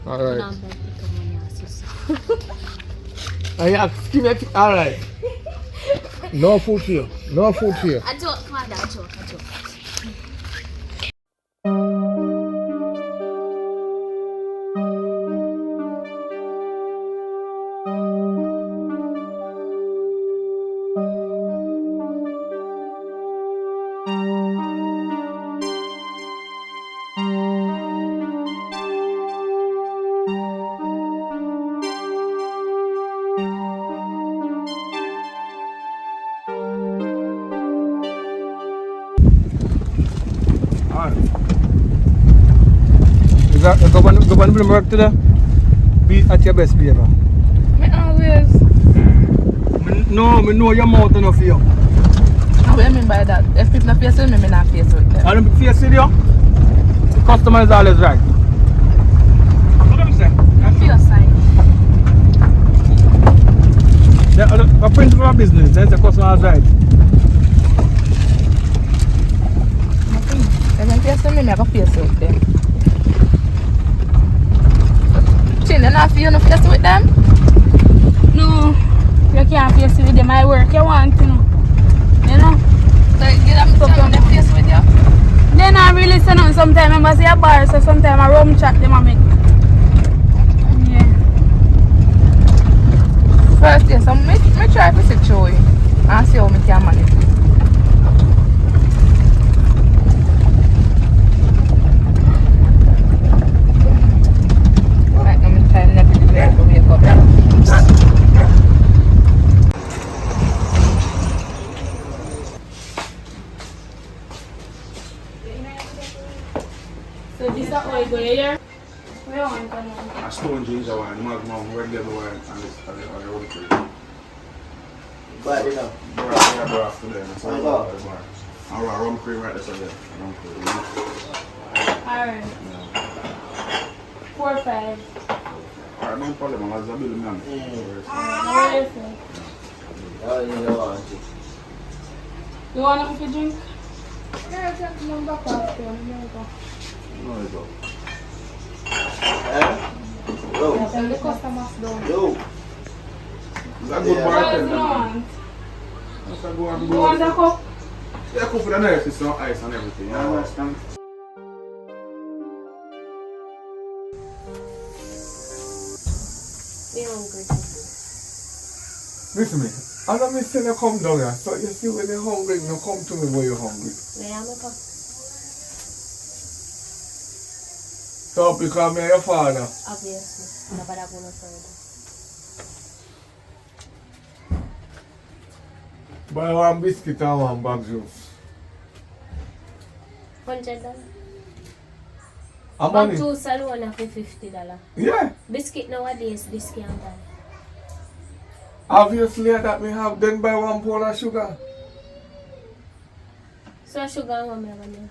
Alright. I'm going to pick up money as you say. Alright. No food for you. No food for you. I joke, father, I joke. Go on to work today. Be at your best behavior. Me always. Me know your mouth enough for you. What do you mean by that? If people not face with me, me not face with them. I don't face with you. The customer is always right. What do you say? I feel your side. A principle of business, then the customer is right. If you face with me, I go face with them. Chin, you not feel no face with them? No, you can't face with them. I work, you want to know. You know? So you get them something on the face with you? They not really say nothing. Sometimes I see a bar, so sometimes I rum chat them and make. Yeah. First, yes, me try to sit through it and see how I can manage it. Right now, I'm trying not to be very to wake up. So this is how you go here. Where you want to know? A stone ginger wine, magnum, regular wine, and the road tree. But you know. We're after them. That's all about the bar. And rum cream right there, so rum cream. Alright. 4 or 5. Alright, no problem, I'll just build them down. What do you say? Oh, you don't want it. You want something to drink? Yeah, take the number off there. Here we go. No, it's all. Yo. Tell the customers down. Yo. Is that good What bartender? do you want? That's a good one. You want a cup? Yeah, cup with the knife, it's some ice and everything. You understand? Be hungry. Listen to me. As I say you come down here, so you see when you're hungry, you come to me when you're hungry. Where am I? So because I'm your father. Obviously. Nobody go no further. Buy one biscuit and one bag juice. But $100. How Bag money? juice alone for $50. Yeah. Biscuit nowadays, this can't buy. Obviously, that me have then buy 1 pound of sugar. So sugar and what me have on there?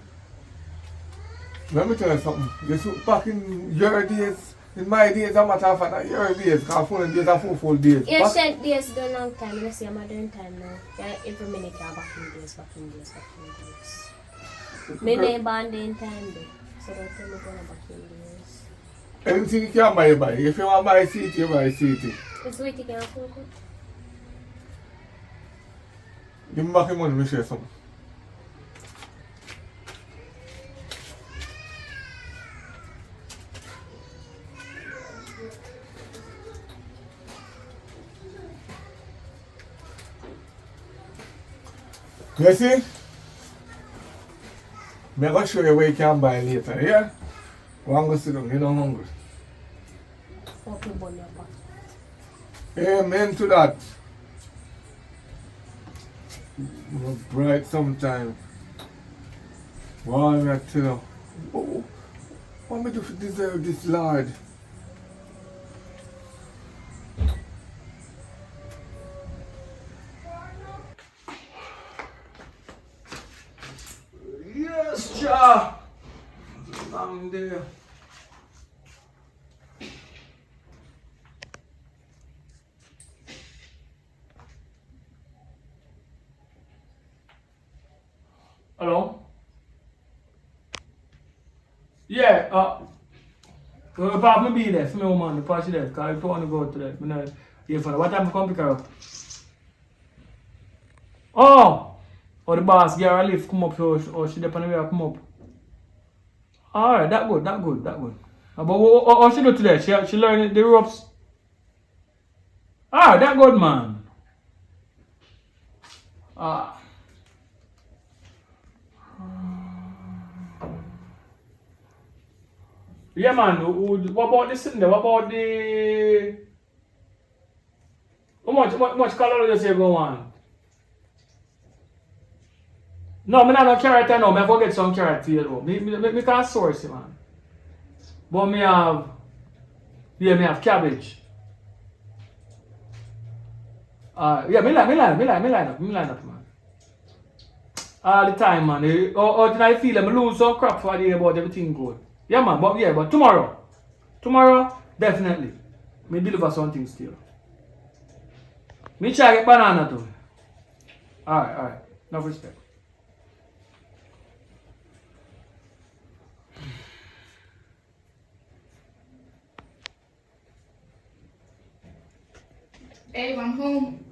Let me tell you something. You see, back in your days, in my days, I'm matter of fact, not your days, because full days are full days. Yeah, Back- shed days do long time. You see, I'm modern time now. Yeah, every minute I'm back in days. Me name band in time though. So don't tell me going back in days. Anything you can buy, you buy. If you want to buy CT, you buy CT. It's sweet you can afford it. Give me back your money, let me share something. You see? I'm going to show you where you can buy later, yeah? One go sit down, you don't hungry. Fuck your bun your back. Amen to that. Look bright sometime. Why I tell you? What am I do to deserve this, Lord? Yes, Jah. Long day. Hello? Yeah, probably be there for me, woman, the party there, because I want to go to that. I'm not here for that. What time I come pick her up? Oh! Or the boss get her a lift come up, or she dep on the way to come up. Alright, that good. But what she do today? She learn the ropes? Alright, that good, man. Yeah, man. What about this thing there? What about the... How much color you say go on? No, I don't have no carrot now. I forget some carrot here though. Me can source it, man. But me have... Yeah, me have cabbage. Yeah, me line up, man. All the time, man. Did I feel like I lose some crap for the day about everything good? Yeah, man. But tomorrow, definitely. Me deliver something still. Me try get banana too. Alright. Enough respect. Hey, I'm home.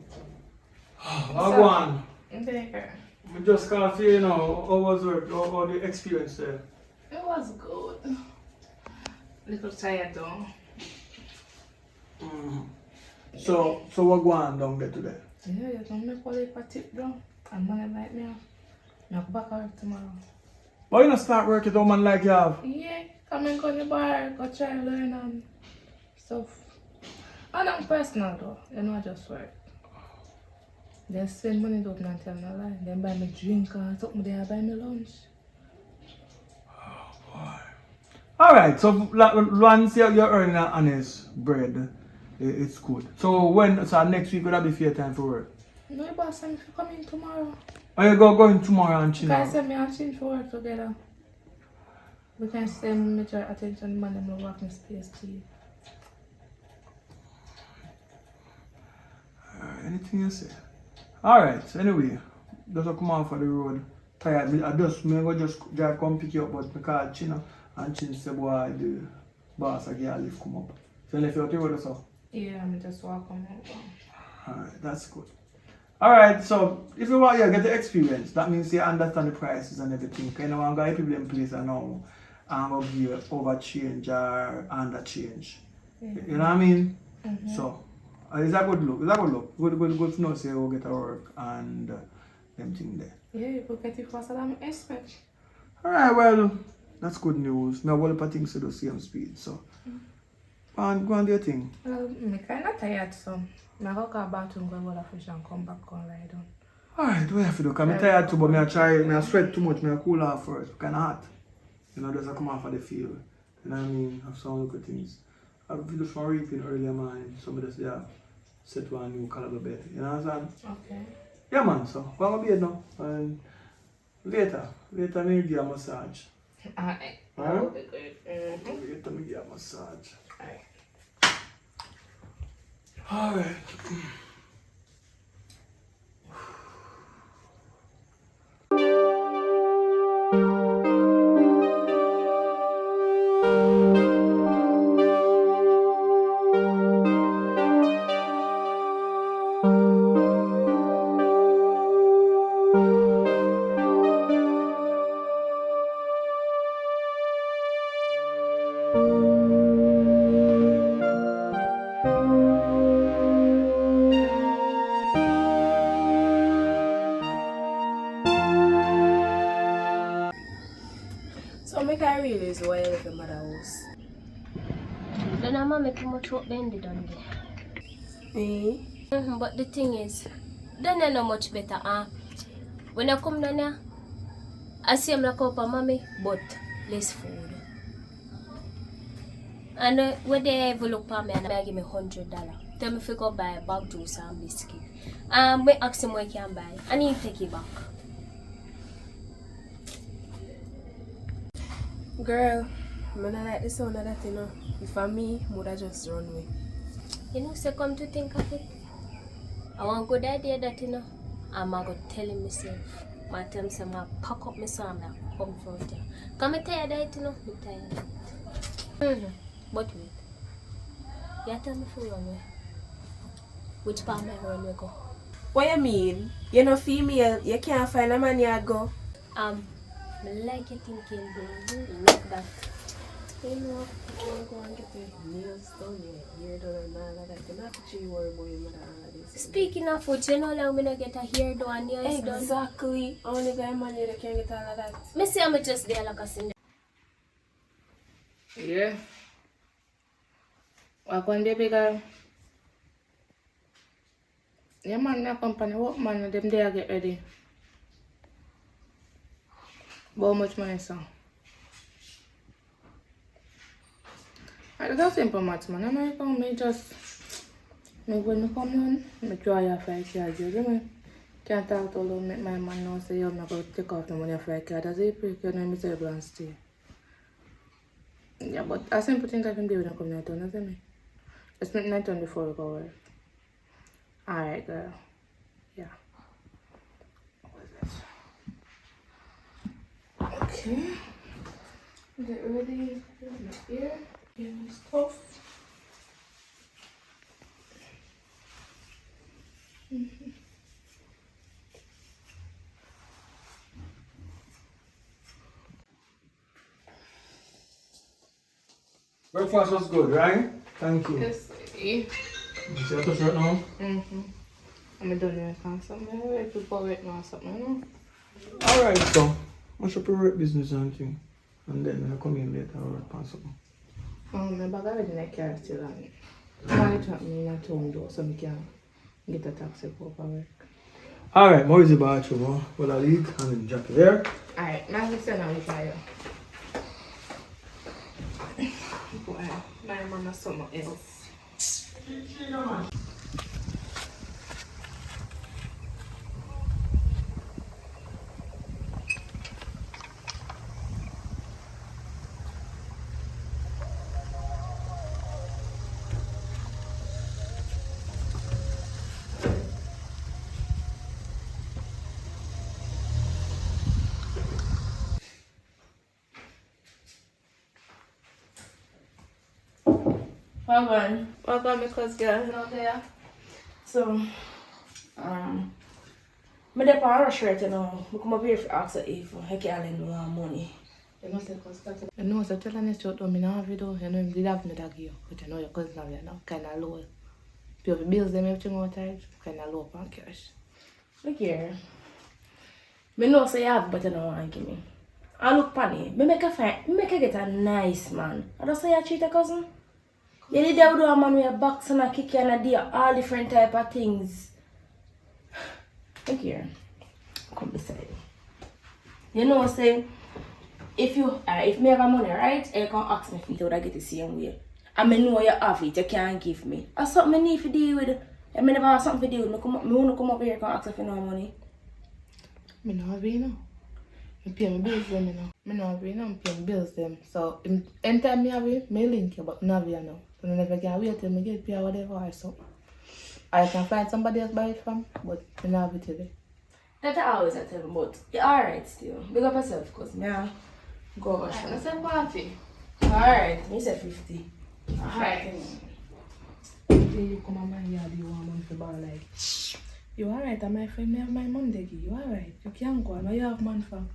Go on. I'm there. I just can't feel, how was work, how the experience there? It was good. Little tired though. So what go on down there today? Yeah, you can make all the tip though. I'm gonna like me. I'll go back out tomorrow. Why you not start working with a man like you have? Yeah, come and go to the bar, go try learn and stuff. And I'm personal though, I just work. Then spend money though, not tell no lie. Then buy me drink or something there, buy me lunch. Alright, so once you're earning an honest bread, it's good. So next week will that be fair time for work? No, boss, I'm coming tomorrow. Are you going tomorrow and chill Because out? send me and change for work together. We can spend major attention man and we work in space too. Anything you say? Alright, so anyway, just come off of the road. Tired. I just drive come pick you up, but because Chino and Chin say boy the boss I get a lift come up. So you left you out the road or so? Yeah, I'm just walking out. Alright, that's good. Alright, so if you want to get the experience, that means you understand the prices and everything. You know, I'm going to people in place and now I'm going to give over change or under change. Yeah. You know what I mean? Mm-hmm. So, it's a good look. Good to know say we'll get our work and them thing there. Yeah, you will get it faster than I expect. Alright, well, that's good news. Now, all the things to the same speed, so. Go and do your thing. Well, I'm kind of tired, so I'm going to go bathroom, go to the fish and come back and lie down. Alright, what I have to do? Because I'm tired too, but I sweat too much, I cool off first. Kind of hot. You know, just I come off of the field. You know what I mean? Have some look at things. I have videos from reaping earlier, man. Somebody just there set one new caliber bed. You know what I'm saying? Okay. Yeah, man, so go on bed now. And later me give you a massage. Alright. Huh? That would be good. Later me give you a massage. Alright. Alright. So make I realize why I live in mother house. Then I'm gonna make too much work bended on there. But the thing is, then I know much better. When I come down here, I see him like up a mommy, but less food. And when they ever look at me and they give me $100, tell me if I go buy a bag juice and biscuit. We ask him what he can buy, and he take it back. Girl, I don't like the sound of that, you know. If I me, I would have just run away. You know, so come to think of it, I want a good idea that, you know, I'm going to tell him myself. I tell him, I'm going to pack up my son and confront him. Because I'm tired of it, you know, I'm tired of it. But wait, you tell me if you run away. Which part of my run we go? What you mean? You're not female, you can't find a man you go. I like your thinking, like that. You know, I'm going to get my nails done, your hair done and all of that. You not actually worry about your mother and all this. Speaking of which, you know like I'm going to get a hair done and nails done? Exactly. Only guy man you can get all of that. Me say I'm just there like a Cinderella. Yeah. What going baby girl? Yeah man, my company work man, them there get ready. But how much money so? That's a simple maths man. I'm like, me just when I come down, I try to fight cards, you know. Can't talk to them, make my man know say I'm not going to take off the money for a card. That's it, you know, I'm say and stay. Yeah, but a simple thing I can do when I come down, you know me. Let's make night on before we go work. Alright girl. Yeah. What is it? Okay. Get ready. Here. Get my stuff. Breakfast was good, right? Thank you. Yes. You see what right now? I'm done with something. I'm ready to go right now something, you know? Alright, so mash up your work business and thing. And then I come in later or work on something. My bag already in the car still on it. I'm going to me in a town door so I can get a taxi for work. Alright, more is the bathroom, but I leave and then drop it there. Alright, now I'm send out for you. Boy, my mama something else. Welcome, because girl. Out there. So, me dey on a rush right now. I come up here to ask her if I can lend me money. You know, so tell me straight, I don't have it though. You know, you did have me that give, but you know your cousin have it now, kind of low. Pay the bills, them everything out tight, kind of low on cash. Look here. Me know say you have, but you don't want to give me. I look funny. Me make her get a nice man. I don't say you treat a cousin. You did that with a man with a box and a kick and a deal, all different type of things. I here. Come beside me. You know, say, if me have money, right, you can ask me if you would get the same way. I know you have it, you can't give me. That's something I need to deal with. I never have something to deal with. I want to come up here and ask if you know money. Me no have no. Me pay my bills them, you know. Me no have no, me pay my bills them. So, anytime me have it, me link you, but me no have it now. So, I never can wait till me get pay or whatever or so. I can find somebody else buy it from, but me no have it today. That's always I tell me, but you're alright still. Big up yourself, because me go over I shop. say coffee. Alright, me say 50. Alright. You come on my yard, you want money to buy like. You alright, and my friend, me have my Monday. You alright. You can't go, I know you have man from.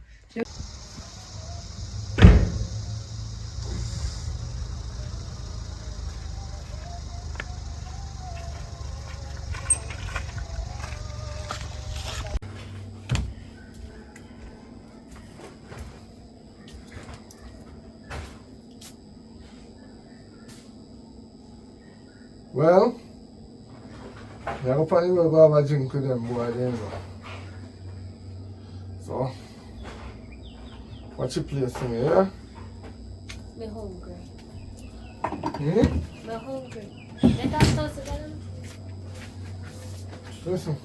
Well, I'm probably going to go have a drink with them boy then. So, what's your place to me, yeah? Me hungry. Hmm? Me hungry. Let us start together. Listen.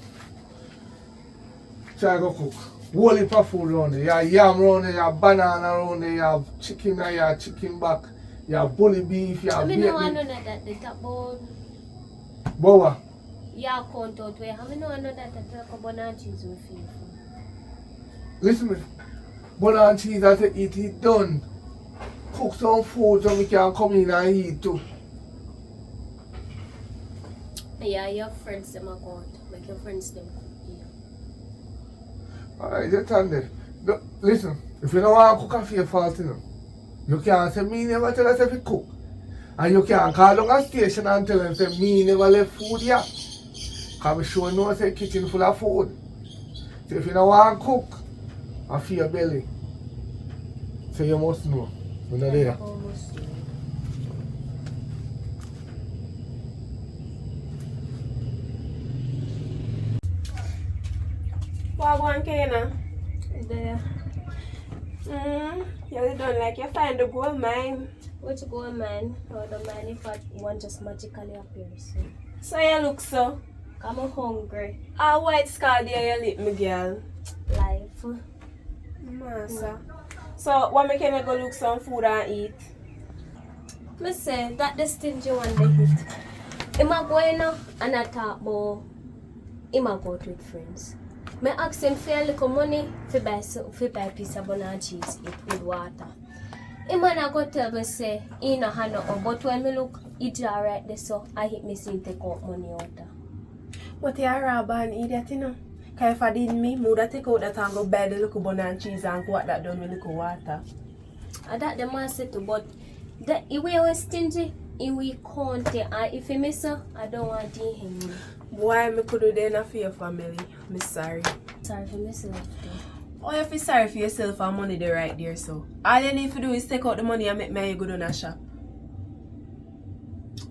Try go cook. Whole heap of food around there. You have yam around there, you have banana around there, you have chicken and you have chicken back, you have bully beef, you have I baked don't want beef. none of that. The top bone. Bowa. Yeah, count out where. I don't want none of that. The talk about and cheese with you. Listen to me. Banana and cheese I say eat it done. Cook some food so we can come in and eat too. Yeah, your friends them are going. Make your friends them cook here. Alright, just stand there. Listen, if you don't want to cook for your fault, you know, you can't say me never tell us if you cook. And you can't call down a station and tell them say me never left food here. Because we sure know say kitchen full of food. So if you don't want to cook, I feel your belly. So you must know. We're not there. What one Kena? There. You don't like you find the gold mine. Which gold mine? I don't mind if one just magically appears. So you look so. I'm hungry. A white scar there you lip me girl. Life. Massa. So what me can go look some food and eat? Me say that the stingy one they hit. I'ma go in and I talk about I'ma go out with friends. Me ask him for a little money for buy a piece of banana cheese eat with water. He man go tell me say he no have nothing, but when me look, it's alright there so I hit me see take out money out there. But you are a bad idiot, you know. Because if I didn't me would have take out that and go buy the little banana cheese and go at that done with little water. And that the man said too, but the way was stingy, he will count it, and if he miss her, I don't want to him. Why me could do that for your family? Me sorry. Sorry for myself though. Oh, you feel sorry for yourself and money there right there, so. All you need to do is take out the money and make me go down a shop.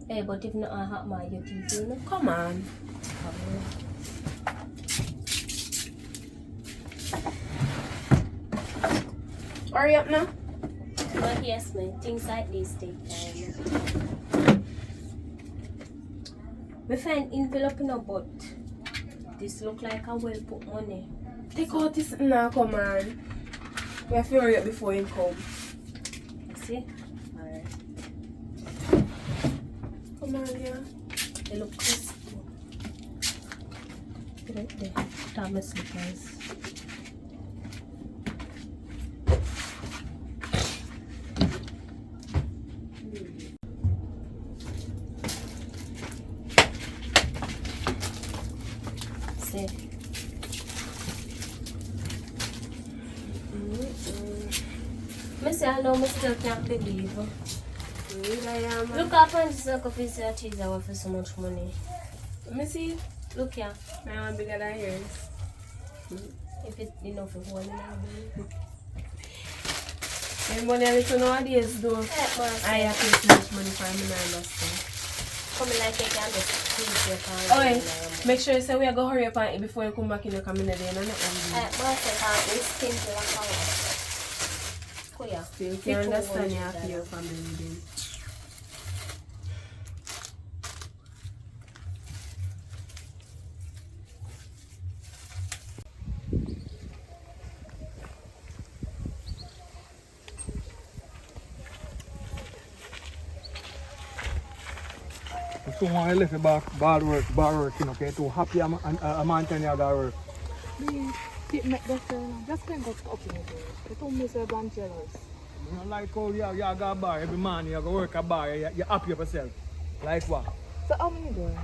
Hey, but if not, I have my your teeth, you know? Come on. Hurry up now. But yes, man, things like this take time. We find envelope in a but this look like a well put money. Take out this now, come on. We have to hurry up before him come. See? Alright. Come on, yeah. They look crisp. Right there. Thomas slippers. See? I know I still can't believe. Look up and see if it's a cheese I want for so much money. Let me see. Look here. My one bigger than yours. If it's enough for one. And money a little nowadays though. I have to pay so much money for me, I understand. Come like I can just Oh, make sure you say we are going to hurry up and eat before you come back in the community. And I'm not still can't understand you after your family then. So when I left it back, bad work, you know, okay, too happy a man can have that work. Just can't go up in it. You told me so I'm jealous. You know, like how you go to a bar every morning, you go work a bar, you're happy with yourself. Like what? So how many doing?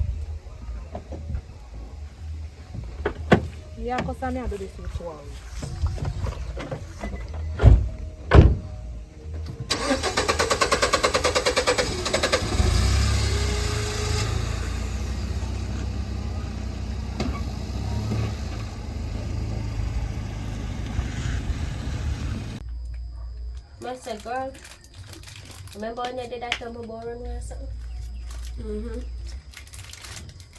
Yeah, because I do this for 2 hours. I said, girl, remember when you did that tumble boring or something?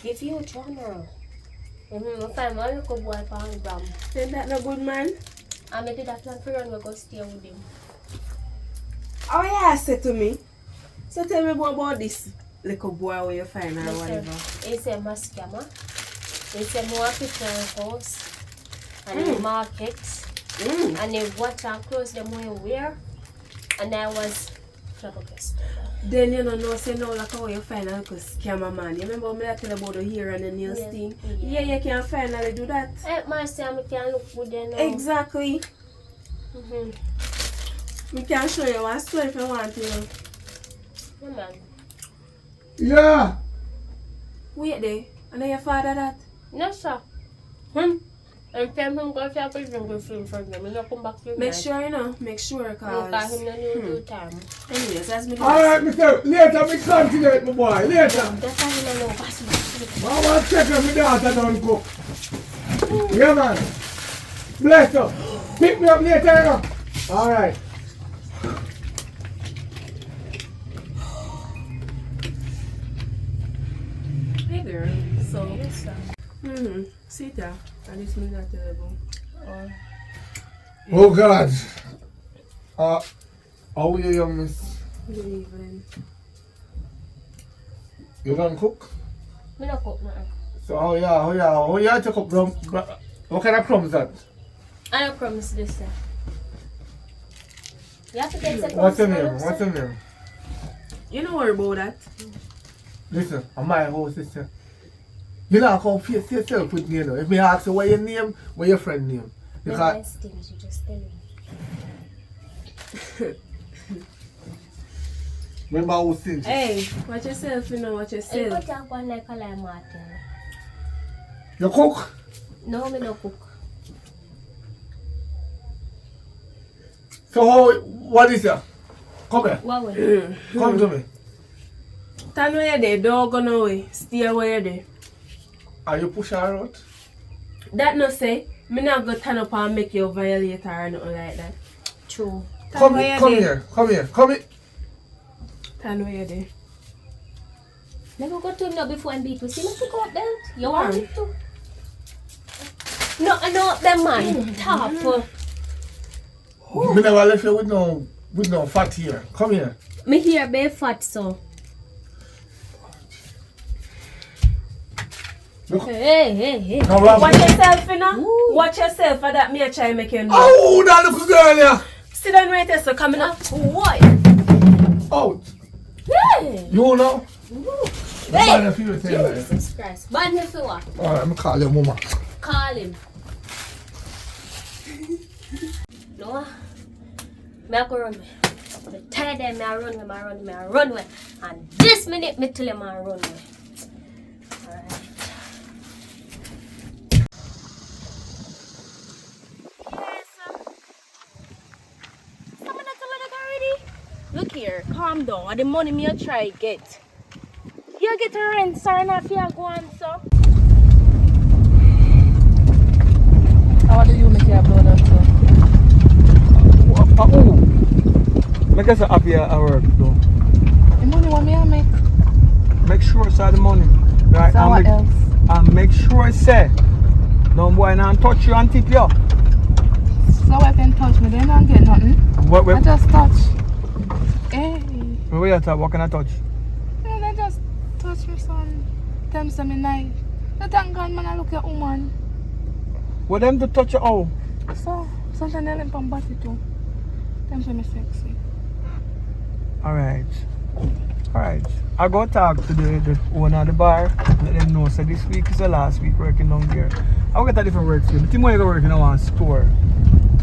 Give you a genre. I find my little boy on the ground. Ain't that no good, man? And I did that plan for run, we go stay with him. Oh, yeah, say to me. So tell me more about this little boy where you find or whatever. He said, my scammer. He said, more picture of house. And the market. And they watch and clothes them when you wear. And I was flabbergasted. Then you know, say no, like how you find a little scammer man. You remember when I tell about the hair and the nails thing? Yeah, you can finally do that. My son, I can look good then. Exactly. We can show you one story if you want to. Yeah, man. Yeah. Wait there. And then your father that? No, sir. And tell him go to a prison go film for them. He not come back to Make sure, you know. Make sure, cause... Because him no do time. Anyways, as me do. Alright, Mr. Later, we continue, my boy. Later. That's why he don't know. Pass me. I want to check on my daughter don't cook. Yeah, man. Bless you. Pick me up later, you know. Alright. Hey, girl. So... Yes, sir. Sit down. And this me got terrible. Oh, God. How are you, miss? Good evening. You don't cook? Me no cook nothing. So how you to cook what kind of crumbs that? I don't promise this, sir. You have to get the What's your name? What's your name? You don't worry about that. Listen, I'm my house, sister. You know, come face yourself with me, you know. If me ask you what your name, what your friend name. Nice things, you just tell me. Remember who sings? Hey, watch yourself, you know, watch yourself. You put that one like a lime water. You cook? No, me no cook. So what is that? Come here. What way? Come to me. Stand where you're there, don't go no way. Stay where you're there. Are you push her out? That no say, me not go turn up and make you violate her or nothing like that. True. Come here. Stand where you're there. Never go to him now before and beat. See me pick up them. You want it to? No, them man. Top. Me never left you with no fat here. Come here. Me here be fat so. Look. Hey. No, watch yourself, you know. Watch yourself for that me a try make you know. Oh, that little girl here. Sit down right there, so coming up. What? Out. Hey. You know? Hey. Jesus Christ. Ban him for what? Alright, I'm call your mama. Call him. No. Me a go run away. Me tired them, me a run away. And this minute me tell him I run away. Alright. Look here, calm down. And the money me a try get. You get a rent, sir, and if you go on, so. How do you make your blood up, so? Make us happy at work, though. The money what me I make? Make sure it's the money. Right? So what else? And make sure say, don't boy not touch you and tip you. So I can touch me, they don't get nothing. What I just touch. Hey. Where you talk? What can I touch? No, they just touch me, son. Tell me something nice. They thank God, man, I look at woman. What them to touch you how? So, sometimes they let me body too. Them say me sexy. Alright. I go talk to the owner of the bar. Let them know. So this week is the last week working down there. I will get a different work for you. But you want to work in one store.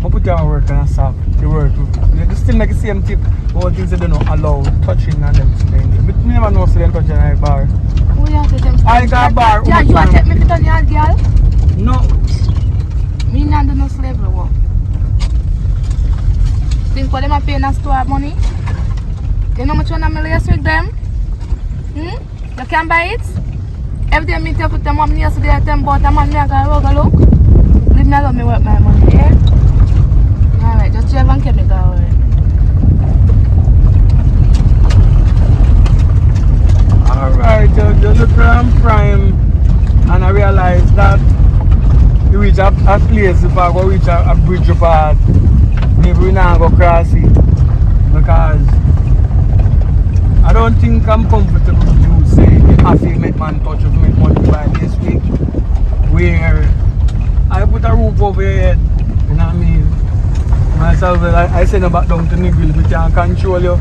I put you on work and I stop the work. You still make the same tip. All things they don't allow touching and them things. But you never know so them touching on the bar. Who you say them? I got a bar. Yeah, you want to take me to the yard, girl? No. Me not do no slavery work. Think what them a pay in a store money? You know how much one I'm lace with them? You can buy it? Every day me tell put them on yesterday at them but a man me a go look. Leave me alone, me work my money, yeah? Alright, just drive and keep me going. Alright, you look around prime and I realize that you reach a place if I go reach a bridge apart. Maybe we not go cross it because I don't think I'm comfortable with you saying you have to make man touch of make money by this week where I put a roof over your head, you know what I mean? Myself, I send you back down to Nigel, we can't control you.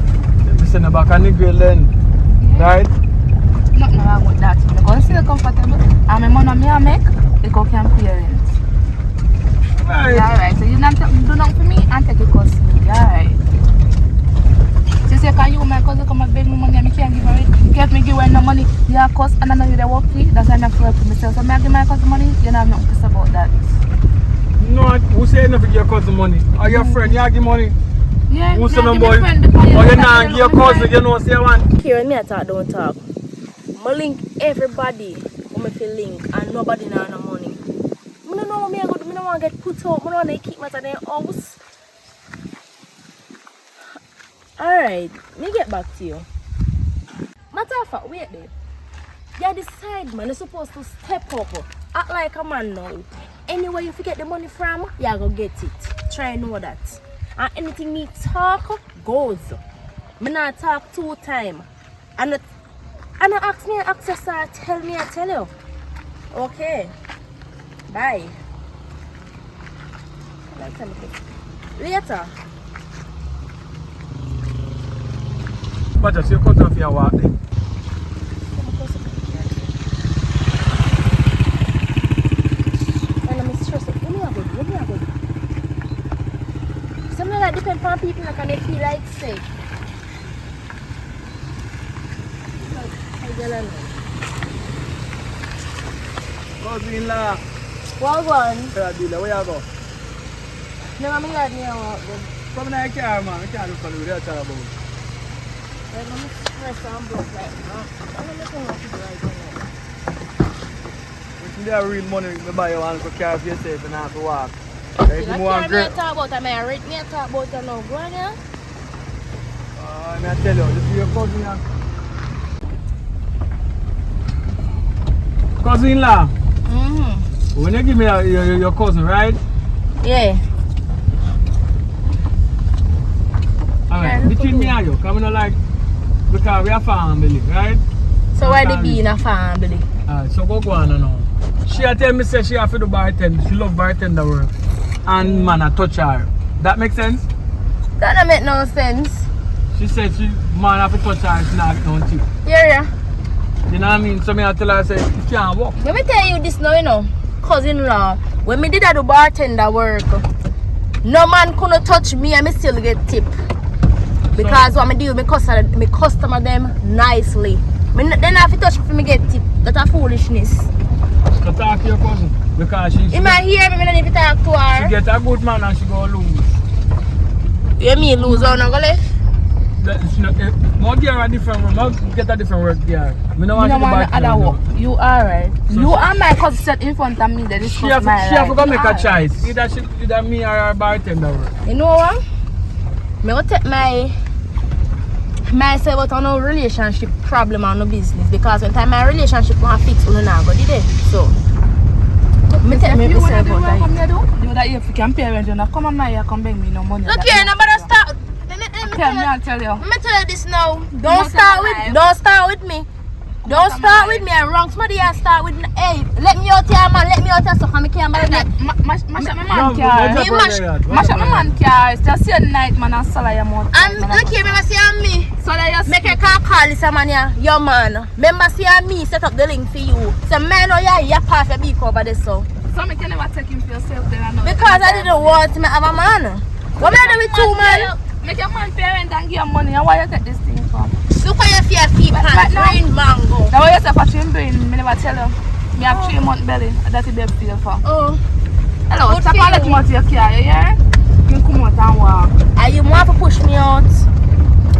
We send you back to Nigel then, right? Nothing wrong with that. I'm going to feel comfortable. And my money I make, it go can parents. Right. Alright, so you not do nothing for me and take your custody. Alright. She say, can you my cousin come and beg me money and I can't give her it? Get me give her no money, you have cost and I know you the work fee. That's why I'm not for myself. So I give my cousin money, you don't have nothing to say about that. No, who say enough to give your cousin money? Or your friend, you give money? Yeah, who say no give boy? my friend because Or you not give your cousin, you know, say you want? Here when me I talk, don't talk. I link everybody who I feel link and nobody now no money. I don't know what I go do. I don't want to get put out. I don't want to keep my in the house. Alright, me get back to you. Matter of fact, wait there. You decide, man, you're supposed to step up. Act like a man now. Anywhere you forget the money from, you go get it. Try know that. And anything me talk, goes. Me not talk 2 times. And ask me, access or tell me, I tell you. Okay. Bye. Later. But just you cut off your walk then. Something that depends on people like, and they feel like sick. Cousin-in-law. Well, one. Where you go? No, I'm not near walk. Come in the car, man. I can't look at you. What are you talking about? I'm stressed and broke like I'm not looking what to do right now. If you have real money, you buy one for car for yourself and not to walk. If If you you want can't talk about it, I read me talk about it now. Go on here. I tell you, this is your cousin here. Cousin-in-law. When you give me your cousin, right? Yeah. Alright, between me and you, come on like, because we are family, right? So why they be in a family? Alright, so go on now. She tell me say she have to do bartender, she love bartender work. And man I touch her. That make sense? That don't make no sense. She said she man have to touch her, she not get no tip. Yeah. You know what I mean? So me I tell her say you can't walk. Let me tell you this now, you know. Cousin-in-law, when me did do bartender work, no man couldn't touch me and me still get tip. Because what I do, me customer them nicely. Then I have to touch me for me get tip. That's a foolishness. So talk to your cousin. Because she might hear me, I don't need to talk to her. She get a good man and she go lose. You mean lose or not gonna? More give her a different work. More get a different work there. I don't want other work. You alright. So you and my cousin sit in front of me. They discuss my life. She have to go make a choice. Either me or her bartender work. You know what? Me will take my myself about no relationship problem or no business because when time my relationship want fix on now go did it. So me tell me myself about that. Do that if you can parent you come on now come bring me no money. Look here, nobody start. Tell me, I'll tell you. Let me tell you this now. Don't start with me. Don't start with me. I'm wrong. Somebody else start with me. Hey, let me out here, man. Let me out here so I can't buy that. Mash up my man car. Mash up my man car. It's just your night, man. And sell your mouth. And look here, remember see me. So that you make a call this man here. Your man. Remember see me set up the link for you. So man, oh yeah, you pass your big over this so. So me can never take him for yourself then. Because I didn't want to have a man. What am I doing with two man? Make your man parent and give your money. And why you take this thing for? Look how you feel feet pants, green mango. Now what you say for trim brain, me never tell you. Me have 3 months belly, that's the best feel for. Oh. Hello, stop and let me out your car, you hear? You come out and walk. And you want to push me out?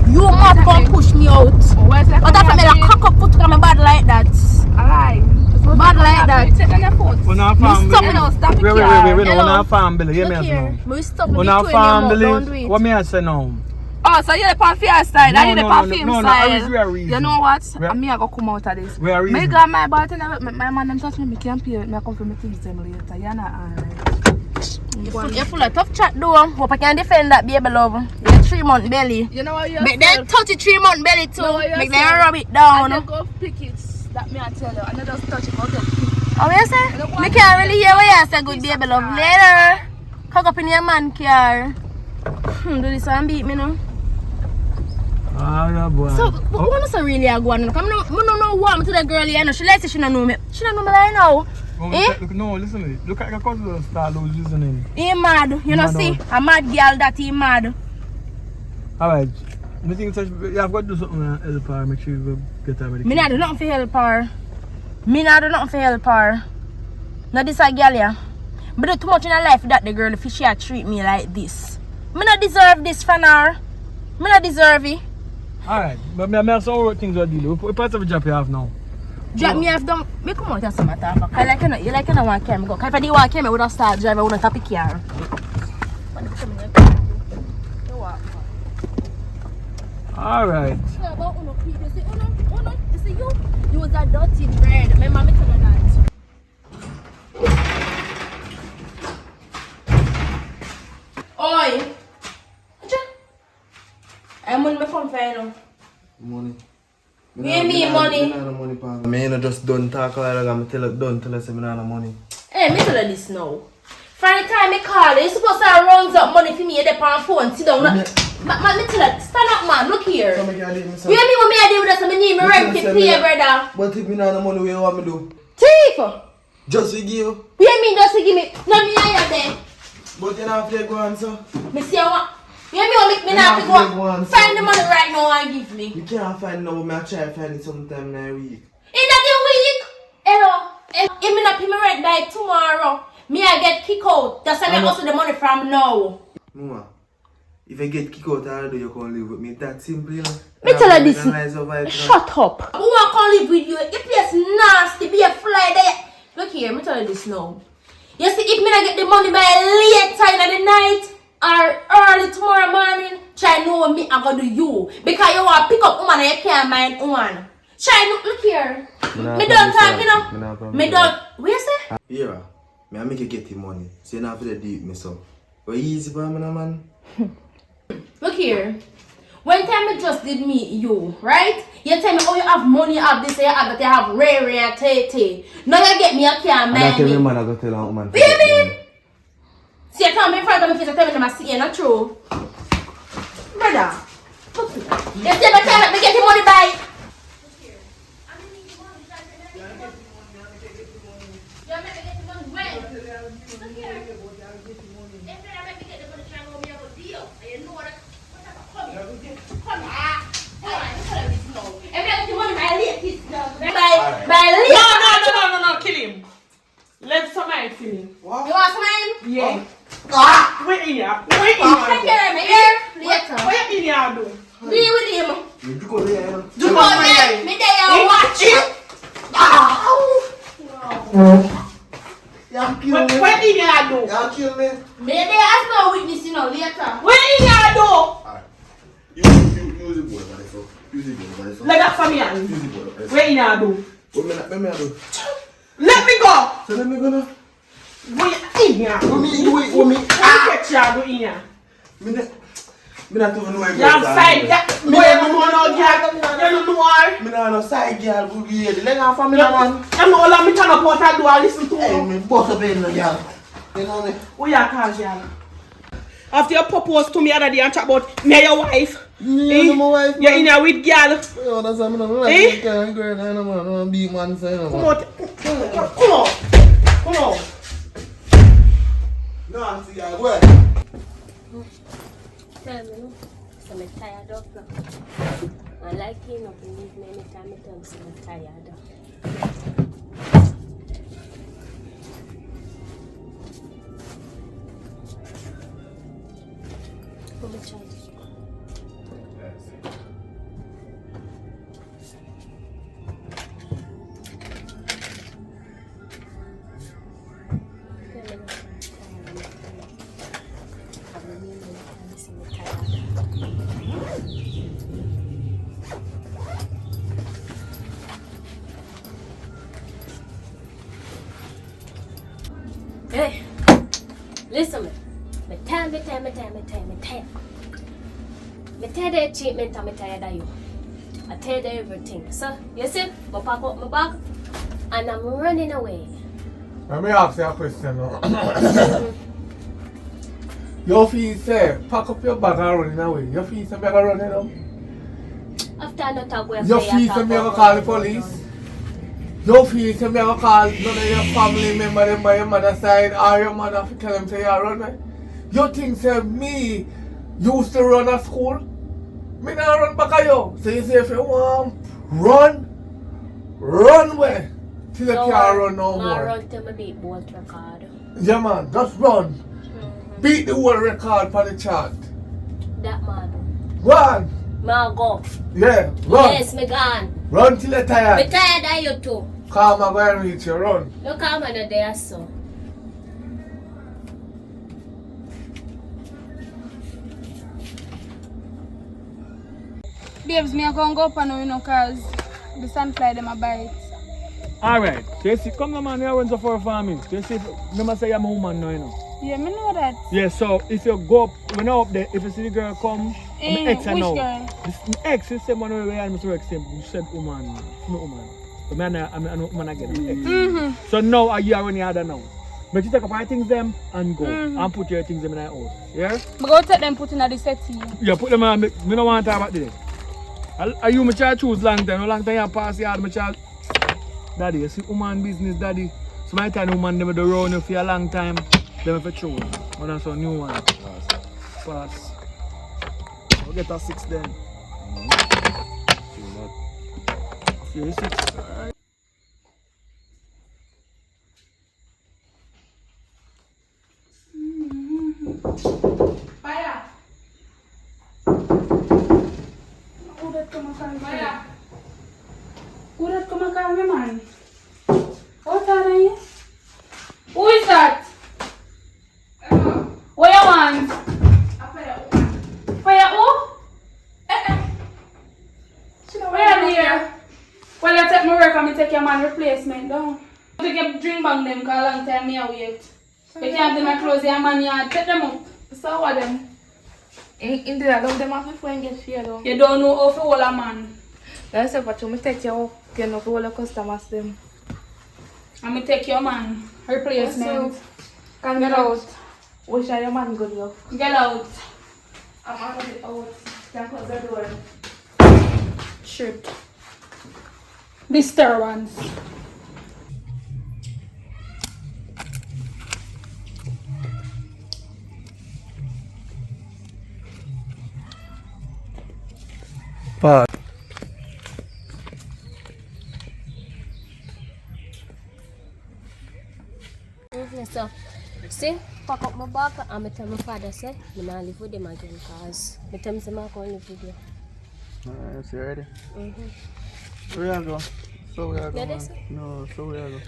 You want to come push me out? But that's why I cock up foot on my bad like that. Alright. Bad like that. Take on your foot. When our family. Stop Wait, when our family, you Look me here. know. We stop When our family, what me I say now? Oh, so you're the perfume side, and you're the perfume side. No, you know what? Me I go come out of this. We are reason. Me got my bartender, my man them touch me, me can't pay. Me I come for me things them later. You're not alright. You're full of tough chat though. Hope I can defend that baby love. You're 3 month belly. You know what you Make them 33 month belly too. Make them rub it down. And you go pick it. That me I tell you. And you just touch it. Okay. Oh, you say? Me can't really hear what you say, good baby love. Later. Cock up in your man car. Do this one beat me now. Ah, yeah, boy. So, what is really a go on? I don't know what to the girl here. She likes it, she don't know me. She don't know me right now. No, listen to me. Look at your cousin start listening. He mad. You know, see? A mad girl that he mad. Alright. I think you have got to do something to help her. Make sure you get her medication. Me not do nothing for help her. Me not do nothing for help her. Not this a girl here. But do too much in her life that the girl, if she treat me like this. Me not deserve this from her. Me not deserve it. Alright, but me have some other things to deal with. What part of the job you have now? Drop me off down. Me come out here some matter. You like you don't want to carry me go. If I didn't want to carry me, I would have started driving. I wouldn't have pick car. Alright. You see you was a dirty bread. Remember me tell you that. Oi. I'm on my phone for you now. Money. Me money. Me ain't just done talk like that. I'm done till I say me not have money. Hey, me tell you this now. From the time I call you, you're supposed to run up money for me at the phone. Sit down. Me tell you, stand up man, look here. You hear me what me I do with this? I need me rent to pay, brother. But if me not have money, what you want me do? Thief! Just to give you. What you mean just to give me? No, me I there. But you not have to go on, sir. Me see what? You hear me what make me not to go find the money right now and give me? You can't find no, but I try to find it sometime in a week. In the week? Hello? If me not pay me rent by tomorrow, me I get kicked out. That's why I also the money from now. Mama, if I get kicked out, how do you come live with me? That simple, you know? Me tell you this. Shut up. Who want to come live with you? Your place nasty. Be a fly there. Look here, me tell you this now. You see, if me not get the money by late time of the night or early tomorrow morning, try know me I gonna do you. Because you want to pick up woman and you can't mind woman. Try look here. Me don't talk, you know. Me don't. What you say? Yeah, me I make you get the money. So you not have to deep me so. But easy for me, man. Look here. When time I just did meet you, right? You tell me, oh, you have money, you have this, you have that, you have rare, tay. Now you get me, I can't mind me. I man, I go tell a woman. What you mean? See, you come in front of me, face, tell me that I'm seeing, not true. Brother, look here. You say, but tell me, get your money by. No, kill him. Let somebody kill him. What? You want some? Yeah. Wait in here. Take care of me here later. What you in here do? Deal with him. You go there. You go there. Me there watch it. You kill me. What in here do? You kill me. Me there as no witness, you know, later. What in here do? You use the board over there, so. Use the board over there, so. Let that for me, and Use the board over there. where you now do? What me do? Let me go! So let me go now. Where in here? What me? I get you do in here. Me not even know where You're side girl. Me don't know no girl. You don't know her. Me not no side girl. Who be the leg off of me, man. You know all of me turn up out and do and listen to Hey, you. me boss up in the girl. You know me? Who you call girl? After you proposed to me the other day and talk about me and your wife. Me and my wife. You're in here with girl. You understand me? No, like girl, I know man. No big man say no. Come out. Come on. No, see I where? Tell me, no. So I'm tired of now. I like you not to leave me anytime I tell me so I'm tired of. Let me try this. Hey, listen me. Me tell the treatment and me tired of you. I tell you everything. So, you see, I pack up my bag and I'm running away. Let me ask you a question now. You feel say, pack up your bag and running away. You feel say me gonna run it up? After I not talk with You feel say me gonna call the police? You feel say me gonna call none of your family member them by your mother's side or your mother to tell them say you run me? You think say me used to run a school? Me not run back at you. So you say if you want run where? Till you can't run no more. Run till me beat bolt record. Yeah man, just run. Beat the whole record for the chart. That man. Run! Ma go. Yeah, run. Yes, me gone. Run till you're tired. Me tired of you too. Come and go and reach you, run. No come on there so. Babes, me a go up and you know, cause the sunfly them a bite. Alright, so you see, come on man, you went so far farming. So you see, remember say I'm a woman now, you know. Yeah, me know that. Yeah, so if you go up, when you're up there, if you see the girl come, my ex I which know. girl? My ex is the same one where I am to same. You said woman, no woman. But I'm a woman again, I'm ex. So now are you already other now? But you take up your things them and go and put your things them in the house. Yeah? But go take them put in the settee. Yeah, put them on. Me don't want to talk about this. Are you my child choose long time? No long time you pass yard, my child. Daddy, you see woman business, daddy. So my time woman never do run you for a long time. Them for choose. But that's a new one. Pass. We'll get a 6 then. Yeah, 6. Alright. Fire! Who that come and call me? Fire! Who that come and call me, man? What are you? Who is that? What you want? Fire who? Where are you? Well, I take my work and I take your man replacement down. Take your drink bang them, cause a long time me a wait. You can't do my clothes, your man yard, take them up. So what them? In the love them off before you get fear though. You don't know how to hold a man. That's what you take you up, you know, to all the customers them. And me take your man replacement. Can get out. Wish I your man good love. Get out. I'm already out. Can close the door. Shit. Disturbance. But So, see, pack up my bag and I tell my father say, I don't live with them again because I tell him say I can't live with you. Alright, so you ready? where you go? So where you go? Yeah, Man? that's it. No, so where you go?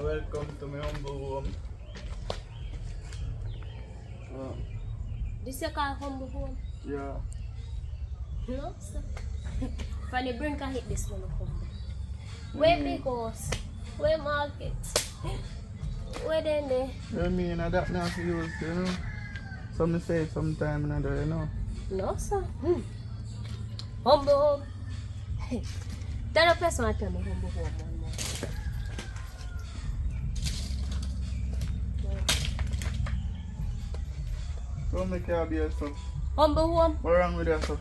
welcome to my humble home. This you call humble home? Yeah. No, sir. From the brink I hit this one humble. Where big house? Where market? Where then there? You mean that now for you, you know? Some say sometime another, you know. No, sir. Humble home. Tell the person I tell me humble home one more. Don't make your be yourself. Humble home? What wrong with yourself?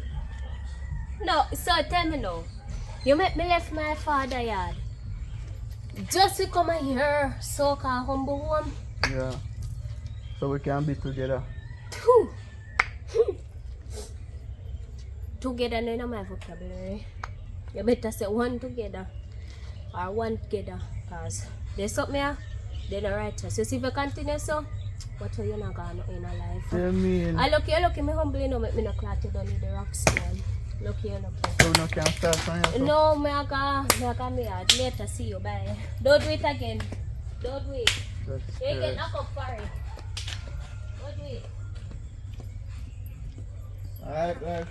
No, sir, tell me now. You make me left my father yard. Just to come here, so-called humble home. Yeah. So we can be together. Together, no, in my vocabulary. You better say one together or one together, because there's something here, they're not righteous. You see, if you continue so, what are you not going to in a life? You mean? I look here, me humble, you know, make me not clot you down with the rocks, man. Look here, look here. So no can start from yourself? No, me yard. Later, see you, bye. Don't do it again. Don't do it. You get knocked up for it. Don't do it. Alright, guys.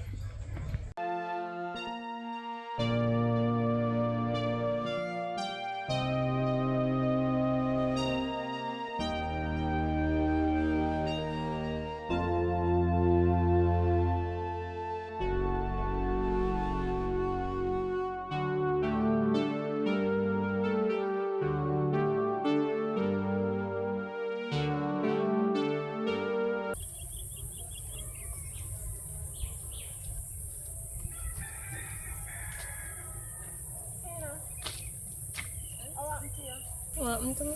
What happened to me?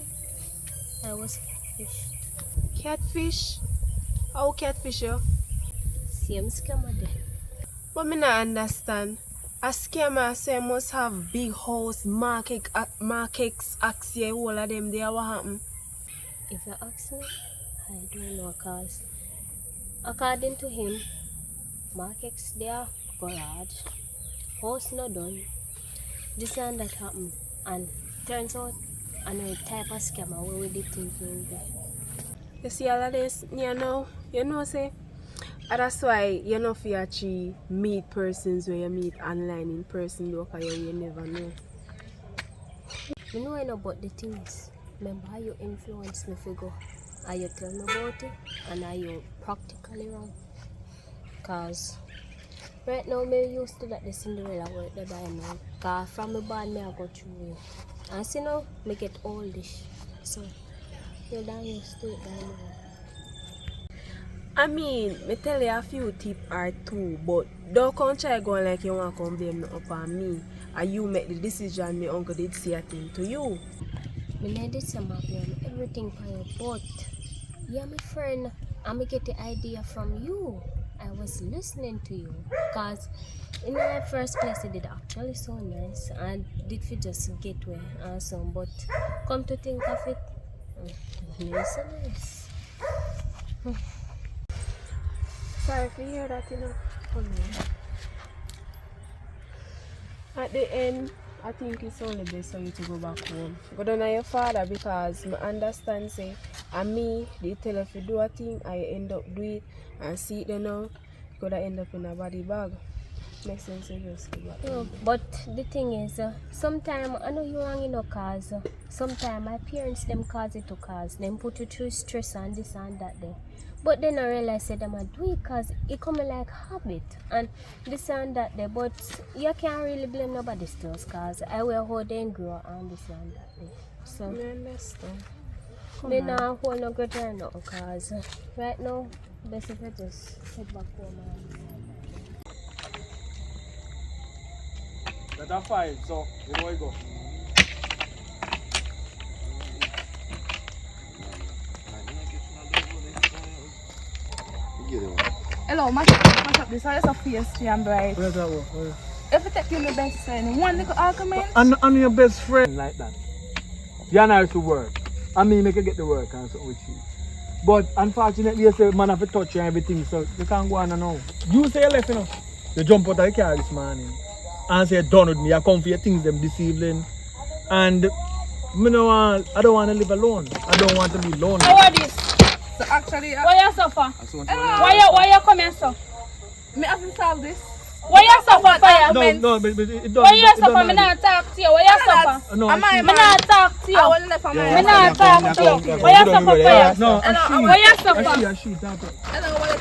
I was catfish. Catfish? How catfish you? Same scammer there. But me not understand. A scammer say must have big house, markets, axe here, all of them there. What happen? If you ask me, I don't know, cause according to him, markets there, garage, house not done, this and that happen, and turns out I know a type of scammer where we did thinking there. You see all of this, you know say, and that's why you know if you actually meet persons where you meet online in person though, because you never know. You know I know about the things. Remember how you influence me to go? How you tell me about it and how you practically wrong. Cause right now me used to let the Cinderella work that I know. Cause from the band me I go through it. And see now me get oldish. So you don't used to it now. I mean, me tell you a few tips or two, but don't come try going like you want to come blame up on me. And you make the decision my uncle did say a thing to you. Me need some blame everything for you, but you're my friend and me get the idea from you. I was listening to you because in the first place it did actually so nice and did for just get away and so, but come to think of it, it's so nice. Sorry if you hear that, you know. At the end, I think it's only best for you to go back home. Go down to your father because I understand say, and me, they tell if you do a thing, I end up do it and see it now, you could end up in a body bag. Makes sense to just go back home. But the thing is, sometimes I know you wrong in no cause. Sometimes my parents them cause it to cause. Them put you through stress and this and that there. But then I realize that them do it because it come like habit and this and that there. But you can't really blame nobody still because I will hold them grow and this and that there. So I understand. me now hold no good right now because right now best if I just head back home and That's 5, so here we go. Hello, mash up this. I just a pastry and bright. Where's that one? If you take you my best friend, one little argument. And your best friend like that. You and I to work. I mean, make you get the work and something with you. But unfortunately, you say man have to touch you and everything, so you can't go on and now. You say you left, you know. You jump out of the car this morning and say, done with me. I come for your things them this evening. And I don't want to live alone. I don't want to be lonely. How are this? So actually, Why you suffer? Hello. Why you come here, so? Me have to solve this. Why you suffer for you? No, but it don't. Why you suffer? Me not talk to you. Why you suffer? No, Me not talk to you. I will left on Me not talk to you. Why you suffer for you? No, Why you suffer? she.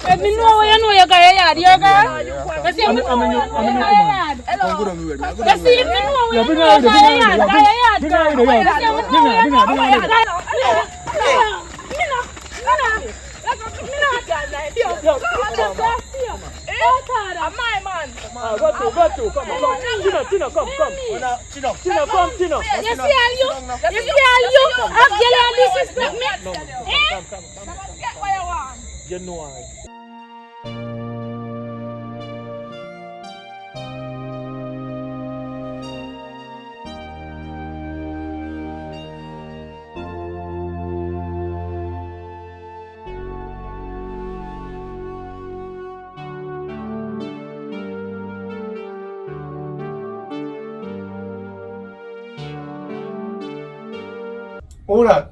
Let me know where you know you got your yard. Your girl. Let's see if me know where you got your yard. Let's see if me know where you know you got your yard. Got your yard, girl. Let's see if me know where you know you got your yard. My man. Go to. Come. Tina, come. Tina, come. You see all you? I've yelled and disrespect me. Get what you want. You know I. Hold on.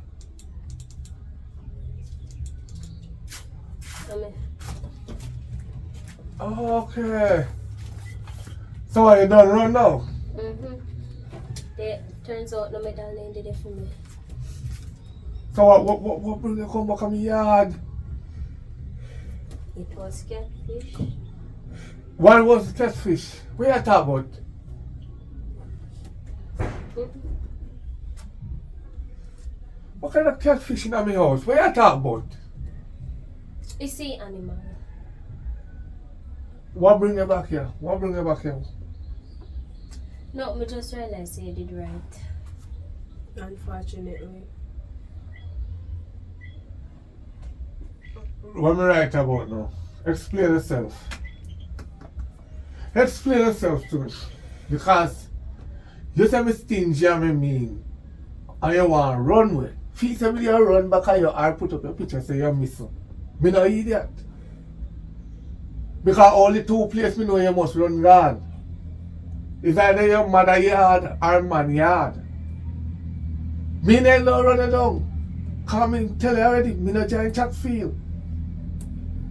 Okay. So are you done run now? Turns out no medal lane did it for me. So what bring you come back on my yard? It was catfish. What was the catfish? What you talk about? What kind of catfish in my house? What you talk about? You see animal. What bring you back here? No, me just realized you did right. Unfortunately. What me right about now? Explain yourself. Explain yourself to me. Because you say me stingy and me mean. And you want to run with. Feel say you run back and you are put up your picture say you're missing. Me no idiot. Because only two places me know you must run gone. It's either your mother yard or man yard. Me no run down. Come in, tell you already, me no join Chatfield.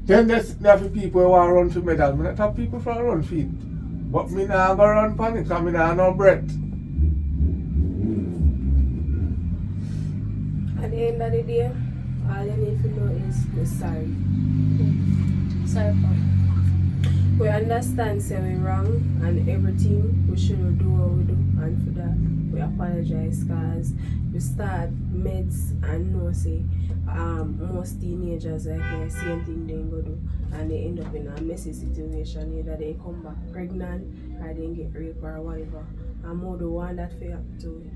Then there's people who want to run for medal. Me not have people for run for it. But me not go run for it because me not have no breath. At the end of the day, all you need to know is we're sorry. Sorry, Papa. We understand say we're wrong and everything we shouldn't do what we do, and for that we apologize because we start meds and know say most teenagers like the same thing they go do and they end up in a messy situation, either they come back pregnant or they get raped or whatever, and more the one that fair to.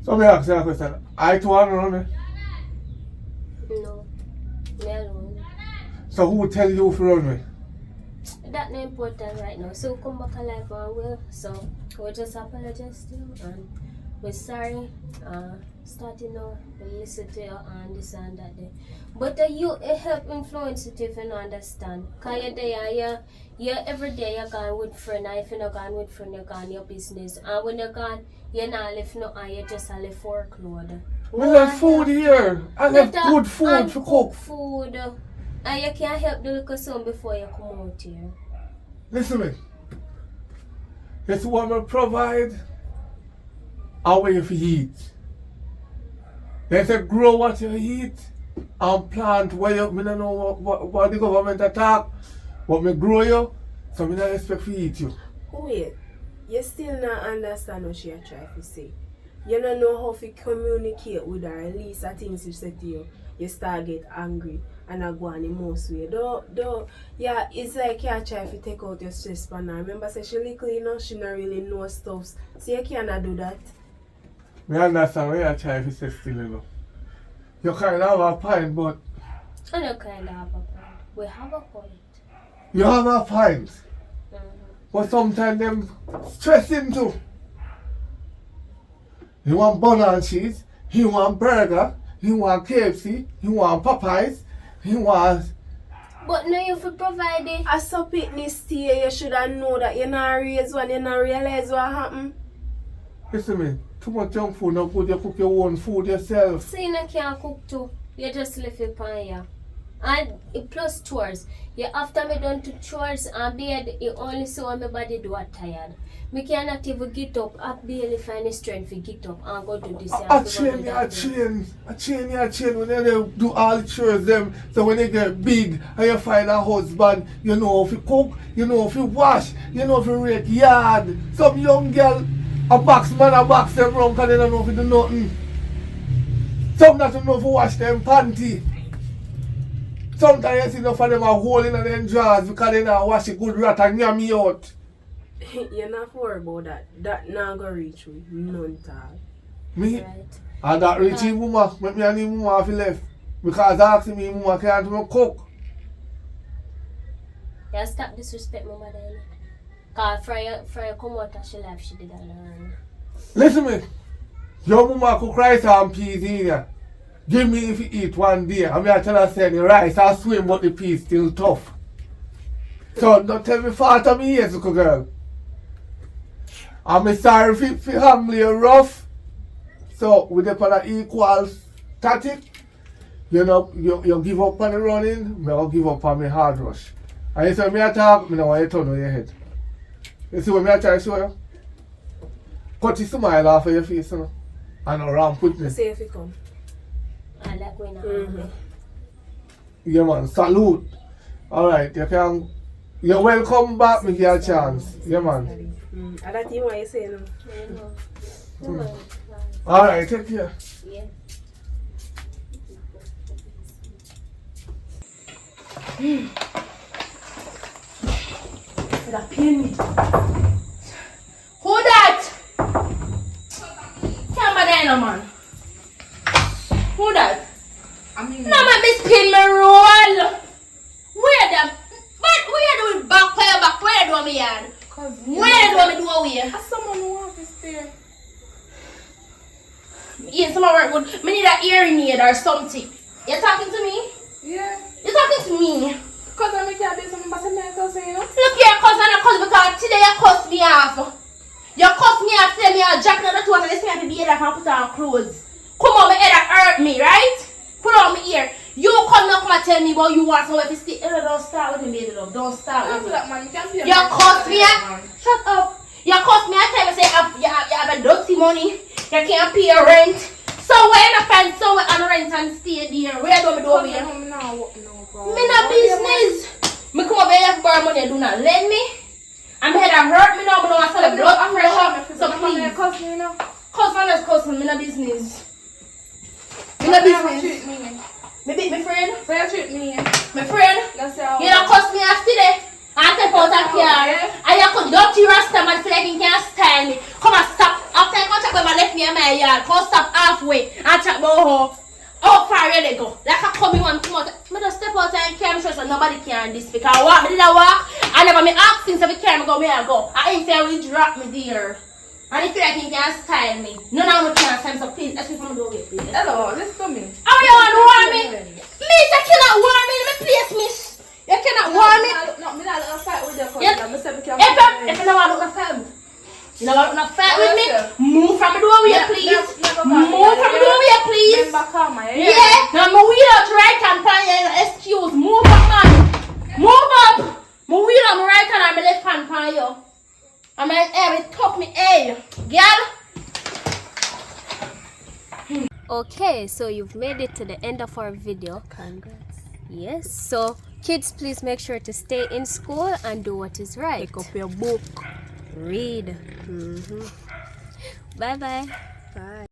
So me ask you a question. I too want to run it? No. Me alone. So who tell you to run me? That's not important right now. So come back alive and well. So we just apologize to you and we're sorry. Starting now, we listen to you and this and that day. But you help influence it if you don't understand. Cause you're there, you're every day you're gone with friend, and if you're not gone with friend, you're gone your business. And when you're gone, you're not left no and you just left workload. We left food here. I left good food for cook. Food. And you can't help the little son before you come out here. Listen to me. This what we provide our way for eat. They say grow what you eat and plant where you, I don't know what the government attack, but me grow you, so I don't expect to eat you. Wait, you still not understand what she try to say. You don't know how to communicate with her, at least the things she said to you. You start get angry and I go on the most way. Though, yeah, it's like you try to take out your stress from her. Remember, say she little, she don't really know stuff. So you cannot do that. I understand what you're trying to say still, you know. You kind of have a point, but... I don't kind of have a point. We have a point. You have a point. But sometimes them stressing too. You want bun and cheese, you want burger, you want KFC, you want Popeyes, you want... But now you for provide it. As a fitness here, you should have known that you're not raised when you not realize what happened. Listen me, too much junk food not good. You cook your own food yourself. So you can't cook too. You just live in pan here. And plus chores. You after me done to chores and bed, you only saw my body do a tired. Me cannot even get up. I barely find the strength to get up and go do this. I train when you do all the chores them. So when you get big and you find a husband, you know if you cook, you know if you wash, you know if you rake yard. Some young girl, a box man, a box them wrong because they don't know if you do nothing. Some that don't know if you wash them panty. Sometimes you see enough of them are holding in them drawers because they don't wash it good rat and yam me out. You're not worried about that. That not gonna reach me. None time. Me? Right. And that rich woman, make me and the woman have left. Because asking me, woman can't even cook. Yeah, stop disrespect my mother. Because for you come out of she life, she did learn. Listen me. Your woman cook rice and peas in here. Give me if you eat one day. I mean, I tell her say the rice I swim but the peas still tough. So don't tell me 40 years ago, girl. I'm sorry if you family rough. So with the on an equal static, you know, you give up on the running, I'll give up on my hard rush. And you say me attack, I don't want you to turn on your head. You see what me I try to show you? Cut the smile off of your face, you know. And around put me. See if you come. I like when I'm Yeah man, salute. Alright, you're welcome back, me give you a chance. Yeah man. And that's what you say now. Alright, take care. Yeah. That pain me. Who that? Can't bother no man. Who that? I mean, no man, me spin my roll. Where them? But where do we back fire back? Where do me yard? Where do me do away? As someone who wants to stay. Yeah, someone work good. Me need a hearing aid or something. You talking to me? Yeah. You talking to me? Because I make you do something about my cousin, you know? Look here, cousin, and cousin, because today you cuss me off. You cuss me off, say me a jack, and the two of them, me be here and put on clothes. Come on, my head hurt me, right? Put on my ear. You come now, come and tell me what you want somewhere to stay. Don't start with me, baby love. Don't start with me. That man, you can't be You cuss me off. Shut up. You cuss me off, tell me say you have a dirty money. You can't pay your rent. So where you find somewhere on rent and stay there? Where do we do here? Me no business. Me come over here for borrow money, do not lend me. I'm head and hurt me now, but I want to sell blood pressure. So please. Cousin, me no business. Me no business. Me beat my friend. Where you treat me? My friend. You don't cuss me off today. I take out a car. And you could dirty rasta man feel like you can't style me. Come and stop. After you come check where I left me in my yard. Come stop halfway and check about how far you go. Like I come in one come out. I just step out and carry me so nobody can this. Because I walk, I did a walk. I never me ask things if you carry me go where I go. I ain't fair will drop me there. And if you like you can style me. None of them can style me, so please, let's me from the doorway, please. Hello, listen to me. How you want to warn me? Me, you cannot warn me. Let me place me. You cannot warn me. No, me not let no fight with you. If you don't want to look no fight with me. You don't want to fight with me? Move from the doorway, please. Move from the doorway, please. Yeah. Now, my wheel out right hand, excuse. Move up, man. Move up. My wheel on my right hand and my left hand for you. And my hair will tuck me hair. Girl. Okay, so you've made it to the end of our video. Congrats. Yes, so kids, please make sure to stay in school and do what is right. Pick up your book. Read. Bye-bye. Bye.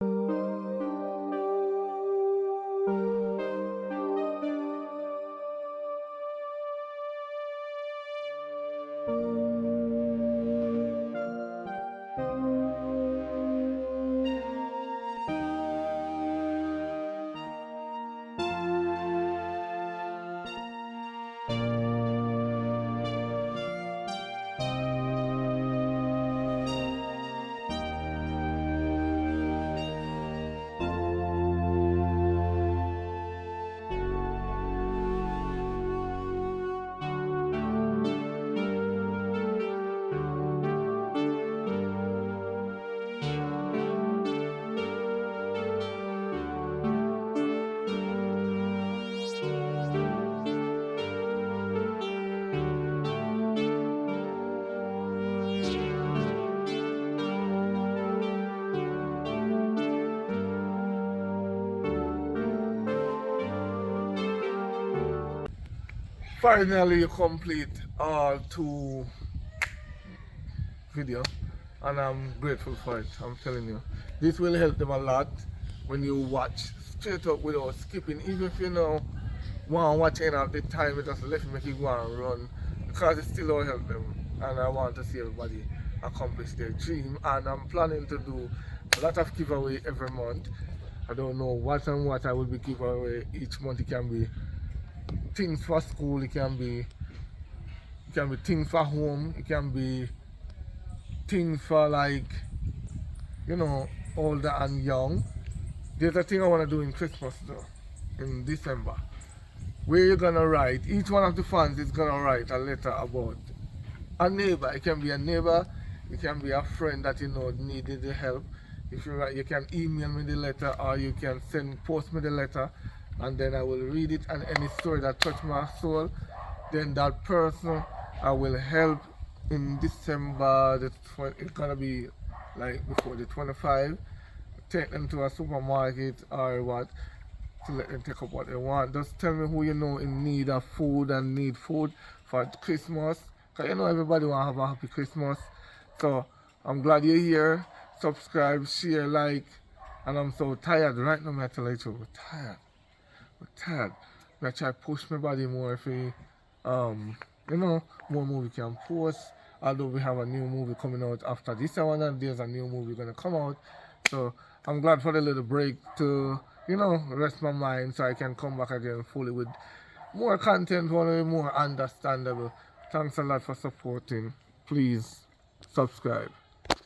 finally complete all 2 video, and I'm grateful for it. I'm telling you, this will help them a lot when you watch straight up without skipping. Even if you know want to watch any of the time, it just let me make you go and run, because it still will help them. And I want to see everybody accomplish their dream. And I'm planning to do a lot of giveaway every month. I don't know what and what I will be giving away each month. It can be things for school, it can be things for home, it can be things for, like, you know, older and young. There's a thing I want to do in Christmas though, in December, where you're gonna write, each one of the fans is gonna write a letter about a neighbor. It can be a neighbor, it can be a friend that you know needed the help. If you write, you can email me the letter, or you can post me the letter, and then I will read it. And any story that touched my soul, then that person I will help in December. It's gonna be like before the 25. Take them to a supermarket or what, to let them take up what they want. Just tell me who you know in need of food and need food for Christmas. Because you know everybody want to have a happy Christmas. So I'm glad you're here. Subscribe, share, like. And I'm so tired right now, I tell you, we're tired. We're tired. I try to push my body more if we, you know, more movie can post. Although we have a new movie coming out after this one, and there's a new movie gonna come out. So I'm glad for the little break to, you know, rest my mind so I can come back again fully with more content, one way more understandable. Thanks a lot for supporting. Please subscribe.